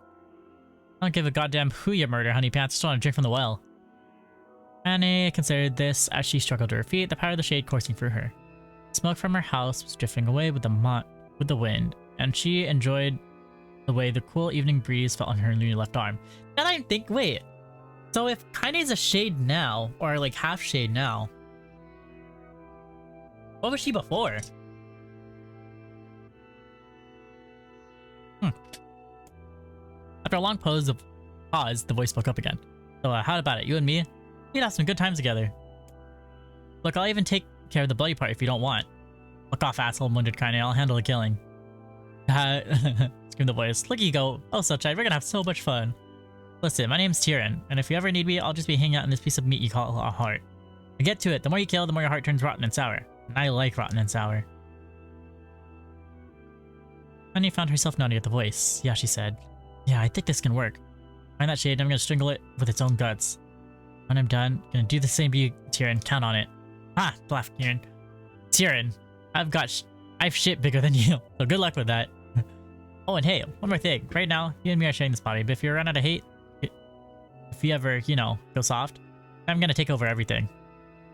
I don't give a goddamn who you murder, honey pants. I just want to drink from the well. Kaine considered this as she struggled to her feet, the power of the shade coursing through her. Smoke from her house was drifting away with the wind, and she enjoyed the way the cool evening breeze felt on her new left arm. Now that I think, wait. So if Kaine's a shade now, or like half shade now, what was she before? After a long pause, the voice spoke up again. So how about it? You and me? We'd have some good times together. Look, I'll even take care of the bloody part if you don't want. Fuck off, asshole, wounded Kaine. I'll handle the killing. Screamed the voice. Look, you go. Oh, Sunshine, we're gonna have so much fun. Listen, my name's Tyrion, and if you ever need me, I'll just be hanging out in this piece of meat you call a heart. But get to it. The more you kill, the more your heart turns rotten and sour. And I like rotten and sour. Honey found herself nodding at the voice. Yeah, she said. Yeah, I think this can work. Find that shade, I'm gonna strangle it with its own guts. When I'm done, gonna do the same to you, Tyrion. Count on it. Ah, laughed Tyrion. Tyrion, I've shit bigger than you, so good luck with that. Oh, and hey, one more thing. Right now, you and me are sharing this body, but if you run out of hate, if you ever, you know, go soft, I'm gonna take over everything.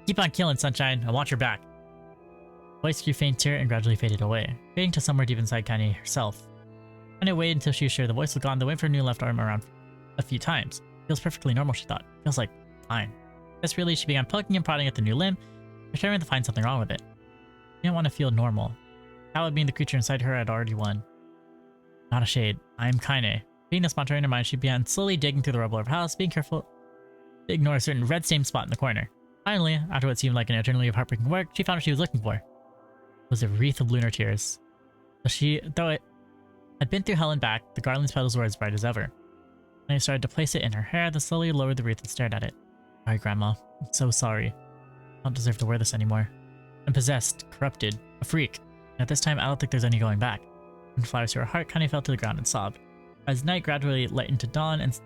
Keep on killing, Sunshine. I want your back. Voice grew fainter and gradually faded away, fading to somewhere deep inside Kanye herself. Kanye waited until she was sure the voice was gone, then went for her new left arm around a few times. Feels perfectly normal, she thought. Feels like fine. Desperately, she began poking and prodding at the new limb, determined to find something wrong with it. She didn't want to feel normal. That would mean the creature inside her had already won. Not a shade. I am Kaine. Being this mantra in her mind, she began slowly digging through the rubble of her house, being careful to ignore a certain red-stained spot in the corner. Finally, after what seemed like an eternity of heartbreaking work, she found what she was looking for. It was a wreath of lunar tears. Though it had been through hell and back, the garland's petals were as bright as ever. Kaine started to place it in her hair, then slowly lowered the wreath and stared at it. Sorry, Grandma. I'm so sorry. I don't deserve to wear this anymore. I'm possessed, corrupted, a freak. And at this time, I don't think there's any going back. When flowers to her heart, Connie fell to the ground and sobbed. As night gradually lightened to dawn and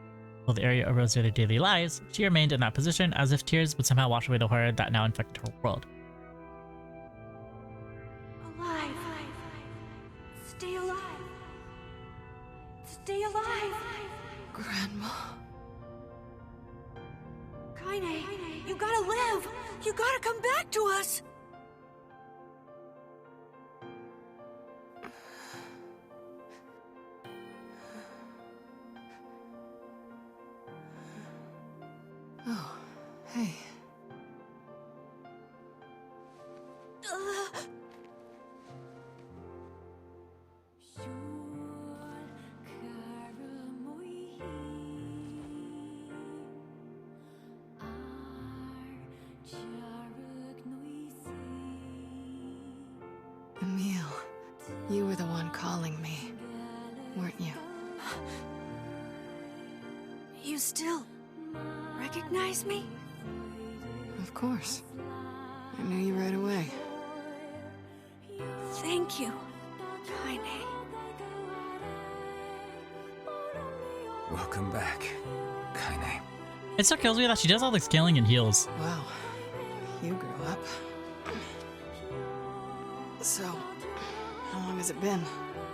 while the area arose to their daily lives, she remained in that position as if tears would somehow wash away the horror that now infected her world. Alive. Stay alive. Stay alive. Grandma. Kaine, you gotta live. You gotta come back to us. Oh, hey. Emil, you were the one calling me, weren't you? You still recognize me? Of course. I knew you right away. Thank you, Kaine. Welcome back, Kaine. It still kills me that she does all the scaling and heals. Wow. You grew up. So, how long has it been?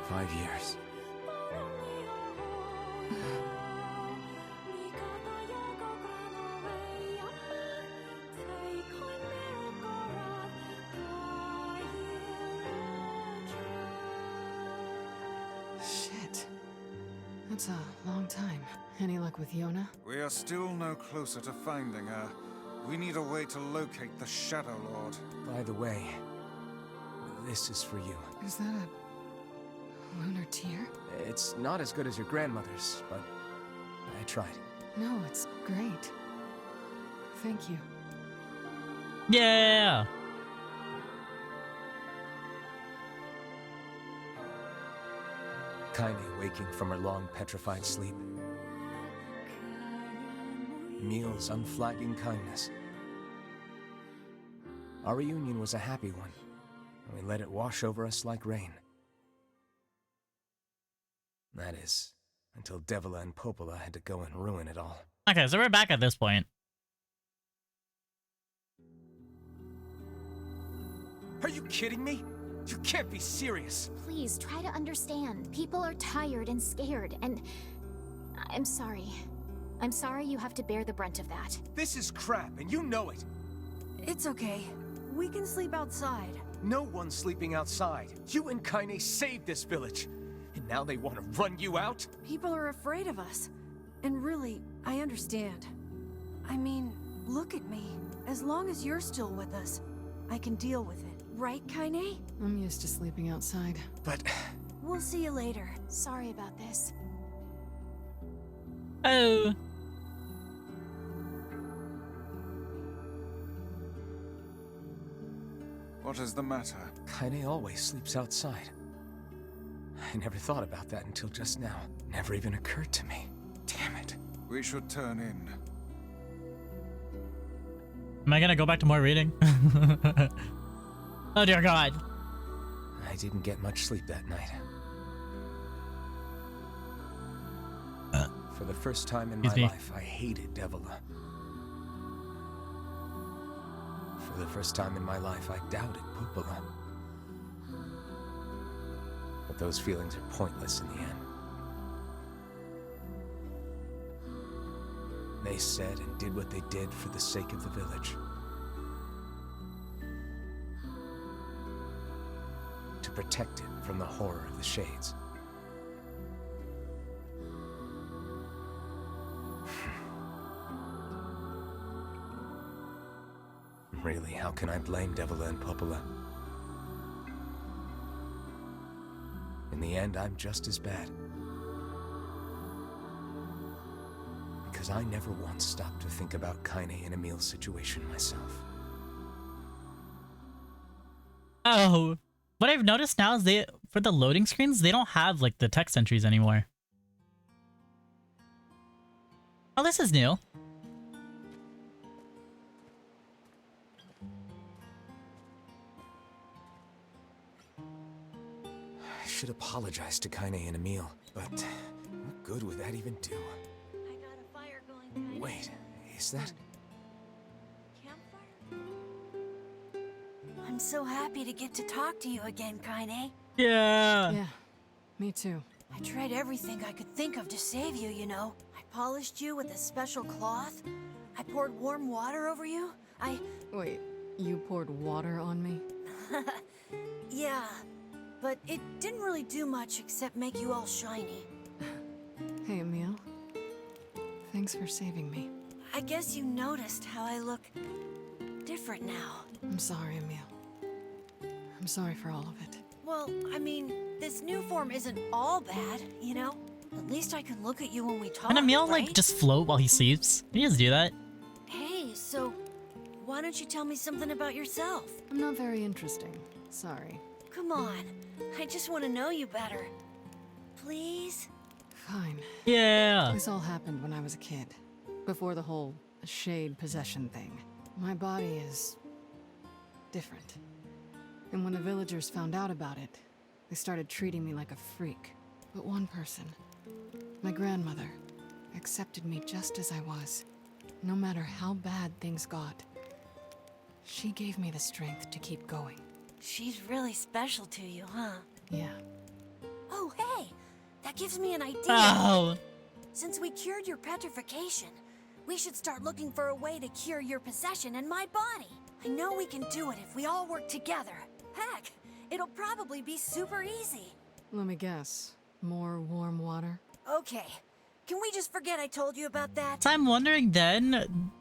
5 years. Shit. That's a long time. Any luck with Yona? We are still no closer to finding her. We need a way to locate the Shadow Lord. By the way, this is for you. Is that a lunar tear? It's not as good as your grandmother's, but I tried. No, it's great. Thank you. Yeah! Kaine waking from her long petrified sleep. Emil's unflagging kindness. Our reunion was a happy one, and we let it wash over us like rain. That is, until Devila and Popola had to go and ruin it all. Okay, so we're back at this point. Are you kidding me? You can't be serious. Please, try to understand. People are tired and scared, and I'm sorry. I'm sorry you have to bear the brunt of that. This is crap, and you know it. It's okay. We can sleep outside. No one's sleeping outside. You and Kaine saved this village. And now they want to run you out? People are afraid of us. And really, I understand. I mean, look at me. As long as you're still with us, I can deal with it. Right, Kaine? I'm used to sleeping outside. But We'll see you later. Sorry about this. Oh! what is the matter? Kaine always sleeps outside. I never thought about that until just now. Never even occurred to me. Damn it. We should turn in. Am I gonna go back to more reading? Oh dear God. I didn't get much sleep that night. For the first time in my Excuse me. life, I hated Devila. For the first time in my life, I doubted Popola. But those feelings are pointless in the end. They said and did what they did for the sake of the village. To protect it from the horror of the Shades. Really, how can I blame Devila and Popola? In the end, I'm just as bad. Because I never once stopped to think about Kaine and Emil's situation myself. Oh, what I've noticed now is for the loading screens, they don't have like the text entries anymore. Oh, this is new. I should apologize to Kaine and Emil, but what good would that even do? I got a fire going. Kaine. Wait, is that? Campfire? I'm so happy to get to talk to you again, Kaine. Yeah. Yeah, me too. I tried everything I could think of to save you, you know. I polished you with a special cloth. I poured warm water over you. Wait, you poured water on me? Yeah, but it didn't really do much except make you all shiny. Hey, Emil. Thanks for saving me. I guess you noticed how I look different now. I'm sorry, Emil. I'm sorry for all of it. Well, I mean, this new form isn't all bad, you know? At least I can look at you when we talk, Can Emil right? like just float while he sleeps? Can he just do that? Hey, so why don't you tell me something about yourself? I'm not very interesting. Sorry. Come on, I just want to know you better. Please? Fine. Yeah. This all happened when I was a kid. Before the whole shade possession thing. My body is different. And when the villagers found out about it, they started treating me like a freak. But one person, my grandmother, accepted me just as I was, no matter how bad things got. She gave me the strength to keep going. She's really special to you, huh? Yeah. Oh, hey! That gives me an idea. Oh. Since we cured your petrification, we should start looking for a way to cure your possession in my body. I know we can do it if we all work together. Heck, it'll probably be super easy. Let me guess. More warm water? Okay, can we just forget I told you about that? So I'm wondering then,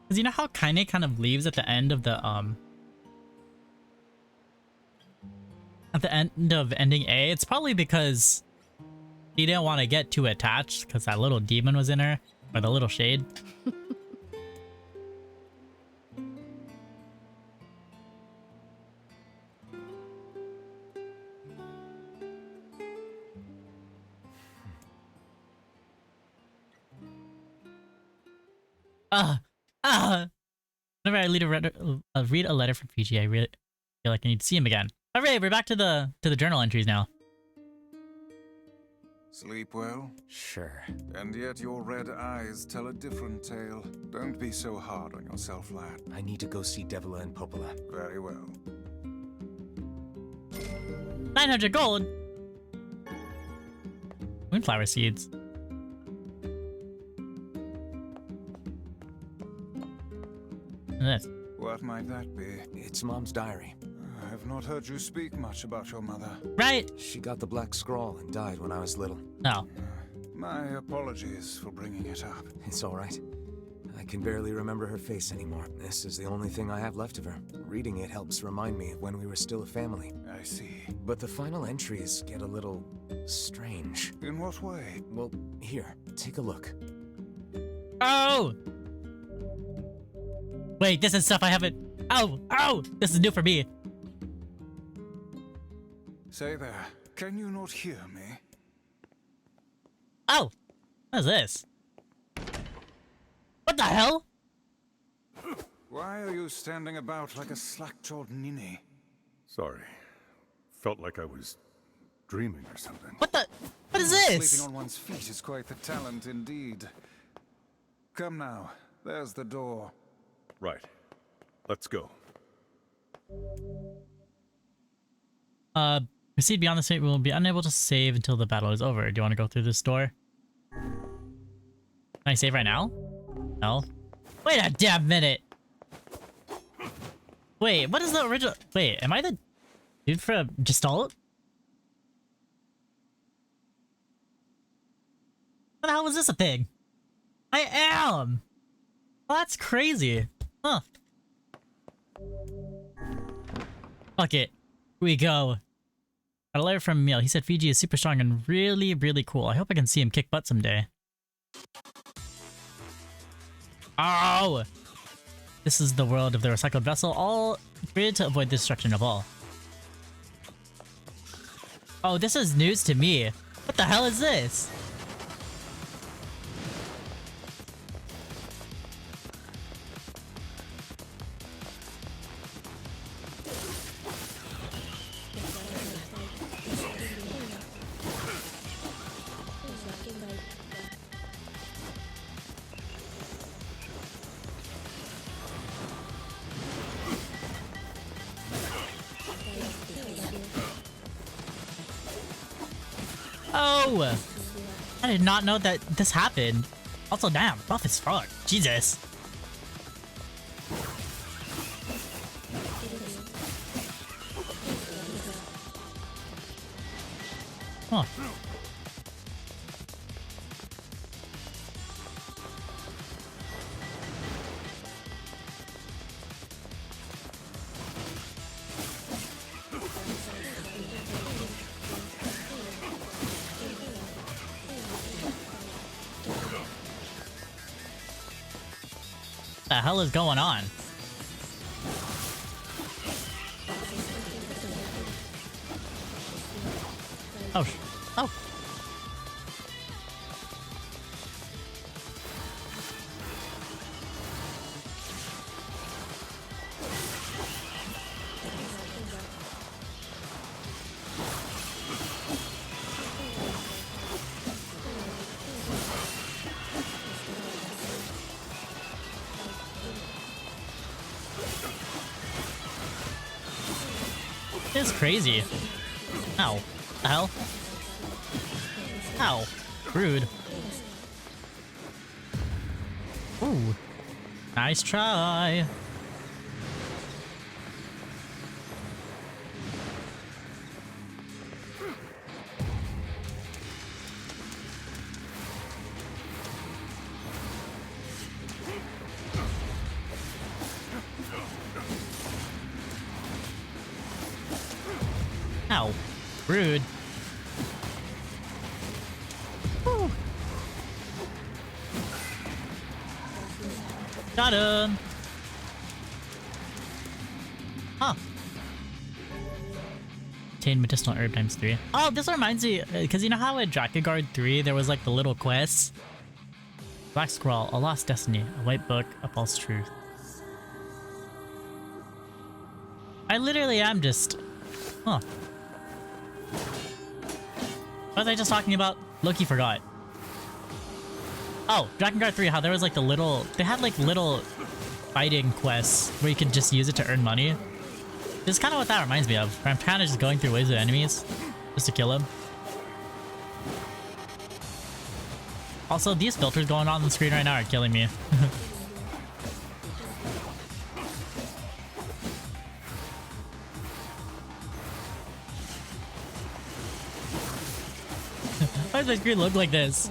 because you know how Kaine kind of leaves at the end of the at the end of ending A? It's probably because he didn't want to get too attached because that little demon was in her, or the little shade. Whenever I read a letter from Fiji, I really feel like I need to see him again. Alright, we're back to the journal entries now. Sleep well? Sure. And yet your red eyes tell a different tale. Don't be so hard on yourself, lad. I need to go see Devila and Popola. Very well. 900 gold! Moonflower seeds. This. What might that be? It's Mom's diary. I have not heard you speak much about your mother. Right! She got the black scrawl and died when I was little. No. My apologies for bringing it up. It's all right. I can barely remember her face anymore. This is the only thing I have left of her. Reading it helps remind me of when we were still a family. I see. But the final entries get a little strange. In what way? Well, here, take a look. Oh! Wait, this is stuff I haven't... Oh! Oh! This is new for me. Say there, can you not hear me? Oh! What is this? What the hell? Why are you standing about like a slack-jawed ninny? Sorry. Felt like I was dreaming or something. What the... What is this? Sleeping on one's feet is quite the talent indeed. Come now. There's the door. Right. Let's go. Proceed beyond the state. We will be unable to save until the battle is over. Do you want to go through this door? Can I save right now? No. Wait a damn minute. Wait, what is the original? Wait, am I the dude from Gestalt? What the hell was this a thing? I am! Well, that's crazy. Huh. Fuck it. Here we go. Got a letter from Emil. He said Fiji is super strong and really, really cool. I hope I can see him kick butt someday. Oh! This is the world of the recycled vessel, all created to avoid the destruction of all. Oh, this is news to me. What the hell is this? Oh! I did not know that this happened. Also, damn, buff as fuck. Jesus. Huh. What the hell is going on? Oh, oh. This is crazy. Ow. The hell? Ow. Rude. Ooh. Nice try. Ow. Rude. Woo. Got him. Huh. Obtain medicinal herb ×3. Oh, this reminds me, because you know how in Drakengard 3 there was like the little quests? Black Scroll, a lost destiny, a white book, a false truth. I literally am just... Huh. What was I just talking about? Loki forgot. Oh, Drakengard 3, how there was like the little... They had like little fighting quests where you could just use it to earn money. This is kind of what that reminds me of. Where I'm kind of just going through waves of enemies just to kill them. Also, these filters going on the screen right now are killing me. Why does my screen look like this?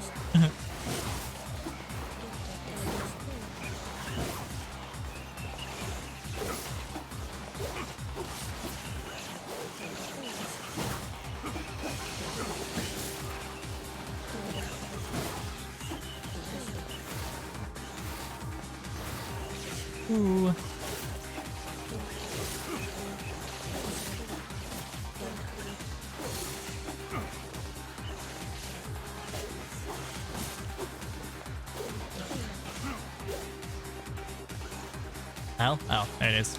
Ooh. Hell? Oh, there it is.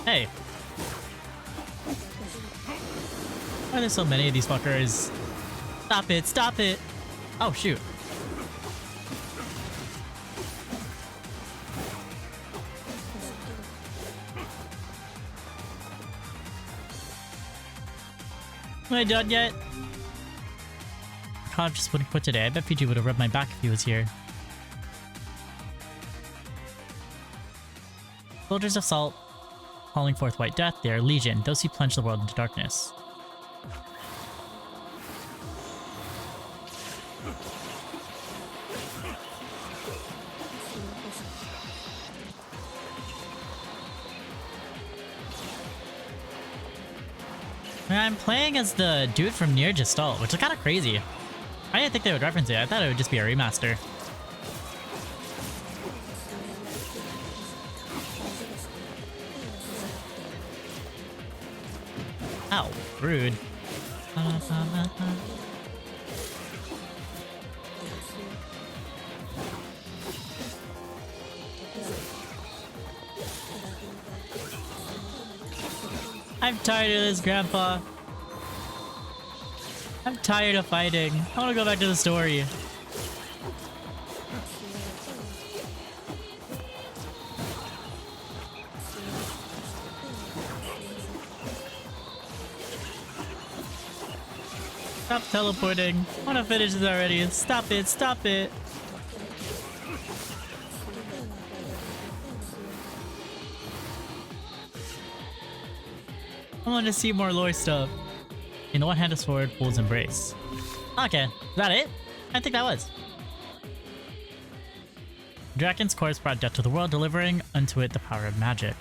Hey! Why are there so many of these fuckers? Stop it! Stop it! Oh, shoot. Am I done yet? God, just wouldn't quit today. I bet PG would have rubbed my back if he was here. Soldiers of Salt, calling forth white death. They are legion, those who plunge the world into darkness. I'm playing as the dude from NieR Gestalt, which is kind of crazy. I didn't think they would reference it. I thought it would just be a remaster. Ow, rude. I'm tired of this, Grandpa. I'm tired of fighting. I want to go back to the story. Stop teleporting. I want to finish this already. Stop it. Stop it. I want to see more lore stuff. In the one-handed sword, Fool's Embrace. Okay, is that it? I think that was. Draken's corpse brought death to the world, delivering unto it the power of magic.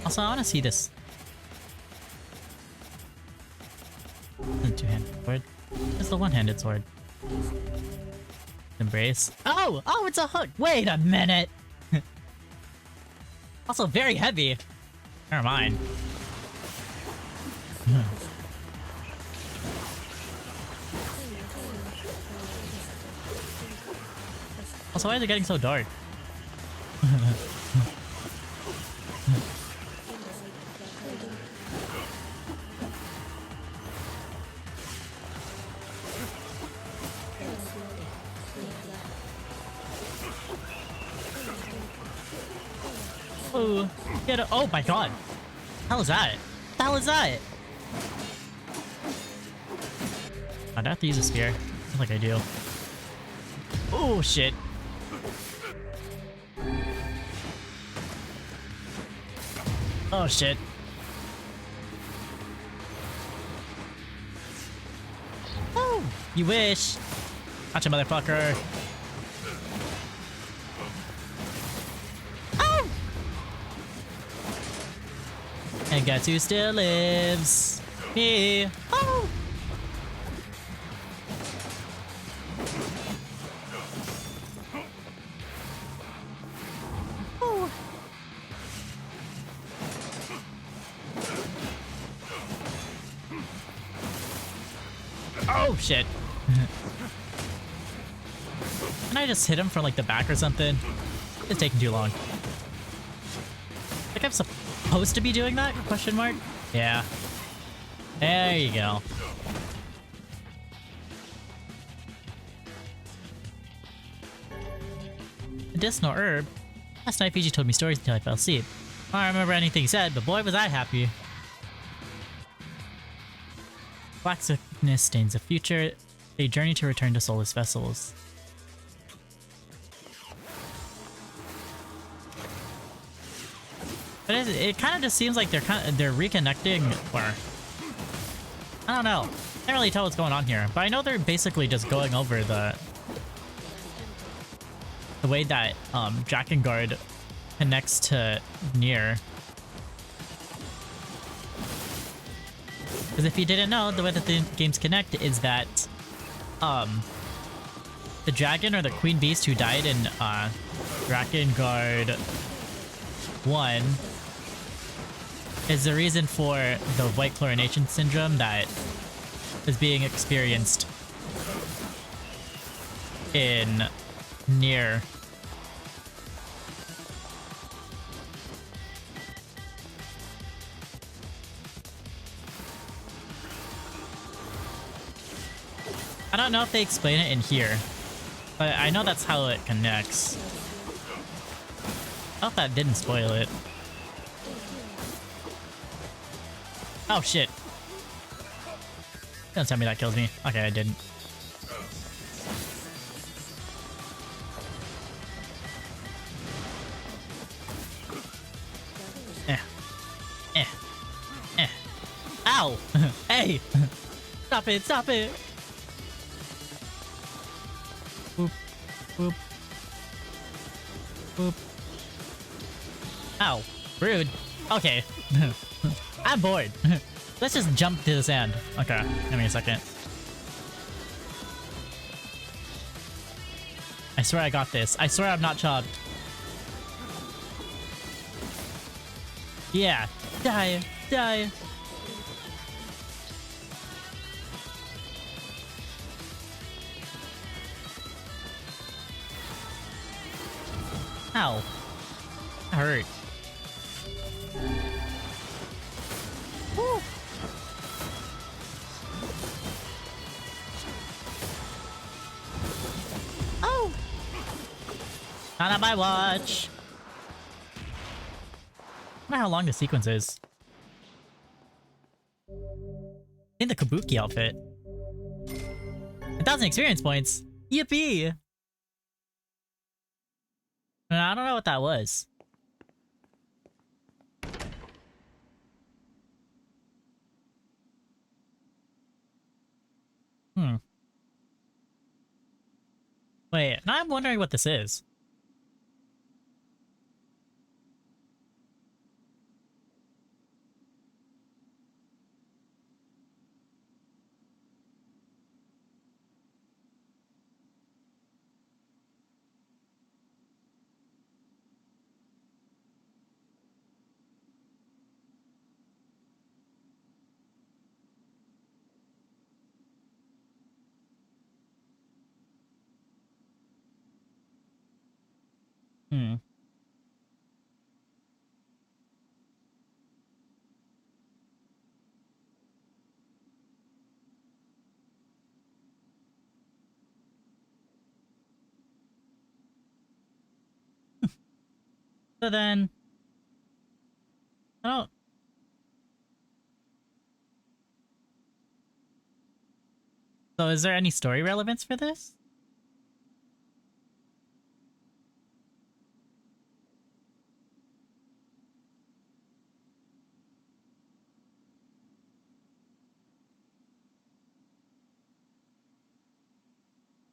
Also, I want to see this. The two-handed sword. It's the one-handed sword. Embrace. Oh! Oh, it's a hook! Wait a minute! Also very heavy. Never mind. Also, why is it getting so dark? Oh, get a, oh my god. What the hell is that? What the hell is that? I'd have to use a spear. I feel like I do. Oh shit. Oh shit. Oh, you wish. Gotcha, motherfucker. Oh! And guess who still lives? Me. Oh! Oh shit. Can I just hit him from like the back or something? It's taking too long. I think I'm supposed to be doing that? Question mark? Yeah. There you go. Medicinal herb? Last night Fiji told me stories until I fell asleep. I don't remember anything he said, but boy was I happy. Black sickness stains the future. They journey to return to soulless vessels. But it kind of just seems like they're reconnecting, or I don't know. Can't really tell what's going on here, but I know they're basically just going over the way that Drakengard connects to NieR. Because if you didn't know, the way that the games connect is that the dragon or the queen beast who died in Drakengard 1 is the reason for the white chlorination syndrome that is being experienced in NieR. I don't know if they explain it in here, but I know that's how it connects. I hope that didn't spoil it. Oh shit. Don't tell me that kills me. Okay, I didn't. Ow! Hey! Stop it, stop it! Boop. Boop. Boop. Ow. Rude. Okay. I'm bored. Let's just jump to the sand. Okay, give me a second. I swear I got this. I swear I'm not chopped. Yeah. Die. Die. Ow. That hurt. Woo. Oh! Not on my watch. I wonder how long the sequence is. In the Kabuki outfit. 1,000 experience points. Yippee! I don't know what that was. Wait, now I'm wondering what this is. So then... I don't... So is there any story relevance for this?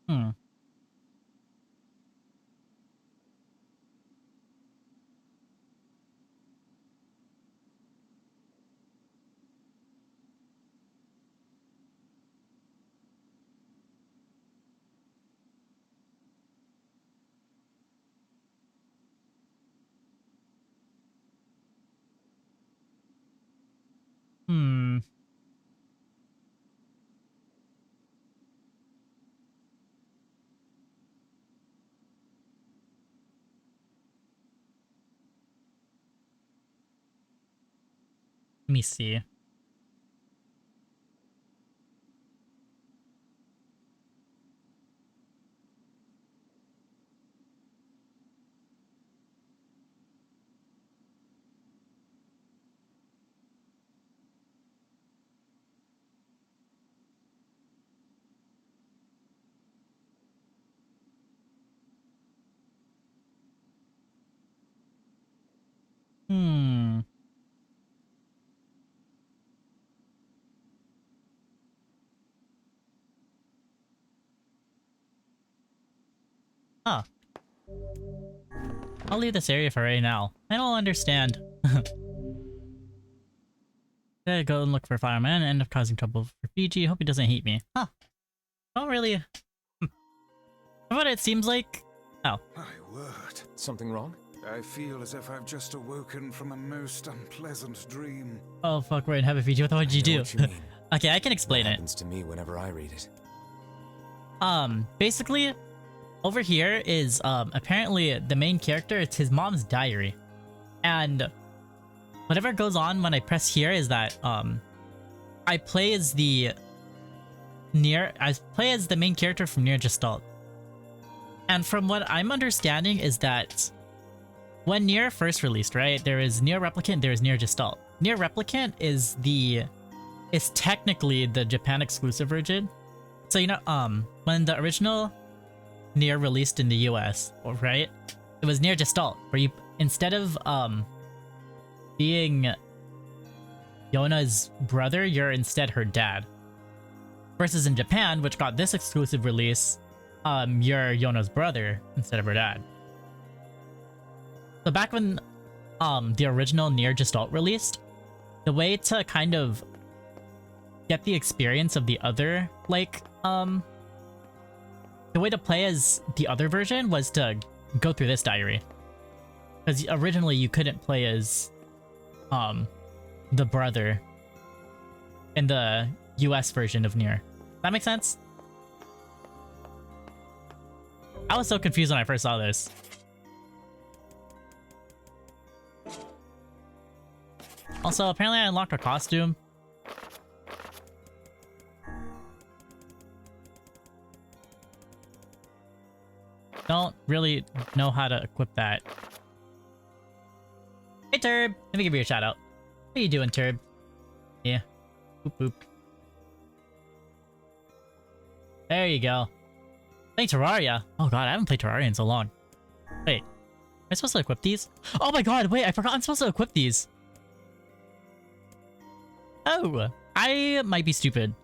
Hmm. Hmm. Let me see. Hmm. Huh. I'll leave this area for right now. I don't understand. Gotta go and look for fireman and end up causing trouble for Fiji. Hope he doesn't hate me. Huh. Don't really... What it seems like... Oh. My word. Something wrong? I feel as if I've just awoken from a most unpleasant dream. Oh fuck, we're in heaven, Fiji. What the hell did you do? What you mean? Okay, I can explain What it. happens to me whenever I read it? Basically, over here is, apparently the main character, it's his mom's diary. And whatever goes on when I press here is that, I play as the NieR, I play as the main character from NieR Gestalt. And from what I'm understanding is that when NieR first released, right, there is NieR Replicant, there is NieR Gestalt. NieR Replicant is technically the Japan exclusive version. So, you know, when the original NieR released in the US, right, it was NieR Gestalt, where you, instead of being Yona's brother, you're instead her dad. Versus in Japan, which got this exclusive release, you're Yona's brother instead of her dad. So back when the original NieR Gestalt released, the way to kind of get the experience of the other, like, the way to play as the other version was to go through this diary. Because originally you couldn't play as the brother in the US version of NieR. That makes sense? I was so confused when I first saw this. Also, apparently I unlocked her costume. Don't really know how to equip that. Hey Turb! Let me give you a shout out. How you doing, Turb? Yeah. Boop boop. There you go. Playing Terraria. Oh god, I haven't played Terraria in so long. Wait. Am I supposed to equip these? Oh my god, wait, I forgot I'm supposed to equip these. Oh, I might be stupid.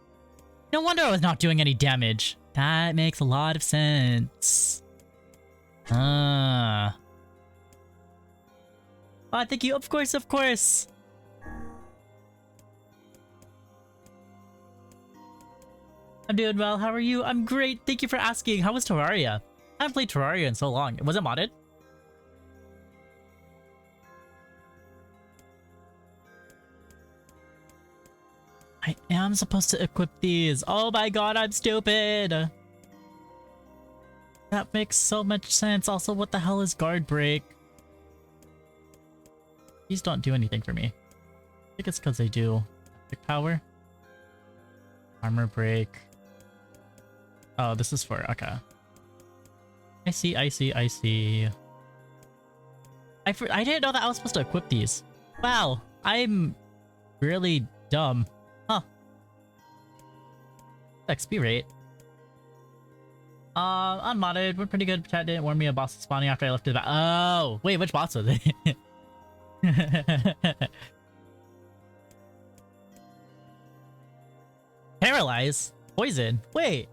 No wonder I was not doing any damage. That makes a lot of sense. Ah. Oh, thank you. Of course, of course. I'm doing well. How are you? I'm great. Thank you for asking. How was Terraria? I haven't played Terraria in so long. Was it modded? I am supposed to equip these. Oh my god, I'm stupid. That makes so much sense. Also, what the hell is guard break? These don't do anything for me. I think it's because they do epic power. Armor break. Oh, this is for, okay. I see, I see, I see. I didn't know that I was supposed to equip these. Wow, I'm really dumb. Huh. XP rate. Unmodded. We're pretty good. Chat didn't warn me of bosses spawning after I left the Oh, wait, which boss was it? Paralyze? Poison? Wait.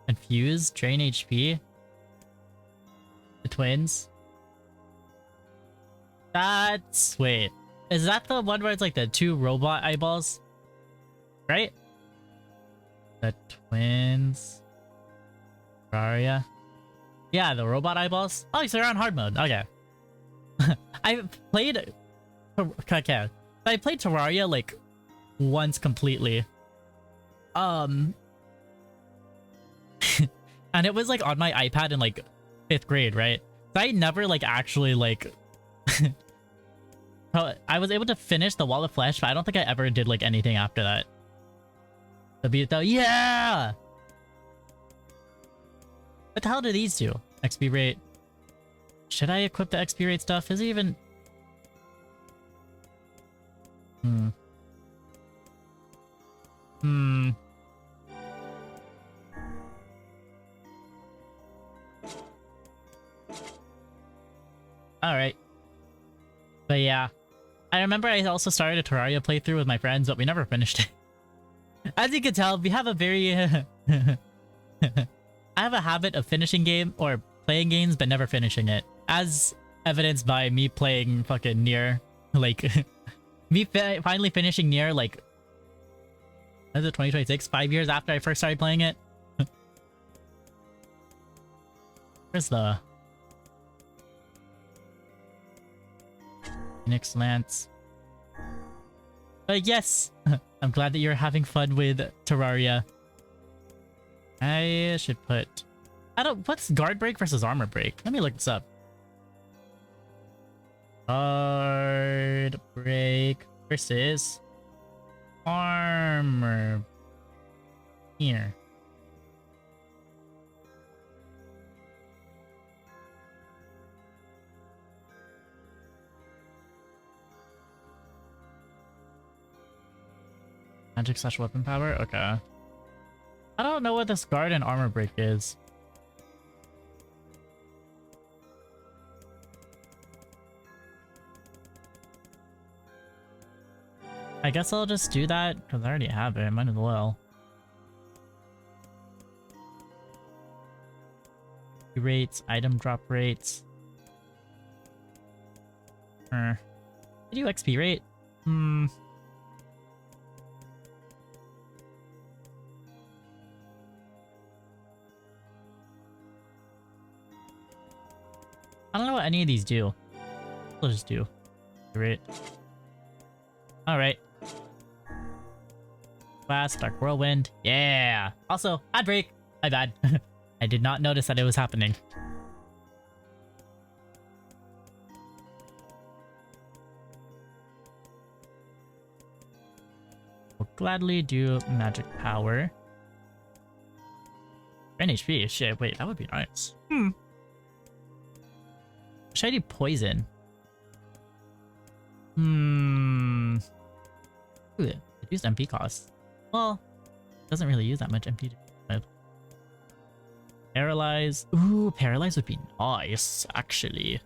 Confuse? Drain HP? The twins? That's... Wait. Is that the one where it's like the two robot eyeballs? Right? The twins... Terraria? Yeah, the robot eyeballs? Oh, so they're on hard mode. Okay. I played... Okay. I played Terraria like once completely. And it was like on my iPad in like 5th grade, right? So I never like actually like I was able to finish the Wall of Flesh, but I don't think I ever did like anything after that. The beat though, yeah! What the hell do these do? XP rate. Should I equip the XP rate stuff? Is it even... Alright. But yeah. I remember I also started a Terraria playthrough with my friends, but we never finished it. As you can tell, we have a very... I have a habit of finishing game or playing games but never finishing it. As evidenced by me playing fucking NieR. Like, me finally finishing NieR like... Is it 2026? 5 years after I first started playing it? Where's the... Phoenix Lance. But yes! I'm glad that you're having fun with Terraria. I should put... What's guard break versus armor break? Let me look this up. Guard break versus armor. Here. Magic slash weapon power? Okay. I don't know what this guard and armor break is. I guess I'll just do that because I already have it. Might as well. Rates, item drop rates. I do XP rate. I don't know what any of these do. We'll just do. Right. Alright. Fast, Dark Whirlwind. Yeah! Also, ad break! My bad. I did not notice that it was happening. We'll gladly do magic power. 10 HP. Shit, wait, that would be nice. Should I do poison? Ooh, it used MP cost. Well, it doesn't really use that much MP. Paralyze. Ooh, paralyze would be nice, actually.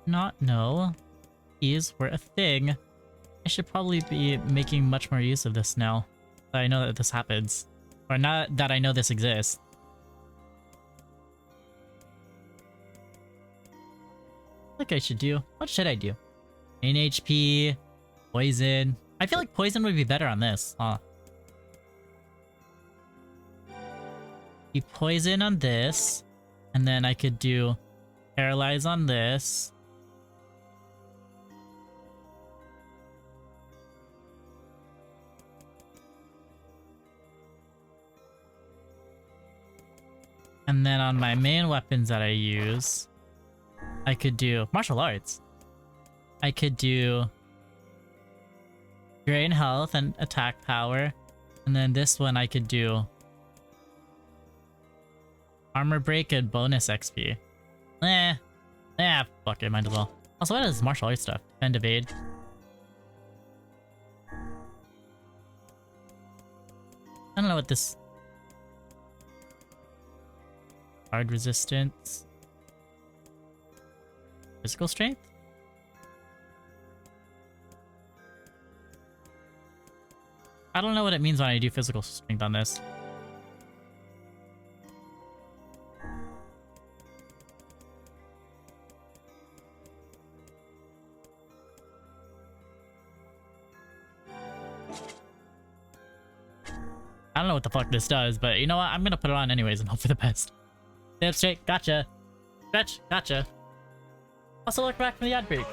Not know. Keys were a thing. I should probably be making much more use of this now that I know that this happens. Or not that I know this exists. Like I should do. What should I do? Main HP, poison. I feel like poison would be better on this, huh? Be poison on this, and then I could do paralyze on this. And then on my main weapons that I use, I could do martial arts. I could do drain health and attack power. And then this one I could do armor break and bonus XP. Fuck it, might as well. Also, what is martial arts stuff? Defend, evade. I don't know what this... Hard resistance. Physical strength? I don't know what it means when I do physical strength on this. I don't know what the fuck this does, but you know what? I'm gonna put it on anyways and hope for the best. Stay up straight, gotcha. Stretch, gotcha. Also look back from the ad break.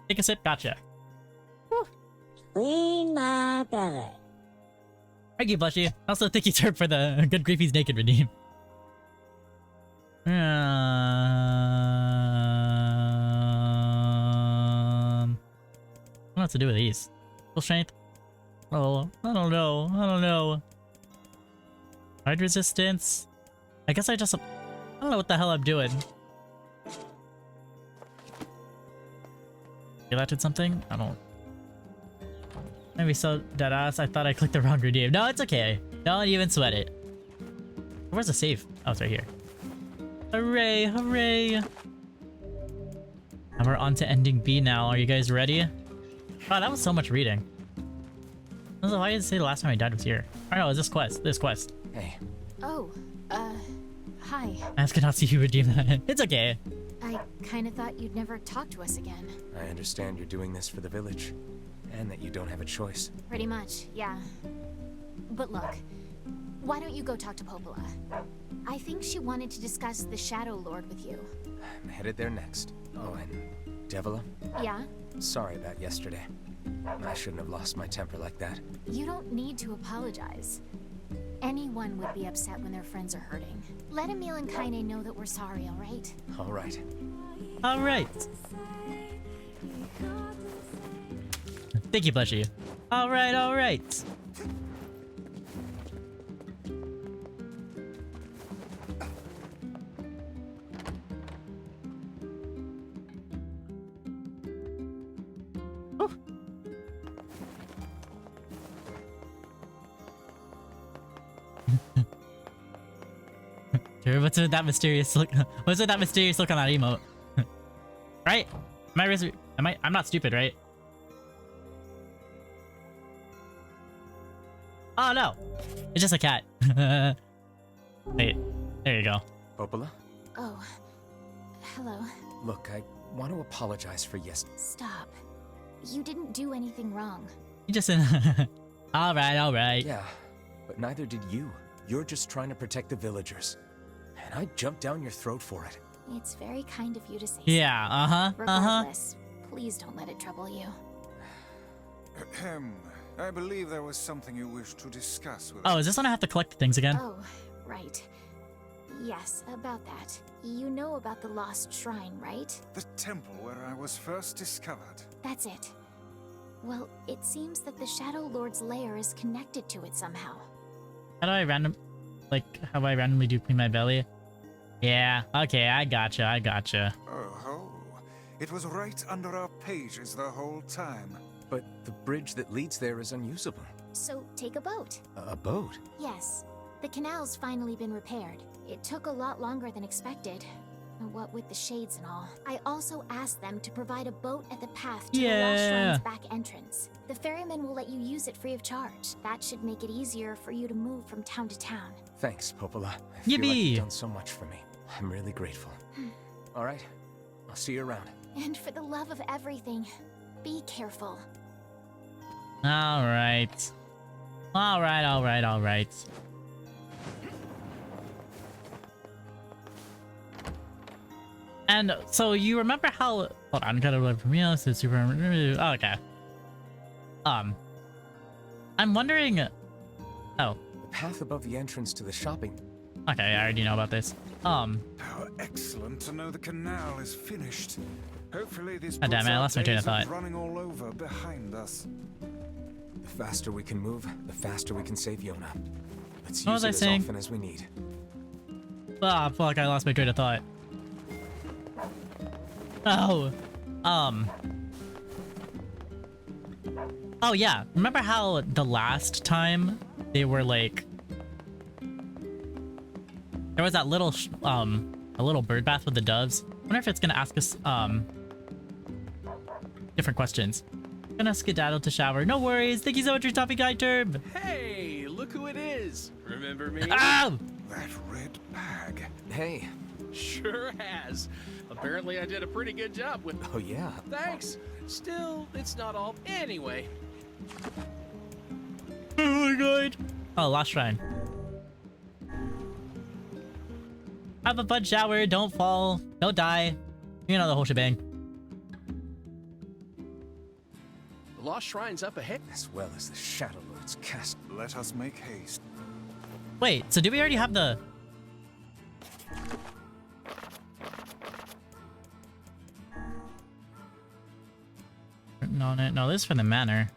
Take a sip, gotcha. Thank you, Blushy. Also, thank you, Turp, for the Good Grief He's Naked redeem. I don't know what to do with these. Full strength? Oh, I don't know. Hard resistance? I guess I don't know what the hell I'm doing. You that did something? I don't... Maybe so deadass. I thought I clicked the wrong redeem. No, it's okay. Don't even sweat it. Where's the save? Oh, it's right here. Hooray, hooray. And we're on to ending B now. Are you guys ready? Wow, that was so much reading. Why did it say the last time I died was here? Oh no, it's this quest. This quest. Hey. Oh, hi. I cannot see you redeem that. It's okay. I kinda thought you'd never talk to us again. I understand you're doing this for the village, and that you don't have a choice. Pretty much, yeah. But look, why don't you go talk to Popola? I think she wanted to discuss the Shadow Lord with you. I'm headed there next. Oh, and Devila? Yeah? Sorry about yesterday. I shouldn't have lost my temper like that. You don't need to apologize. Anyone would be upset when their friends are hurting. Let Emil and Kaine know that we're sorry, alright? Alright. Alright. Thank you, Blushy. All right, all right. Whew. Dude, what's with that mysterious look? What's with that mysterious look on that emote? Right? I'm not stupid, right? Oh no, it's just a cat. Wait, there you go. Popola? Oh, hello. Look, I want to apologize for yesterday. Stop. You didn't do anything wrong. You just all right, all right. Yeah, but neither did you. You're just trying to protect the villagers. And I jumped down your throat for it. It's very kind of you to say Yeah, so. Regardless, please don't let it trouble you. Ahem. I believe there was something you wished to discuss with Oh, is this when I have to collect things again? Oh, right. Yes, about that. You know about the lost shrine, right? the temple where I was first discovered. That's it. Well, it seems that the Shadow Lord's lair is connected to it somehow. How do I randomly do clean my belly? Yeah, okay, I gotcha. Oh, it was right under our pages the whole time. But the bridge that leads there is unusable. So, take a boat. A boat? Yes. The canal's finally been repaired. It took a lot longer than expected. What with the shades and all. I also asked them to provide a boat at the path to the Lost Shrine's back entrance. The ferryman will let you use it free of charge. That should make it easier for you to move from town to town. Thanks, Popola. I feel like Yippee! you've done so much for me. I'm really grateful. All right, I'll see you around. And for the love of everything, be careful. Alright. Alright. And so you remember how... Hold on, gotta look from you. So super... Oh, okay. I'm wondering... Oh, The path above the entrance to the shopping. okay, I already know about this. How excellent to know the canal is finished. Hopefully this God damn puts it, I our lost my train of days thought. running all over behind us. The faster we can move, the faster we can save Yona. Let's What use was I it as saying? often as we need. Ah, fuck, I lost my train of thought. Oh, oh yeah, remember how the last time they were like... There was that little, a little bird bath with the doves? I wonder if it's gonna ask us, different questions. Gonna skedaddle to shower. No worries, thank you so much for stopping by, Turb! Hey, look who it is. Remember me? Oh! That red bag. Hey. Sure has. Apparently I did a pretty good job with... Oh yeah. Thanks. Still, it's not all... Anyway. Oh my god! Oh, Lost Shrine. Have a fun shower, don't fall, don't die. You know the whole shebang. The Lost Shrine's up ahead. As well as the Shadow Lord's castle. Let us make haste. Wait, so do we already have the... Written on it? No, this is for the manor.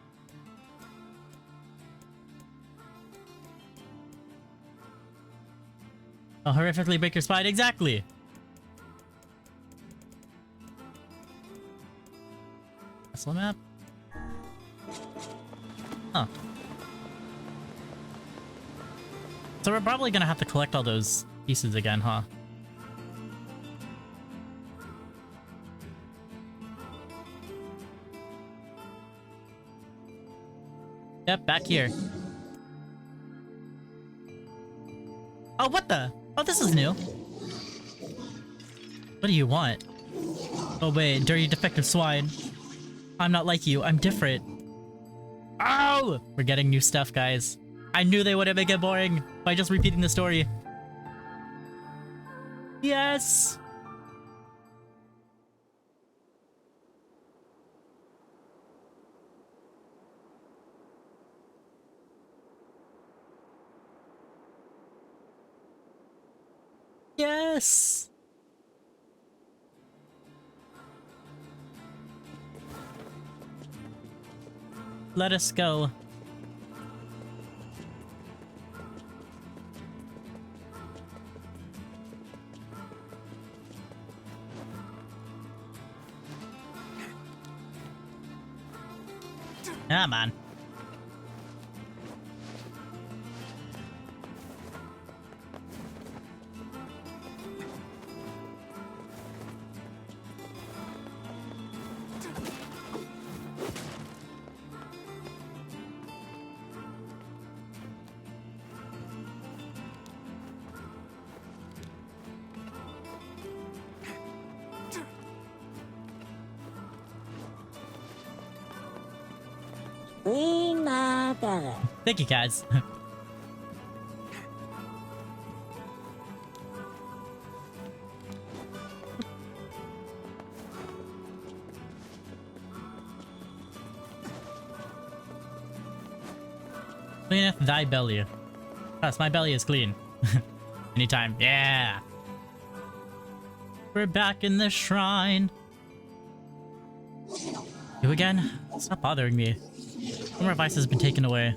Oh, horrifically break your spine, exactly! Castle map? Huh. So we're probably gonna have to collect all those pieces again, huh? Yep, back here. Oh, what the? Oh, this is new. What do you want? Oh wait, dirty defective swine. I'm not like you, I'm different. Oh! We're getting new stuff, guys. I knew they wouldn't make it boring by just repeating the story. Yes! Yes! let us go. Yeah, man. Thank you, guys. Cleaneth thy belly. Yes, my belly is clean. Anytime. Yeah. We're back in the shrine. You again? Stop bothering me. All my vice has been taken away.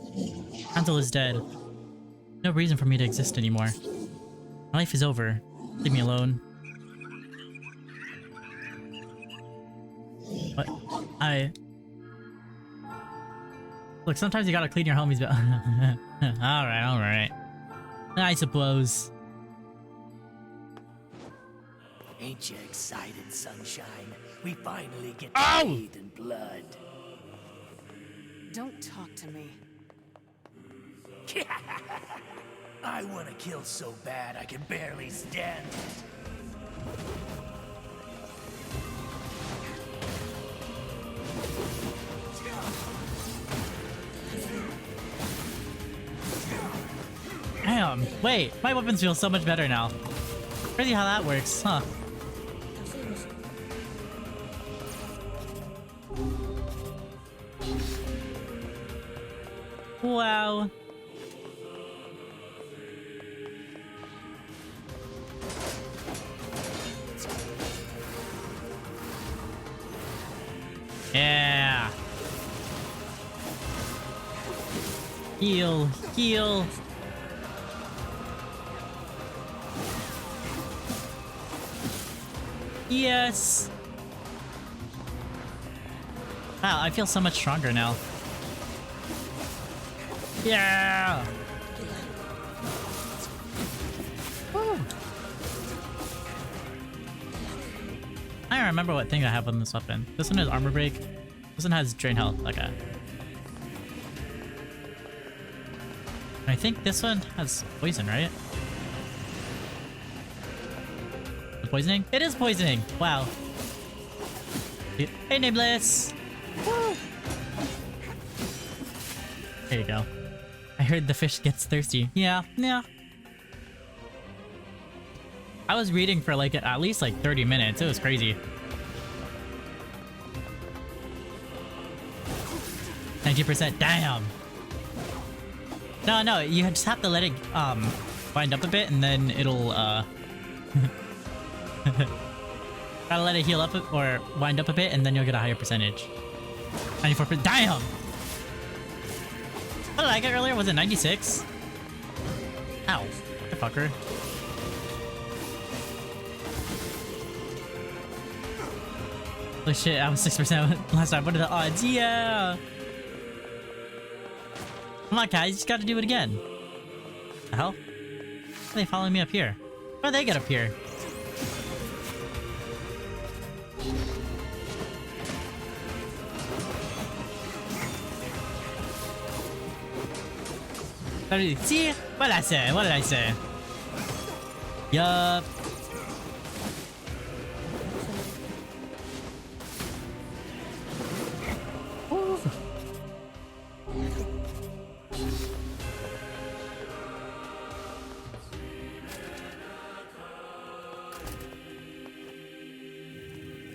Hansel is dead. No reason for me to exist anymore. My life is over. Leave me alone. What? Look, sometimes you gotta clean your homies, but... Alright. I suppose. Ain't you excited, sunshine? We finally get Ow! to bathe in blood. Don't talk to me. I want to kill so bad I can barely stand it. Damn. Wait, my weapons feel so much better now. Crazy how that works, huh? Wow. Yeah. Heal, heal. Yes. Wow, I feel so much stronger now. Yeah. Woo. I don't remember what thing I have on this weapon. This one has armor break. This one has drain health. Okay. I think this one has poison, right? Poisoning? It is poisoning! Wow. Hey, Nameless! Woo. There you go. I heard the fish gets thirsty. Yeah. I was reading for like at least like 30 minutes. It was crazy. 90%. Damn! No, you just have to let it wind up a bit and then it'll gotta let it heal up or wind up a bit and then you'll get a higher percentage. 94%. Damn! What did I get earlier? Was it 96? Ow. The fucker. Holy shit, I was 6% last time. What are the odds? Yeah! Come on, guys. You just gotta do it again. The hell? Why are they following me up here? How do they get up here? See? What did I say? What did I say? Yup.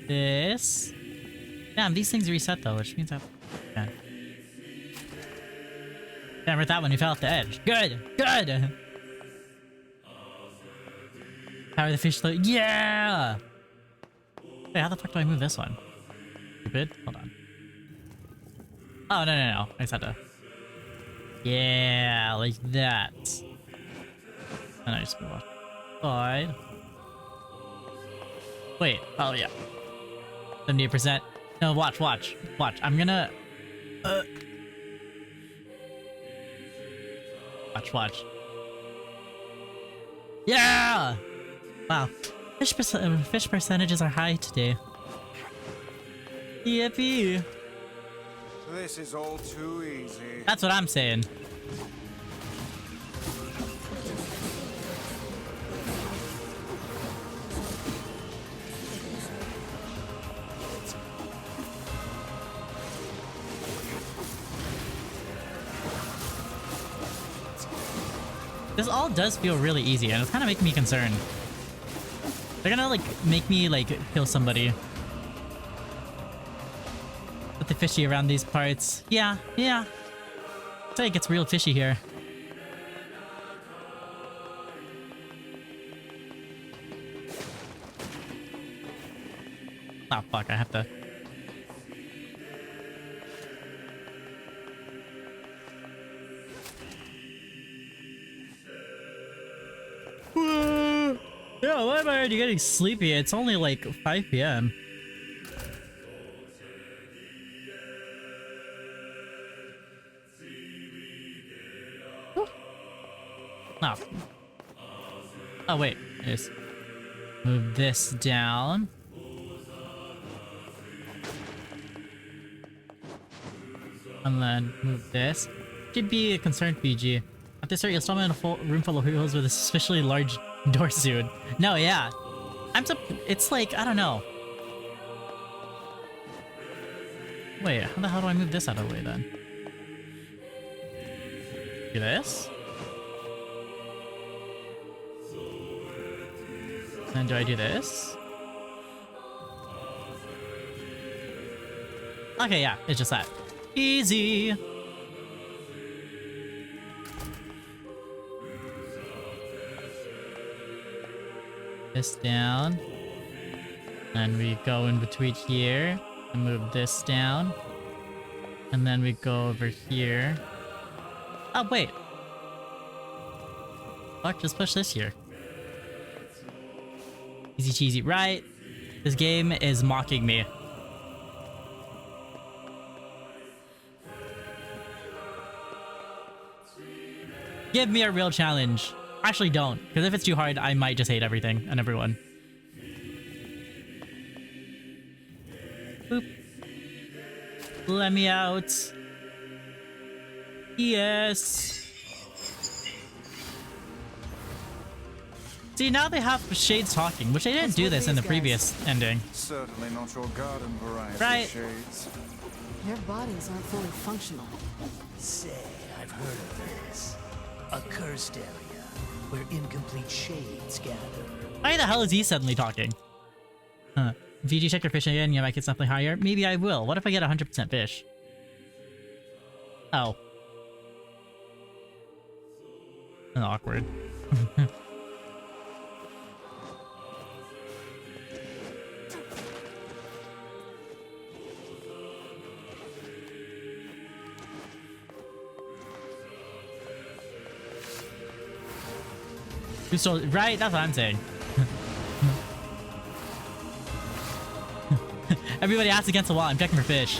This. Damn, these things reset though, which means I. Yeah. Damn, with that one, you fell off the edge. Good! Good! Power the fish slow. Yeah! Wait, how the fuck do I move this one? Stupid. Hold on. Oh, no. I just had to... Yeah, like that. And I just move off the side. Wait, oh yeah. 78%. No, watch. I'm gonna... Watch. Yeah! Wow. Fish percentages are high today. Yippee! This is all too easy. That's what I'm saying. This all does feel really easy, and it's kind of making me concerned. They're gonna like make me like kill somebody. With the fishy around these parts. Yeah. I feel like it gets real fishy here. Oh fuck, I have to... Yeah, why am I already getting sleepy? It's only like 5 p.m. Oh. Oh wait, just move this down. And then move this. Should be a concern, PG. At this rate, you'll summon in a full room full of heroes with a suspiciously large door soon. No, yeah. It's like, I don't know. Wait, how the hell do I move this out of the way then? Do this? Then do I do this? Okay, yeah, it's just that. Easy! This down. And we go in between here and move this down. And then we go over here. Oh, wait. Fuck, just push this here. Easy cheesy, right? This game is mocking me. Give me a real challenge. Actually, don't, because if it's too hard, I might just hate everything and everyone. Boop. Let me out. Yes. See, now they have shades talking, which they didn't do this in the previous ending. Certainly not your garden variety, right? Shades. Their bodies aren't fully functional. Say, I've heard of this. A cursed area where incomplete shades gather. Why the hell is he suddenly talking? Huh. VG, check your fish again. You might get something higher. Maybe I will. What if I get 100% fish? Oh. Awkward. So, right? That's what I'm saying. Everybody ass against the wall. I'm checking for fish.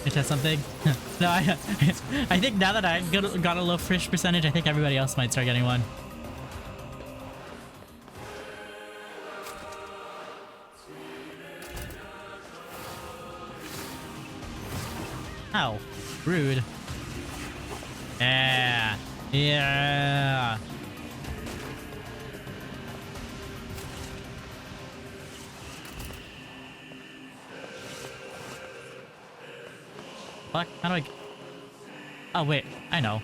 Is that something? No, I think now that I got a low fish percentage, I think everybody else might start getting one. Ow. Rude. Yeah. Yeah. Fuck, how do I... Oh, wait. I know.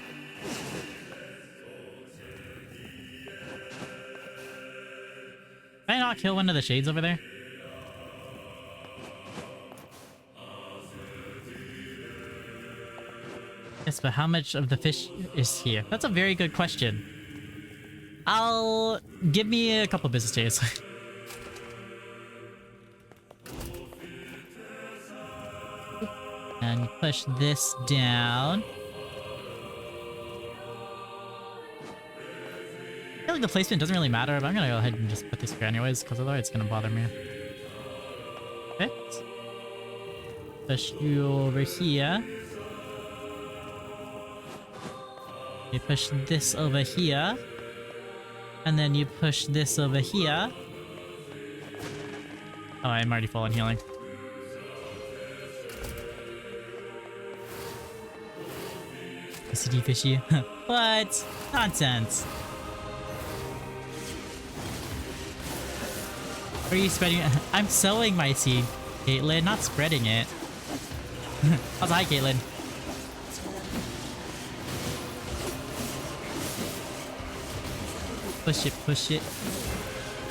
Can I not kill one of the shades over there? Yes, but how much of the fish is here? That's a very good question. Give me a couple business days. And you push this down. I feel like the placement doesn't really matter, but I'm gonna go ahead and just put this here anyways, because otherwise it's gonna bother me. Perfect. Push you over here. You push this over here. And then you push this over here. Oh, I'm already full on healing. Fishy fishy. What? Nonsense. Are you spreading it? I'm sowing my seed, Caitlin, not spreading it. Also, hi, Caitlin. Push it, push it.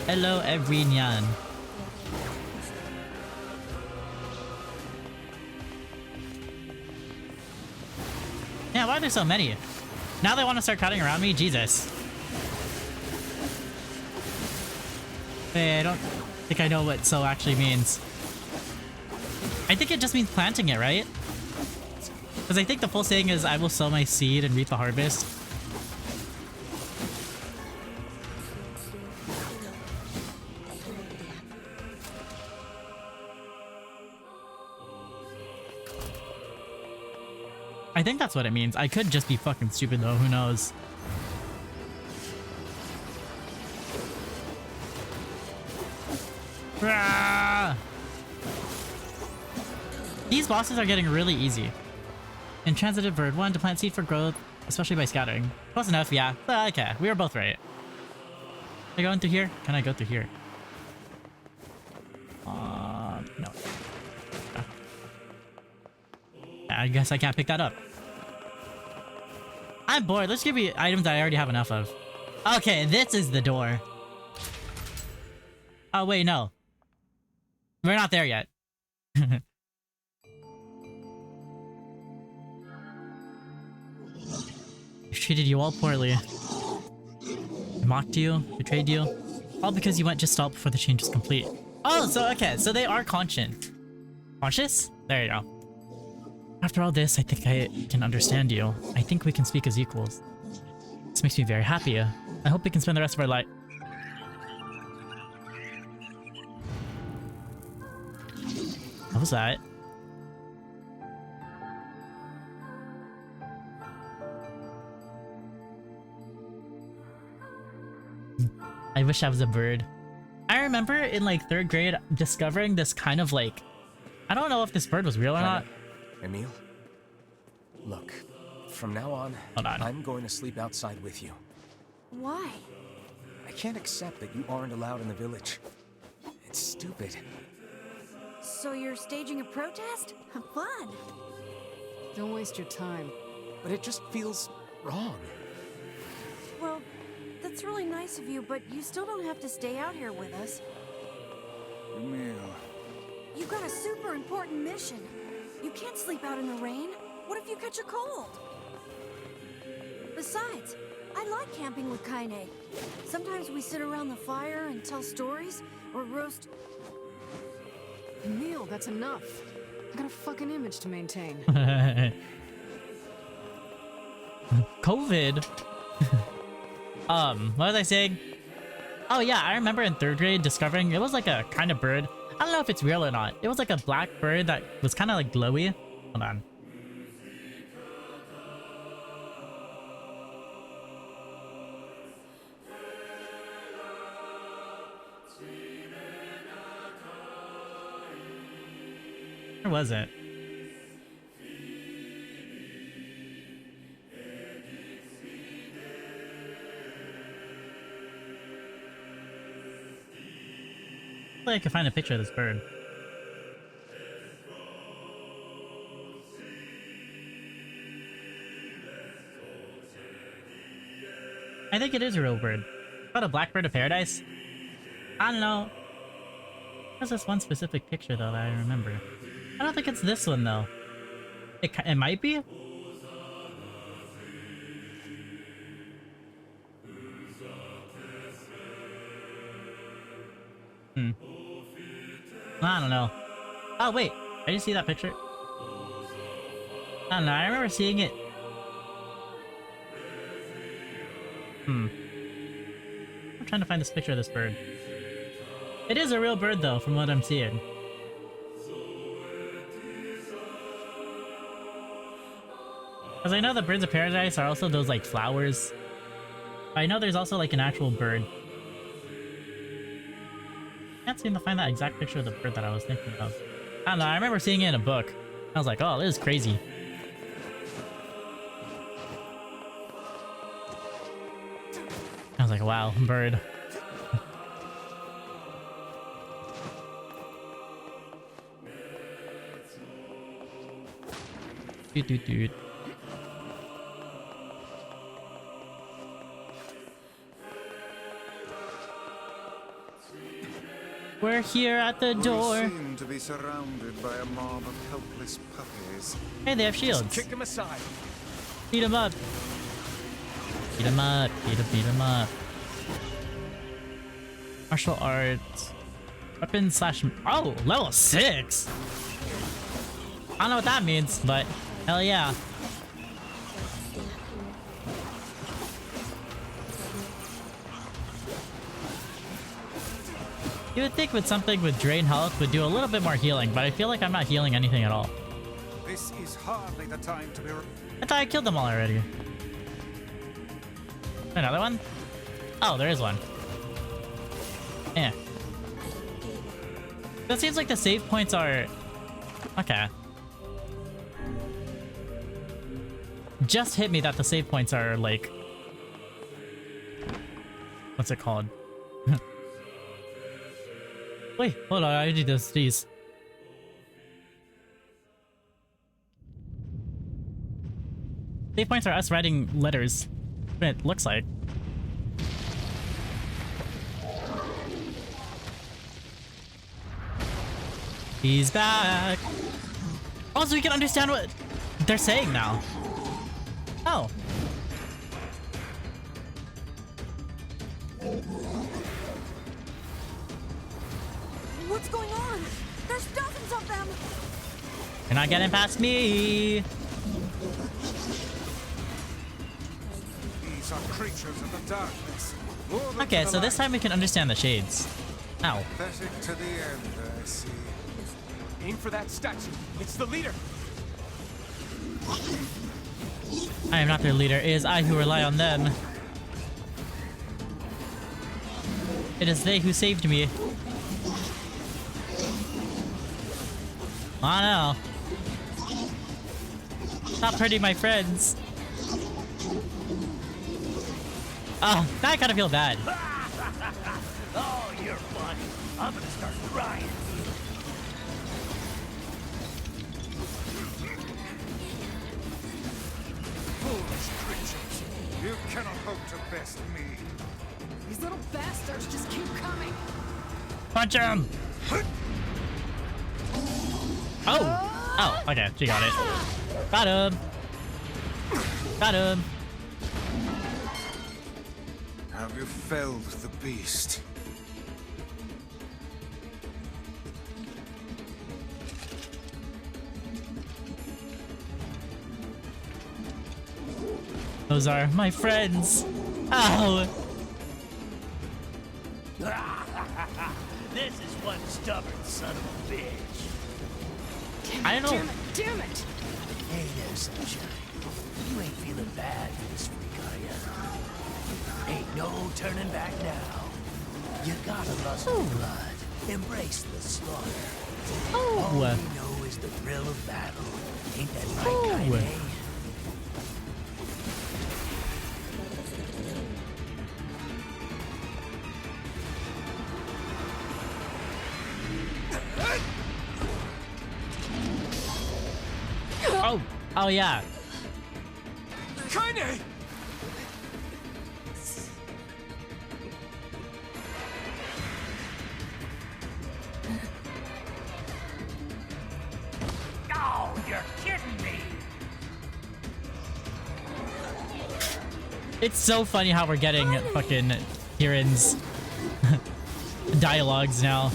Hello, everyone. Yeah, why are there so many? Now they want to start cutting around me? Jesus. Hey, I don't think I know what "so" actually means. I think it just means planting it, right? Because I think the full saying is, I will sow my seed and reap the harvest. I think that's what it means. I could just be fucking stupid though, who knows? Ah! These bosses are getting really easy. Intransitive bird 1 to plant seed for growth, especially by scattering. Close enough, yeah. Okay, we were both right. Can I go in through here? Can I go through here? No. I guess I can't pick that up. I'm bored. Let's give me items that I already have enough of. Okay, this is the door. Oh, wait, no. We're not there yet. I treated you all poorly. I mocked you, betrayed you. All because you went just stop before the change is complete. Oh, so okay, so they are conscient. Conscious? There you go. After all this, I think I can understand you. I think we can speak as equals. This makes me very happy. I hope we can spend the rest of our life. What was that? I wish I was a bird. I remember in like 3rd grade discovering this kind of like, I don't know if this bird was real or not. Emil? Look, from now on, I'm going to sleep outside with you. Why? I can't accept that you aren't allowed in the village. It's stupid. So you're staging a protest? Fun. Don't waste your time. But it just feels wrong. Well, that's really nice of you, but you still don't have to stay out here with us. Emil. You've got a super important mission. You can't sleep out in the rain. What if you catch a cold? Besides, I like camping with Kaine. Sometimes we sit around the fire and tell stories, or roast... Emil, that's enough. I got a fucking image to maintain. COVID. What was I saying? Oh yeah, I remember in 3rd grade discovering it was like a kind of bird. I don't know if it's real or not. It was like a black bird that was kind of like glowy. Hold on. Where was it? Hopefully I can find a picture of this bird. I think it is a real bird. What, a blackbird of paradise? I don't know. There's this one specific picture though that I remember. I don't think it's this one though. It might be? I don't know. Oh wait, I just see that picture. I don't know, I remember seeing it. I'm trying to find this picture of this bird. It is a real bird though, from what I'm seeing. Because I know the birds of paradise are also those like flowers. I know there's also like an actual bird. Can't seem to find that exact picture of the bird that I was thinking of. I don't know, I remember seeing it in a book. I was like, oh, this is crazy. I was like, wow, bird. Dude. We're here at the door. We seem to be surrounded by a mob of helpless puppies. Hey, they have shields. Kick them aside. Beat them up. Beat them up. Beat them up. Martial arts. Weapon slash... Oh, level 6. I don't know what that means, but hell yeah. You would think with something with drain health would do a little bit more healing, but I feel like I'm not healing anything at all. This is hardly the time to be... I thought I killed them all already. Another one? Oh, there is one. Yeah. That seems like the save points are... Okay. Just hit me that the save points are like... What's it called? Wait, hold on, I need these. Save points are us writing letters. It looks like. He's back. Also, we can understand what they're saying now. Oh. What's going on? There's dozens of them! You're not getting past me! These are creatures of the darkness. Okay, so this time we can understand the shades. Ow. Pathetic to the end, I see. Aim for that statue. It's the leader. I am not their leader. It is I who rely on them. It is they who saved me. Oh no. Stop hurting my friends. Oh, now I kind of feel bad. Oh, you're funny. I'm gonna start crying. Foolish creatures. You cannot hope to best me. These little bastards just keep coming. Punch him! Oh! Oh, okay, she got it. Got him! Got him! Have you felled the beast? Those are my friends! Ow! This is one stubborn son of a bitch. I don't know. Damn it! Hey there, sunshine. You ain't feeling bad for this freak, are ya? Ain't no turning back now. You gotta lust for blood. Embrace the slaughter. All we know is the thrill of battle. Ain't that right, Kaine? Oh! Oh yeah. Kaine! Oh, you're kidding me. It's so funny how we're getting fucking Kieran's dialogues now.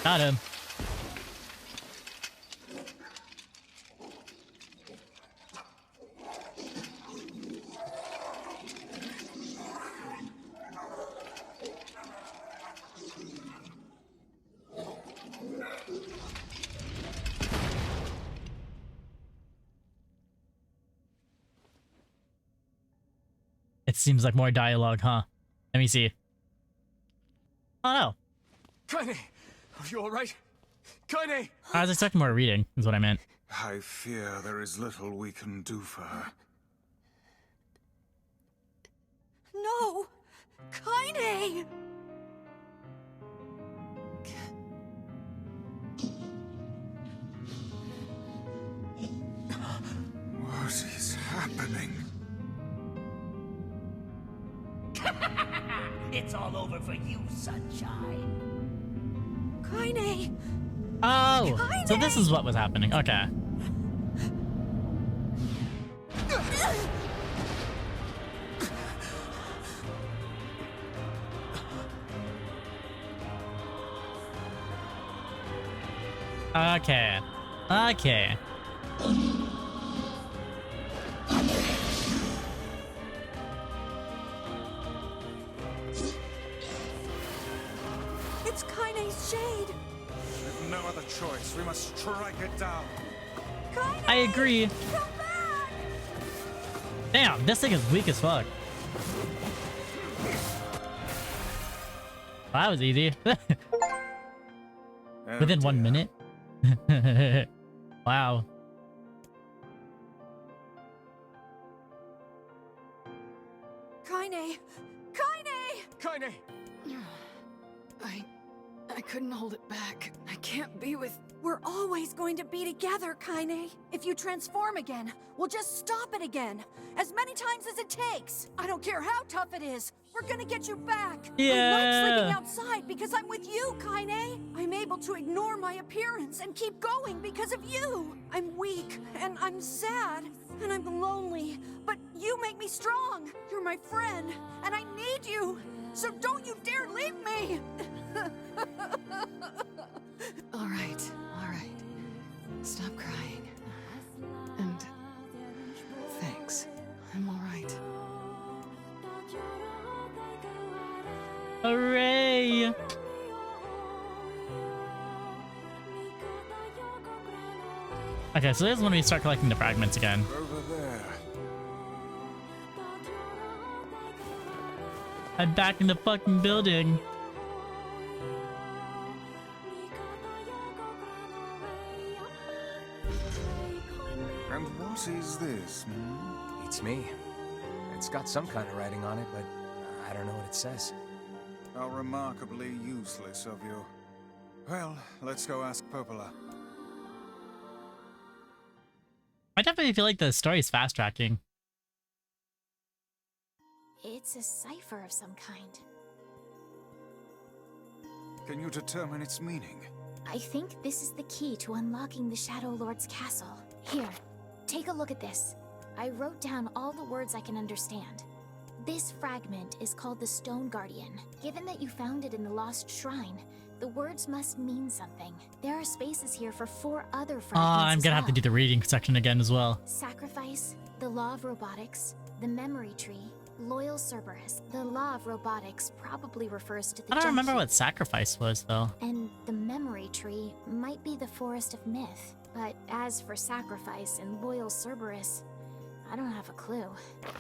Got him. It seems like more dialogue, huh? Let me see. Oh no. Kaine! Are you alright? Kaine! I was expecting more reading, is what I meant. I fear there is little we can do for her. No! Kaine! What is happening? It's all over for you, sunshine. Kaine! Oh! So this is what was happening. Okay. Okay. Okay. It's Kaine's shade! With no other choice, we must strike it down. Kaine! I agree. Come back! Damn, this thing is weak as fuck. Well, that was easy. Within 1 minute? Wow. Kaine! Kaine! Kaine! I couldn't hold it back. I can't be with... We're always going to be together, Kaine. If you transform again, we'll just stop it again. As many times as it takes. I don't care how tough it is. We're gonna get you back. I like sleeping outside because I'm with you, Kaine. I'm able to ignore my appearance and keep going because of you. I'm weak, and I'm sad, and I'm lonely. But you make me strong. You're my friend, and I need you. So don't you dare leave me! All right. Stop crying. And thanks. I'm all right. Hooray! Okay, so this is when we start collecting the fragments again. Over there. I'm back in the fucking building. And what is this? It's me. It's got some kind of writing on it, but I don't know what it says. How remarkably useless of you. Well, let's go ask Popola. I definitely feel like the story's fast tracking. It's a cipher of some kind. Can you determine its meaning? I think this is the key to unlocking the Shadow Lord's castle. Here, take a look at this. I wrote down all the words I can understand. This fragment is called the Stone Guardian. Given that you found it in the Lost Shrine, the words must mean something. There are spaces here for 4 other fragments. I'm gonna have to do the reading section again as well. Sacrifice, the Law of Robotics, the Memory Tree, Loyal Cerberus. The Law of Robotics probably refers to the I don't remember Junkie. what sacrifice was, though. And the Memory Tree might be the Forest of Myth. But as for Sacrifice and Loyal Cerberus, I don't have a clue.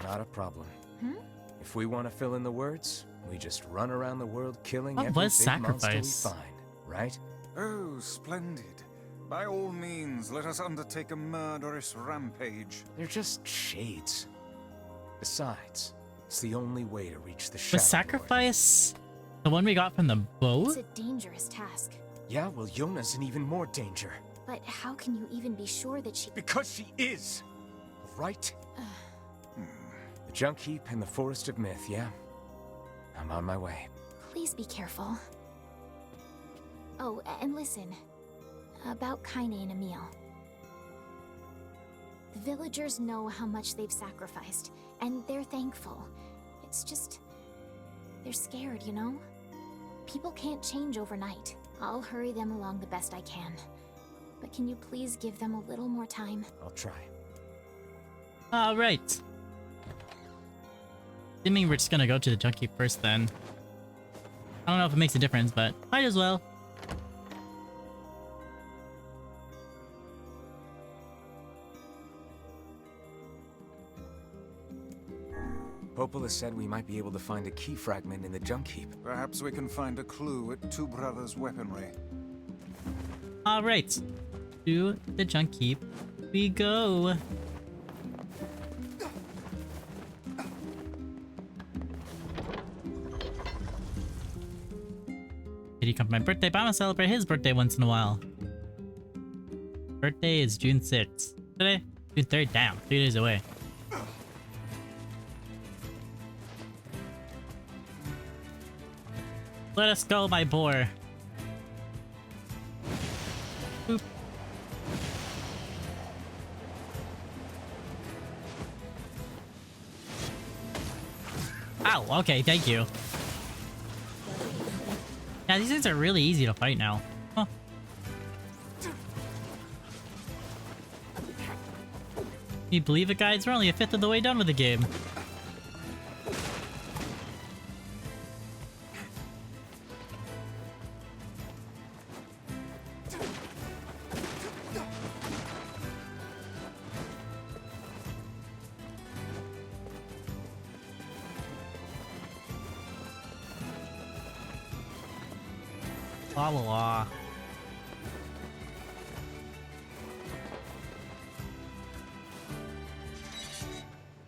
Not a problem. Hmm? If we want to fill in the words, we just run around the world killing What every was big monster we sacrifice? find, right? Oh, splendid. By all means, let us undertake a murderous rampage. They're just shades. Besides, it's the only way to reach the Shadow Was sacrifice the one we got from the boat? It's a dangerous task. Lord. Yeah, well, Yona's in even more danger. But how can you even be sure that she... Because she is! Right? The Junk Heap and the Forest of Myth, yeah? I'm on my way. Please be careful. Oh, and listen. About Kaine and Emil. The villagers know how much they've sacrificed, and they're thankful. It's just... they're scared, you know? People can't change overnight. I'll hurry them along the best I can. But can you please give them a little more time? I'll try. Alright. Assuming we're just gonna go to the junkie first then. I don't know if it makes a difference, but might as well. Popola said we might be able to find a key fragment in the junk heap. Perhaps we can find a clue at Two Brothers' weaponry. Alright. To the junk heap we go. Did he come for my birthday? But I'm gonna celebrate his birthday once in a while. Birthday is June 6th. Today? June 3rd? Damn, 3 days away. Let us go, my boar. Boop. Ow, okay, thank you. Yeah, these things are really easy to fight now. Huh. Can you believe it, guys? We're only a fifth of the way done with the game. La la la.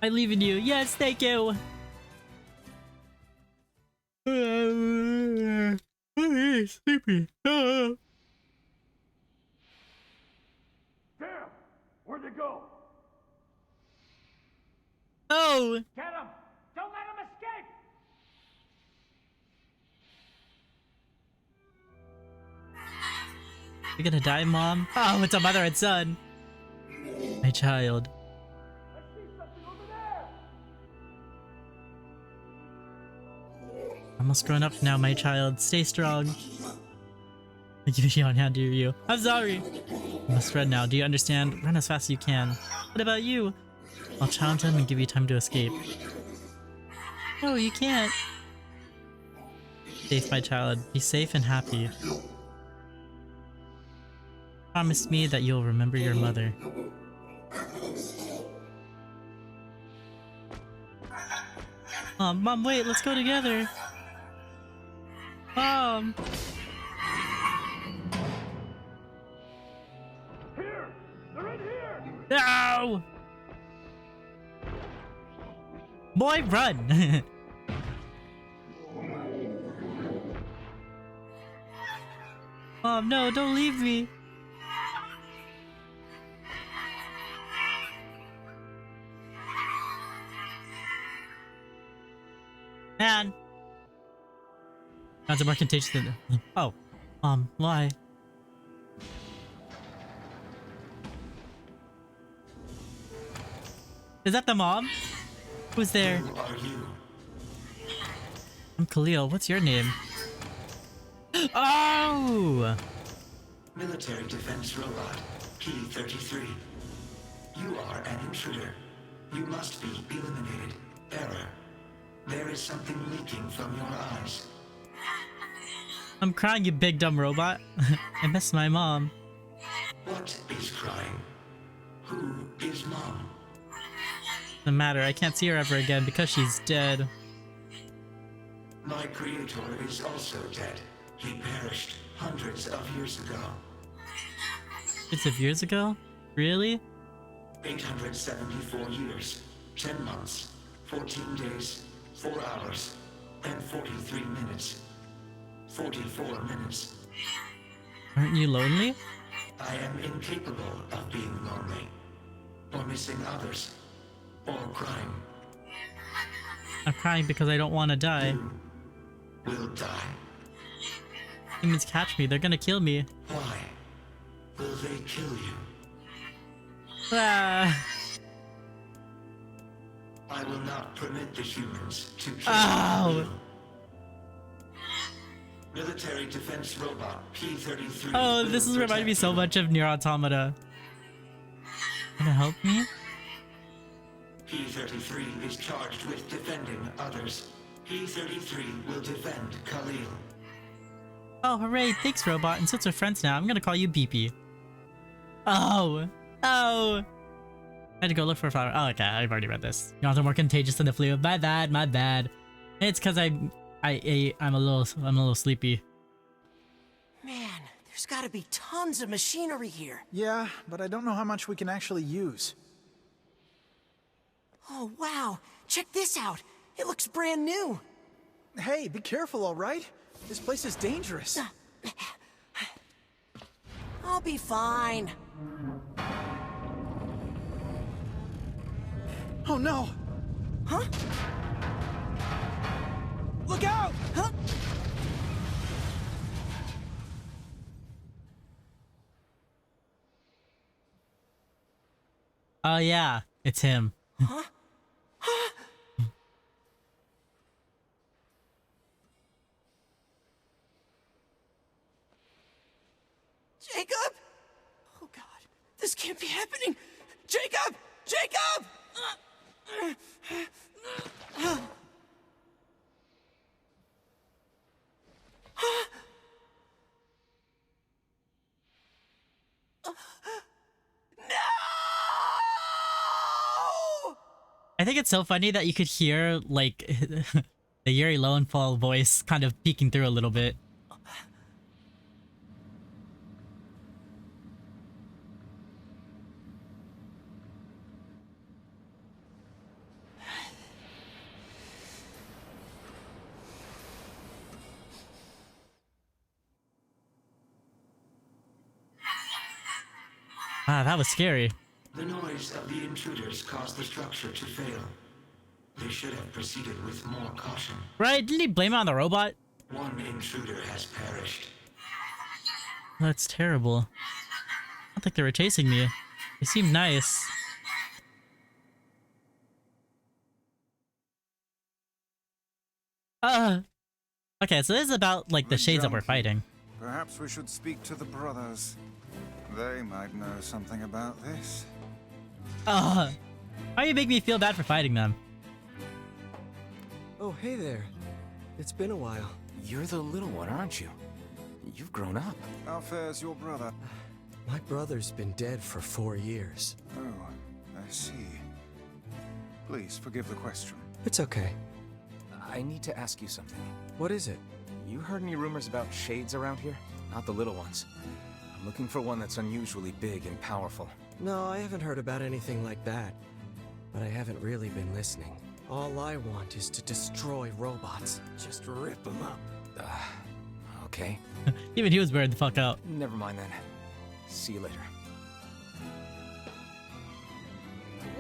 I believe in you. Yes, thank you. I'm sleepy. Damn! Where'd they go? Oh! Get him! Don't let him escape! You're gonna die, Mom? Oh, it's a mother and son. My child. I see something over there! Almost grown up now, my child. Stay strong. I give you on hand to you. I'm sorry. You must run now. Do you understand? Run as fast as you can. What about you? I'll challenge him and give you time to escape. No, you can't. Safe, my child. Be safe and happy. Promise me that you'll remember your mother. Mom, wait, let's go together. Mom! Here! They're in here! No! Boy, run! Mom, no, don't leave me. Man! That's a more contagious than... Oh. Why? Is that the mom? Who's there? Who are you? I'm Khalil. What's your name? Oh! Military defense robot, Key 33. You are an intruder. You must be eliminated. Error. There is something leaking from your eyes. I'm crying, you big dumb robot. I miss my mom. What is crying? Who is Mom? Doesn't matter. I can't see her ever again because she's dead. My creator is also dead. He perished hundreds of years ago. Hundreds of years ago? Really? 874 years, 10 months, 14 days, 4 hours, and 43 minutes. 44 minutes. Aren't you lonely? I am incapable of being lonely, or missing others, or crying. I'm crying because I don't want to die. You will die. Humans catch me. They're gonna kill me. Why will they kill you? Ah. I will not permit the humans to kill Ow. you. Military defense robot P-33. Oh, this is reminding me so much of NieR Automata. Gonna help me? P-33 is charged with defending others. P-33 will defend Khalil. Oh, hooray! Thanks, robot. And since we're friends now, I'm gonna call you Beepy. Oh! Oh! I had to go look for a flower. Oh, okay. I've already read this. You're more contagious than the flu. My bad. My bad. It's because I'm a little sleepy. Man, there's gotta be tons of machinery here. Yeah, but I don't know how much we can actually use. Oh, wow. Check this out. It looks brand new. Hey, be careful, all right? This place is dangerous. I'll be fine. Oh no! Huh? Look out! Huh? Oh yeah, it's him. Huh? Huh? Jacob? Oh God, this can't be happening. Jacob! Jacob! I think it's so funny that you could hear like the Yuri Lowenthal voice kind of peeking through a little bit. Ah, that was scary. The noise of the intruders caused the structure to fail. They should have proceeded with more caution. Right? Didn't he blame it on the robot? One intruder has perished. That's terrible. I don't think they were chasing me. They seemed nice. Okay, so this is about like the shades that we're fighting. Perhaps we should speak to the brothers. They might know something about this. Why you make me feel bad for fighting them? Oh, hey there. It's been a while. You're the little one, aren't you? You've grown up. How fares your brother? My brother's been dead for 4 years. Oh, I see. Please forgive the question. It's okay. I need to ask you something. What is it? You heard any rumors about shades around here? Not the little ones. I'm looking for one that's unusually big and powerful. No, I haven't heard about anything like that. But I haven't really been listening. All I want is to destroy robots. Just rip them up. Okay. Even he was weird the fuck out. Never mind then. See you later.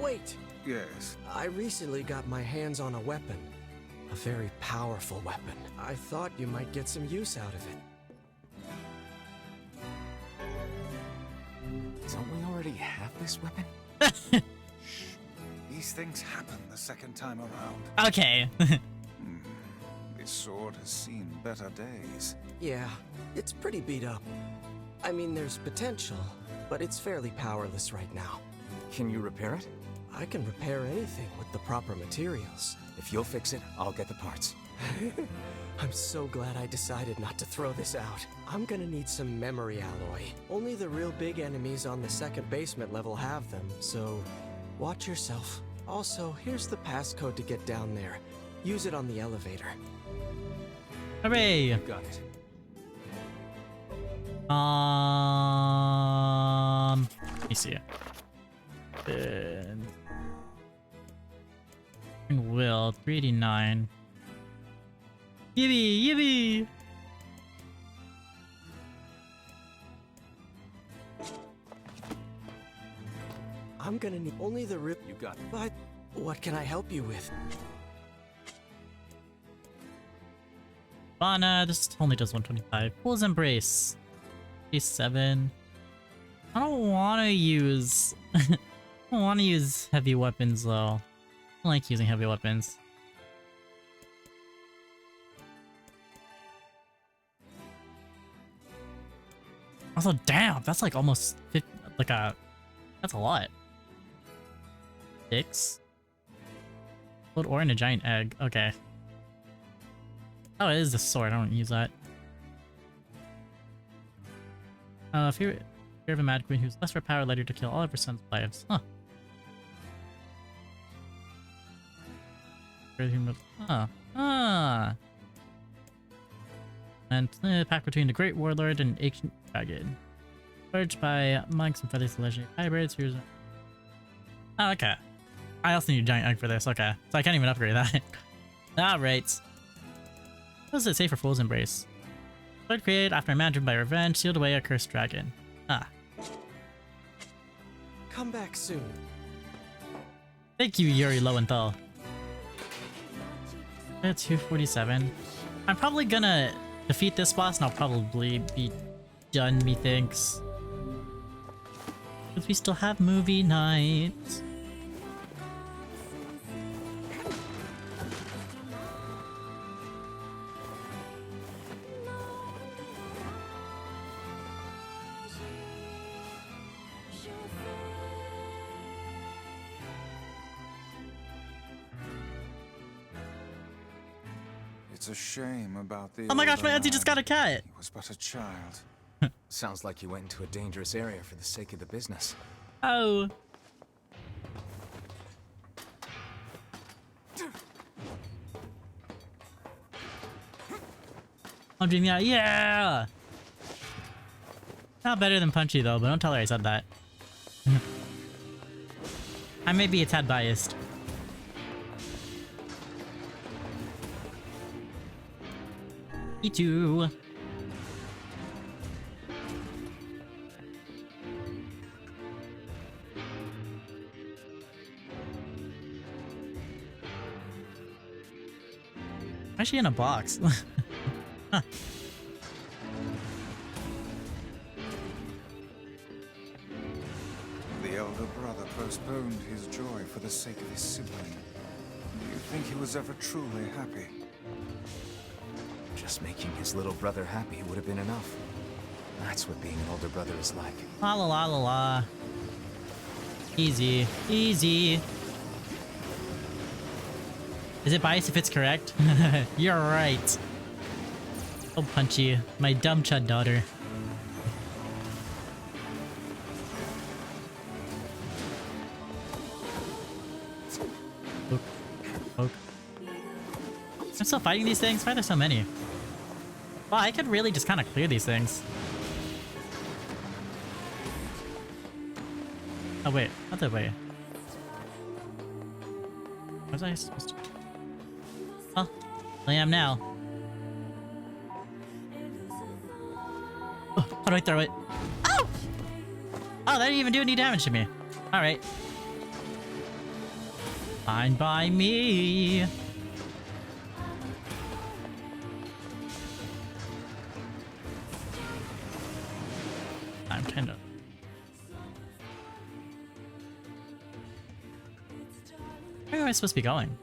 Wait! Yes? I recently got my hands on a weapon. A very powerful weapon. I thought you might get some use out of it. Don't we already have this weapon? These things happen the second time around. Okay. This sword has seen better days. Yeah, it's pretty beat up. I mean, there's potential, but it's fairly powerless right now. Can you repair it? I can repair anything with the proper materials. If you'll fix it, I'll get the parts. I'm so glad I decided not to throw this out. I'm gonna need some memory alloy. Only the real big enemies on the second basement level have them, so watch yourself. Also, here's the passcode to get down there. Use it on the elevator. Hooray! Got it. Let me see. Will 389. Yippee! Yippee! I'm gonna need only the real. You got it. But what can I help you with? Bana, this only does 125. Fool's Embrace. 7. I don't want to use... I don't want to use heavy weapons, though. I don't like using heavy weapons. Also, damn, that's like almost 50, like a, that's a lot. 6? Gold ore and a giant egg. Okay. Oh, it is the sword. I don't use that. Fear of a mad queen whose lesser power led her to kill all of her son's wives. Huh. Huh. And pact between the great warlord and ancient dragon. Forged by monks and feathers legendary hybrids. Here's a... Oh, okay. I also need a giant egg for this. Okay. So I can't even upgrade that. Alright. What does it say for Fool's Embrace? Sword created after a man driven by revenge sealed away a cursed dragon. Ah. Come back soon. Thank you, Yuri Lowenthal. 247. I'm probably gonna defeat this boss and I'll probably be done, methinks. Because we still have movie night. It's a shame about the. Oh my gosh, my older auntie just man. got a cat! He was but a child. Sounds like you went into a dangerous area for the sake of the business. Oh. I'm doing that. Yeah! Not better than Punchy though, but don't tell her I said that. I may be a tad biased. Me too. Why is she in a box? Huh. The elder brother postponed his joy for the sake of his sibling. Do you think he was ever truly happy? Just making his little brother happy would have been enough. That's what being an older brother is like. La la la la la. Easy. Easy. Is it biased if it's correct? You're right. Oh, Punchy. My dumb chud daughter. Poke. Poke. I'm still fighting these things? Why are there so many? Wow, I could really just kind of clear these things. Oh wait, other way. Was I supposed to? Well, I am now. Oh, how do I throw it? Oh! Oh, that didn't even do any damage to me. Alright. Fine by me. I'm kind of... Where am I supposed to be going?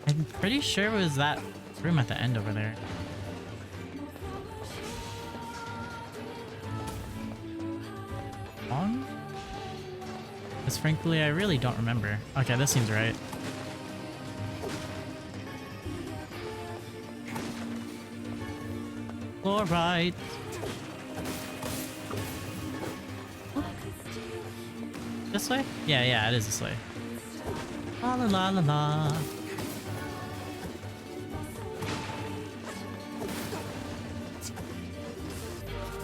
I'm pretty sure it was that room at the end over there. Wrong? Because frankly, I really don't remember. Okay, this seems right. Alright. This way? Yeah, it is this way. La la la la la.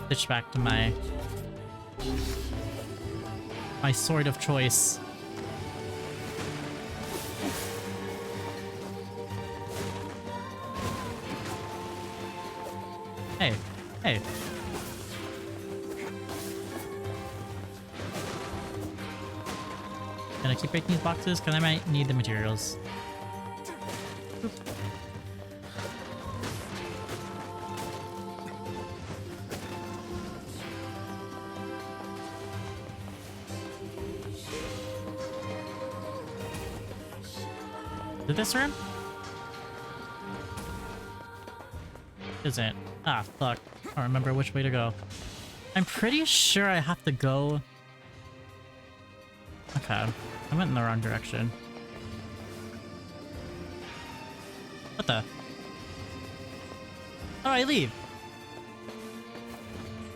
Switch back to my sword of choice. Hey, hey. Can I keep breaking these boxes? Because I might need the materials. Oop. Is it this room? Is it? Ah, fuck. I don't remember which way to go. I'm pretty sure I have to go... Okay, I went in the wrong direction. What the? How do I leave?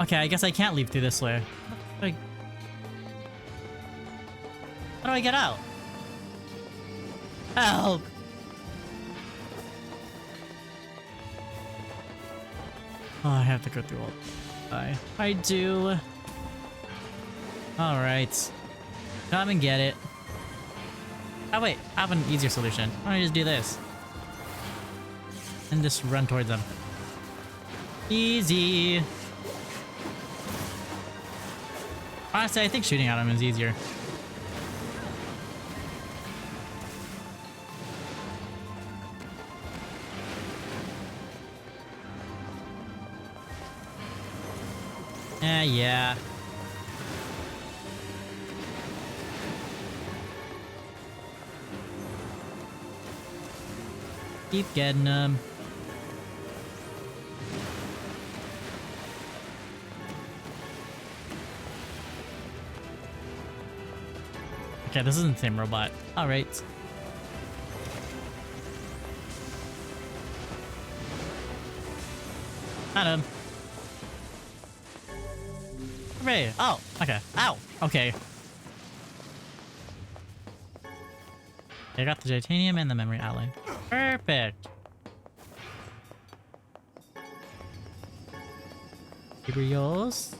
Okay, I guess I can't leave through this way. How do I get out? Help! Oh, I have to go through all... I do. Alright. Come and get it. Oh wait, I have an easier solution. Why don't I just do this? And just run towards them. Easy! Honestly, I think shooting at them is easier. Yeah. Keep getting them. Okay, this isn't the same robot. Alright. Got him. Hooray! Oh, okay. Ow! Okay. I got the titanium and the memory alloy. Perfect! Here we goes.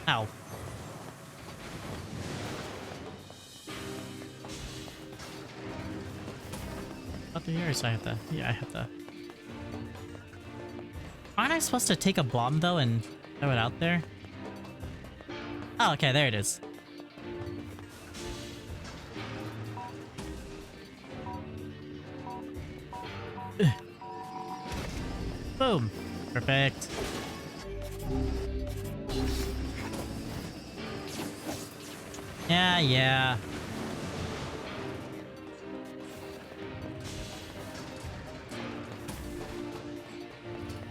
Ow. Up through here, so I have to... Yeah, I have to... Aren't I supposed to take a bomb, though, and throw it out there? Oh, okay, there it is. Ugh. Boom. Perfect. Yeah.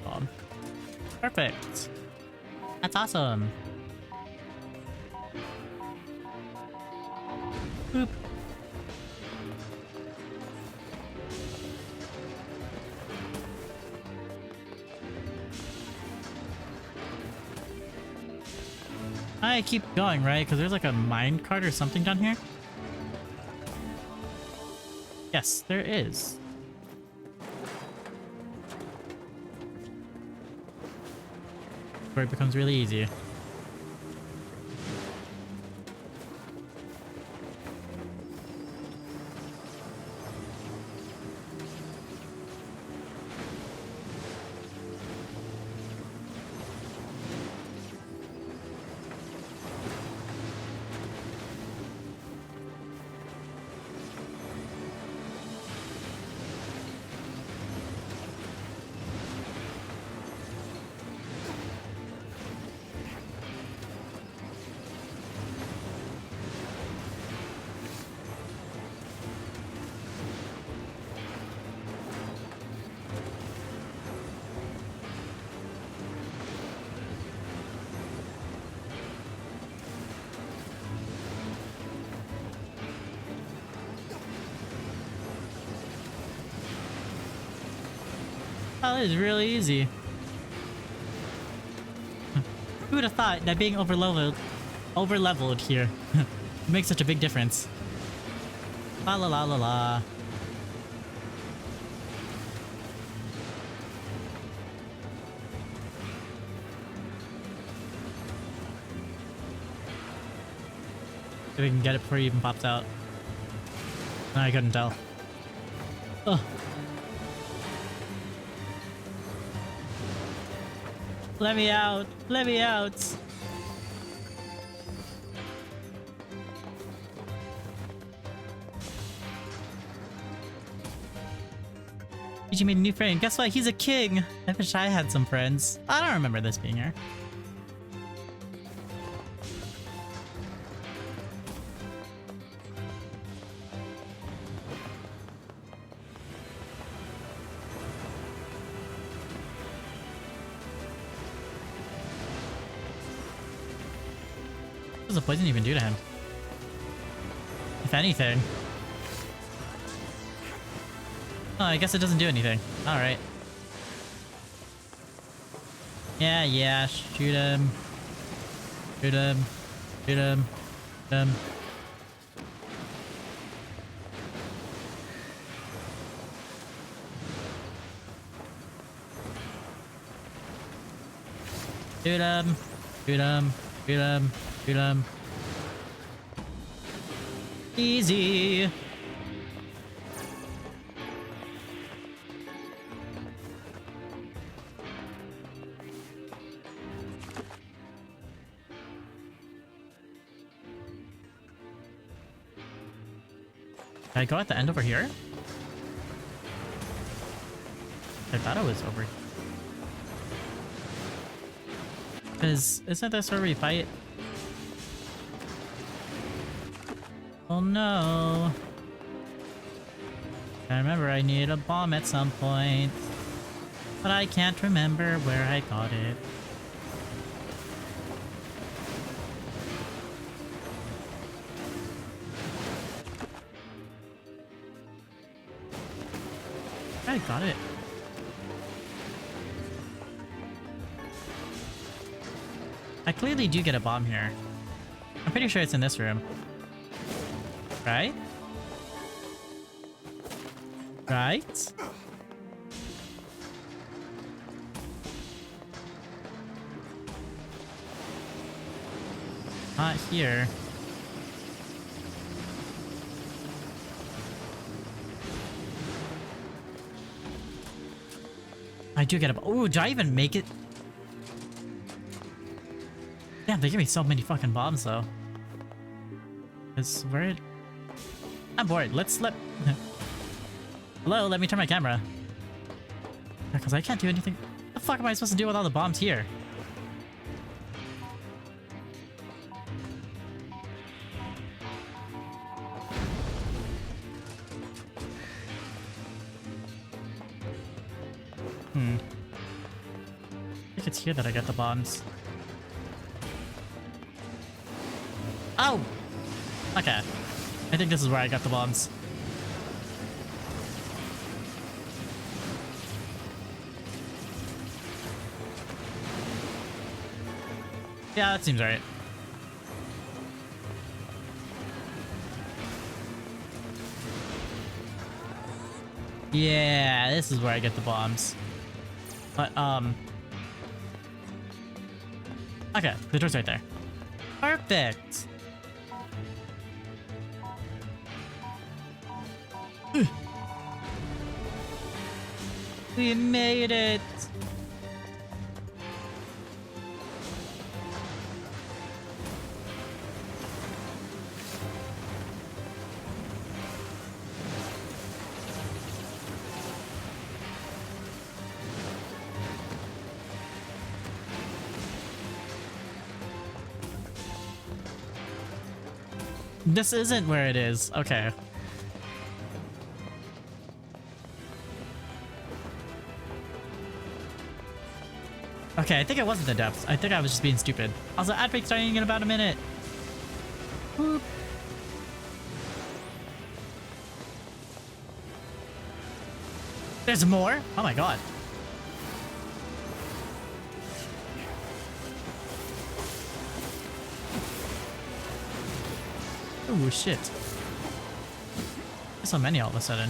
Bomb. Perfect. That's awesome. Boop. I keep going, right? Because there's like a mine cart or something down here. Yes, there is. Where it becomes really easy. Oh, this is really easy. Who would have thought that being over-leveled here makes such a big difference? La la la la la. If we can get it before he even pops out. No, I couldn't tell. Ugh. Let me out! Let me out! You made a new friend. Guess what? He's a king! I wish I had some friends. I don't remember this being here. does the poison even do to him? If anything. Oh, I guess it doesn't do anything. Alright. Yeah, shoot him. Shoot him. Shoot him. Shoot him. Shoot him. Shoot him. Shoot him. Shoot him. Easy. Can I go at the end over here? I thought it was over here. Because isn't this where we fight? Oh no. I remember I needed a bomb at some point. But I can't remember where I got it. I got it. I clearly do get a bomb here. I'm pretty sure it's in this room. Right? Right? Not here. I do get a... Oh, do I even make it? Damn, they give me so many fucking bombs, though. Is where it... I'm bored. Let's let... Hello, let me turn my camera. Because I can't do anything. What the fuck am I supposed to do with all the bombs here? I think it's here that I get the bombs. Oh! Okay. I think this is where I got the bombs. Yeah, that seems right. Yeah, this is where I get the bombs. But, okay, the door's right there. Perfect! We made it! This isn't where it is. Okay. Okay, I think it wasn't the depths. I think I was just being stupid. Also, ad break starting in about a minute. Whoop. There's more? Oh my god. Oh shit. There's so many all of a sudden.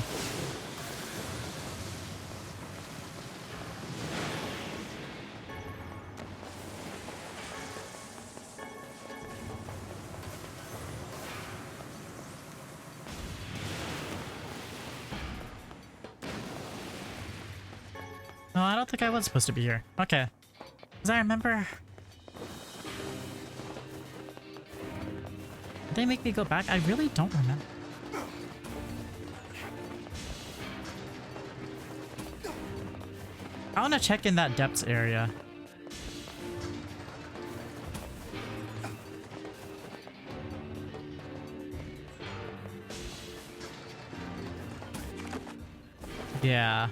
No, I don't think I was supposed to be here. Okay. Because I remember... Did they make me go back? I really don't remember. I want to check in that depths area. Yeah.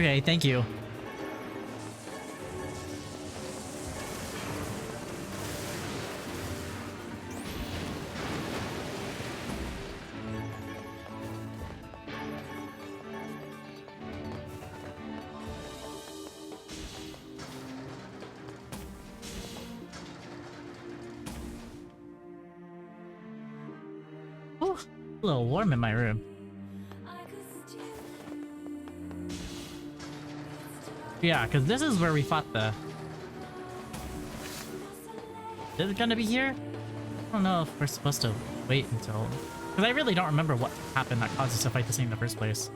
Okay, thank you. Ooh, a little warm in my room. Yeah, because this is where we fought the... Is it gonna be here? I don't know if we're supposed to wait until... Because I really don't remember what happened that caused us to fight this thing in the first place.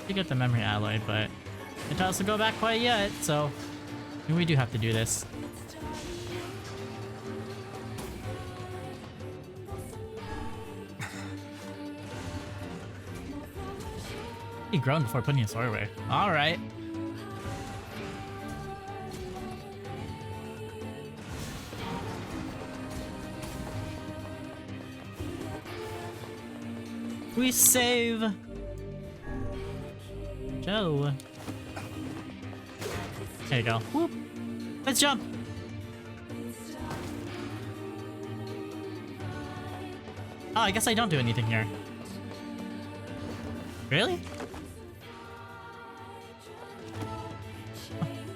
You get the memory alloy, but it tells us to go back quite yet, so we do have to do this. He groaned before putting his sword away. All right. We save Joe. There you go. Whoop. Let's jump. Oh, I guess I don't do anything here. Really?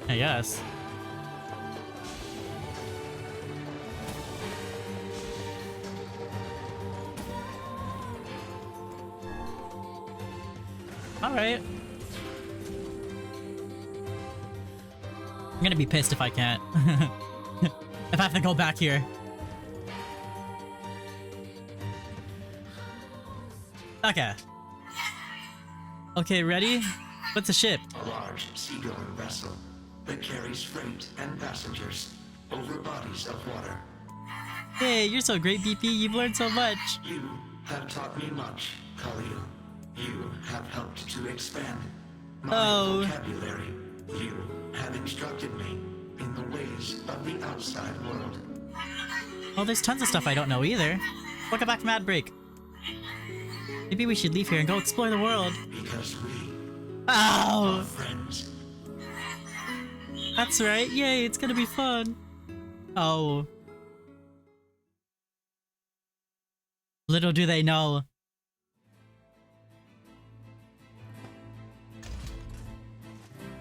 I guess. Alright. I'm gonna be pissed if I can't. If I have to go back here. Okay. Okay, ready? What's a ship? A large seagoing vessel that carries freight and passengers over bodies of water. Hey, you're so great, BP. You've learned so much. You have taught me much, Khalil. You have helped to expand my vocabulary. You have instructed me in the ways of the outside world. Oh, there's tons of stuff I don't know either. Welcome back from ad break. Maybe we should leave here and go explore the world. Because we are friends. That's right. Yay, it's gonna be fun. Oh. Little do they know.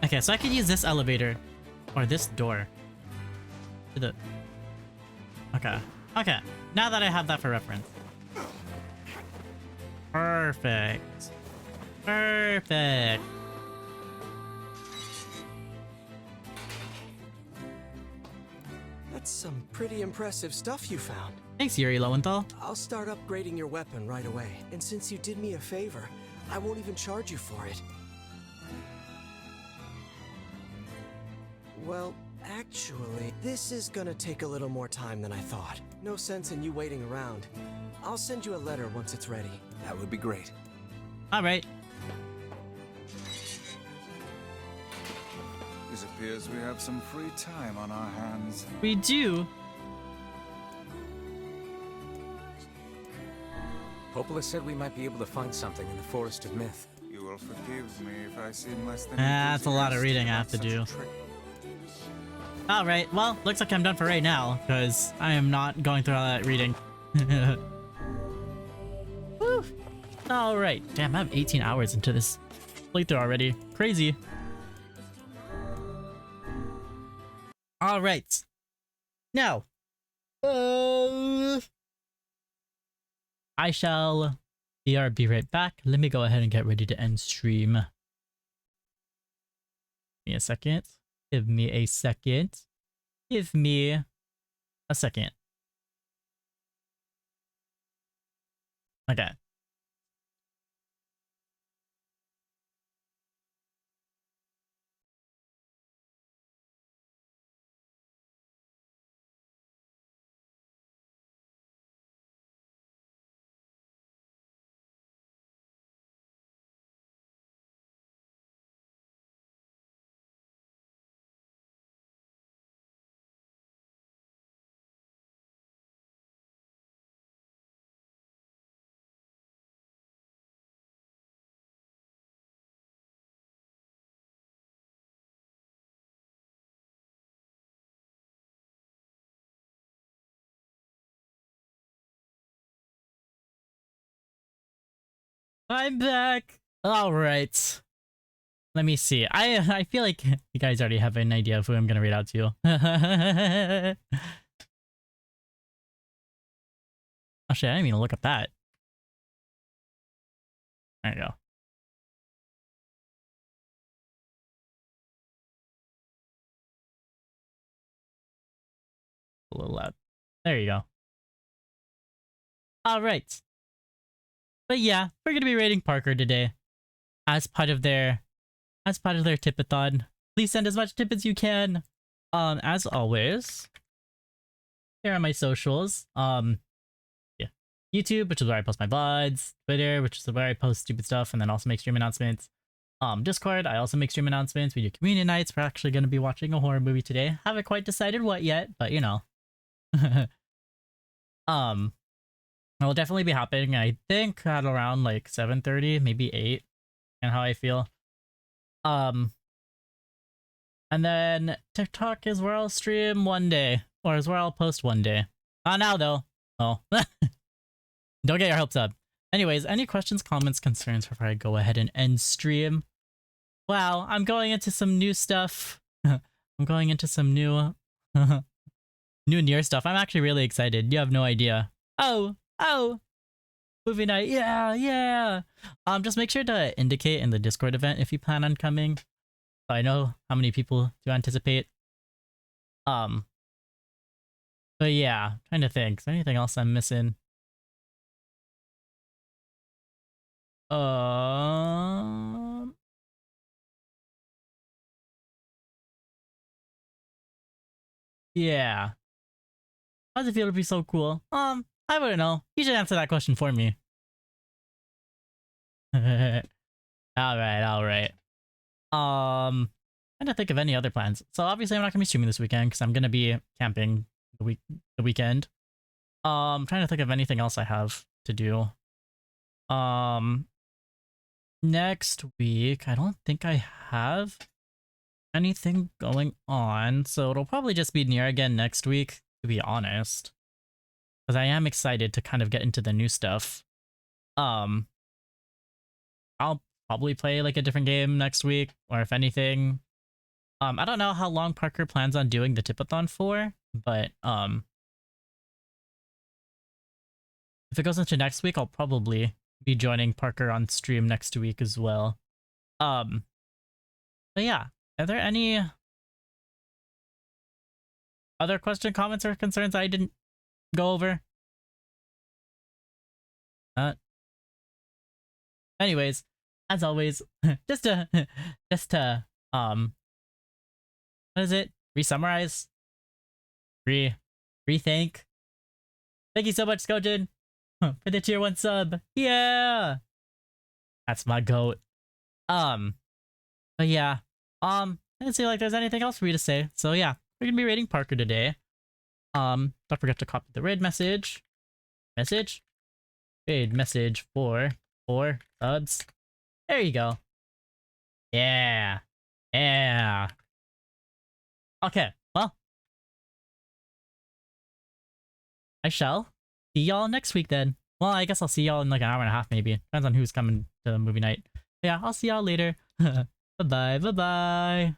Okay, so I could use this elevator. Or this door. To the... Okay. Okay. Now that I have that for reference. Perfect. Perfect. That's some pretty impressive stuff you found. Thanks, Yuri Lowenthal. I'll start upgrading your weapon right away. And since you did me a favor, I won't even charge you for it. Well, actually, this is gonna take a little more time than I thought. No sense in you waiting around. I'll send you a letter once it's ready. That would be great. Alright. It appears we have some free time on our hands. We do. Popola said we might be able to find something in the Forest of Myth. You will forgive me if I seem less than That's a lot of reading I have to do. Alright, well, looks like I'm done for right now, because I am not going through all that reading. Woo! Alright, damn, I have 18 hours into this playthrough already. Crazy. Alright. Now, I shall be right back. Let me go ahead and get ready to end stream. Give me a second. Give me a second. Give me a second. Okay. I'm back. All right. Let me see. I feel like you guys already have an idea of who I'm gonna read out to. Actually, I didn't even look at that. There you go. A little loud. There you go. All right. But yeah, we're gonna be rating Parker today as part of their tipathon. Please send as much tip as you can. As always, here are my socials. Yeah, YouTube, which is where I post my VODs. Twitter, which is where I post stupid stuff and then also make stream announcements. Discord, I also make stream announcements. We do community nights. We're actually going to be watching a horror movie today. Haven't quite decided what yet, but you know. It will definitely be happening, I think, at around like 7:30, maybe 8, and how I feel. And then TikTok is where I'll stream one day, or is where I'll post one day. Not now though. Oh. Don't get your hopes up. Anyways, any questions, comments, concerns before I go ahead and end stream? Wow, I'm going into some new stuff. I'm going into some new new NieR stuff. I'm actually really excited. You have no idea. Oh, movie night. Yeah. Just make sure to indicate in the Discord event if you plan on coming, so I know how many people to anticipate. But yeah, trying to think. Is there anything else I'm missing? Yeah. How does it feel to be so cool? I wouldn't know. You should answer that question for me. Alright. Trying to think of any other plans. So obviously I'm not gonna be streaming this weekend because I'm gonna be camping the weekend. Trying to think of anything else I have to do. Next week, I don't think I have anything going on, so it'll probably just be NieR again next week, to be honest. Because I am excited to kind of get into the new stuff. I'll probably play like a different game next week, or if anything. I don't know how long Parker plans on doing the tipathon for, but if it goes into next week, I'll probably be joining Parker on stream next week as well. But yeah, are there any other question, comments, or concerns I didn't go over? Anyways, as always, just to what is it? Re-summarize? Rethink? Thank you so much, Skojin, for the tier 1 sub. Yeah! That's my goat. But yeah. I didn't see like there's anything else for me to say. So yeah, we're gonna be rating Parker today. Don't forget to copy the raid message. Raid message for 4 subs. There you go. Yeah. Okay, well, I shall see y'all next week then. Well, I guess I'll see y'all in like an hour and a half maybe. Depends on who's coming to the movie night. Yeah, I'll see y'all later. Bye-bye.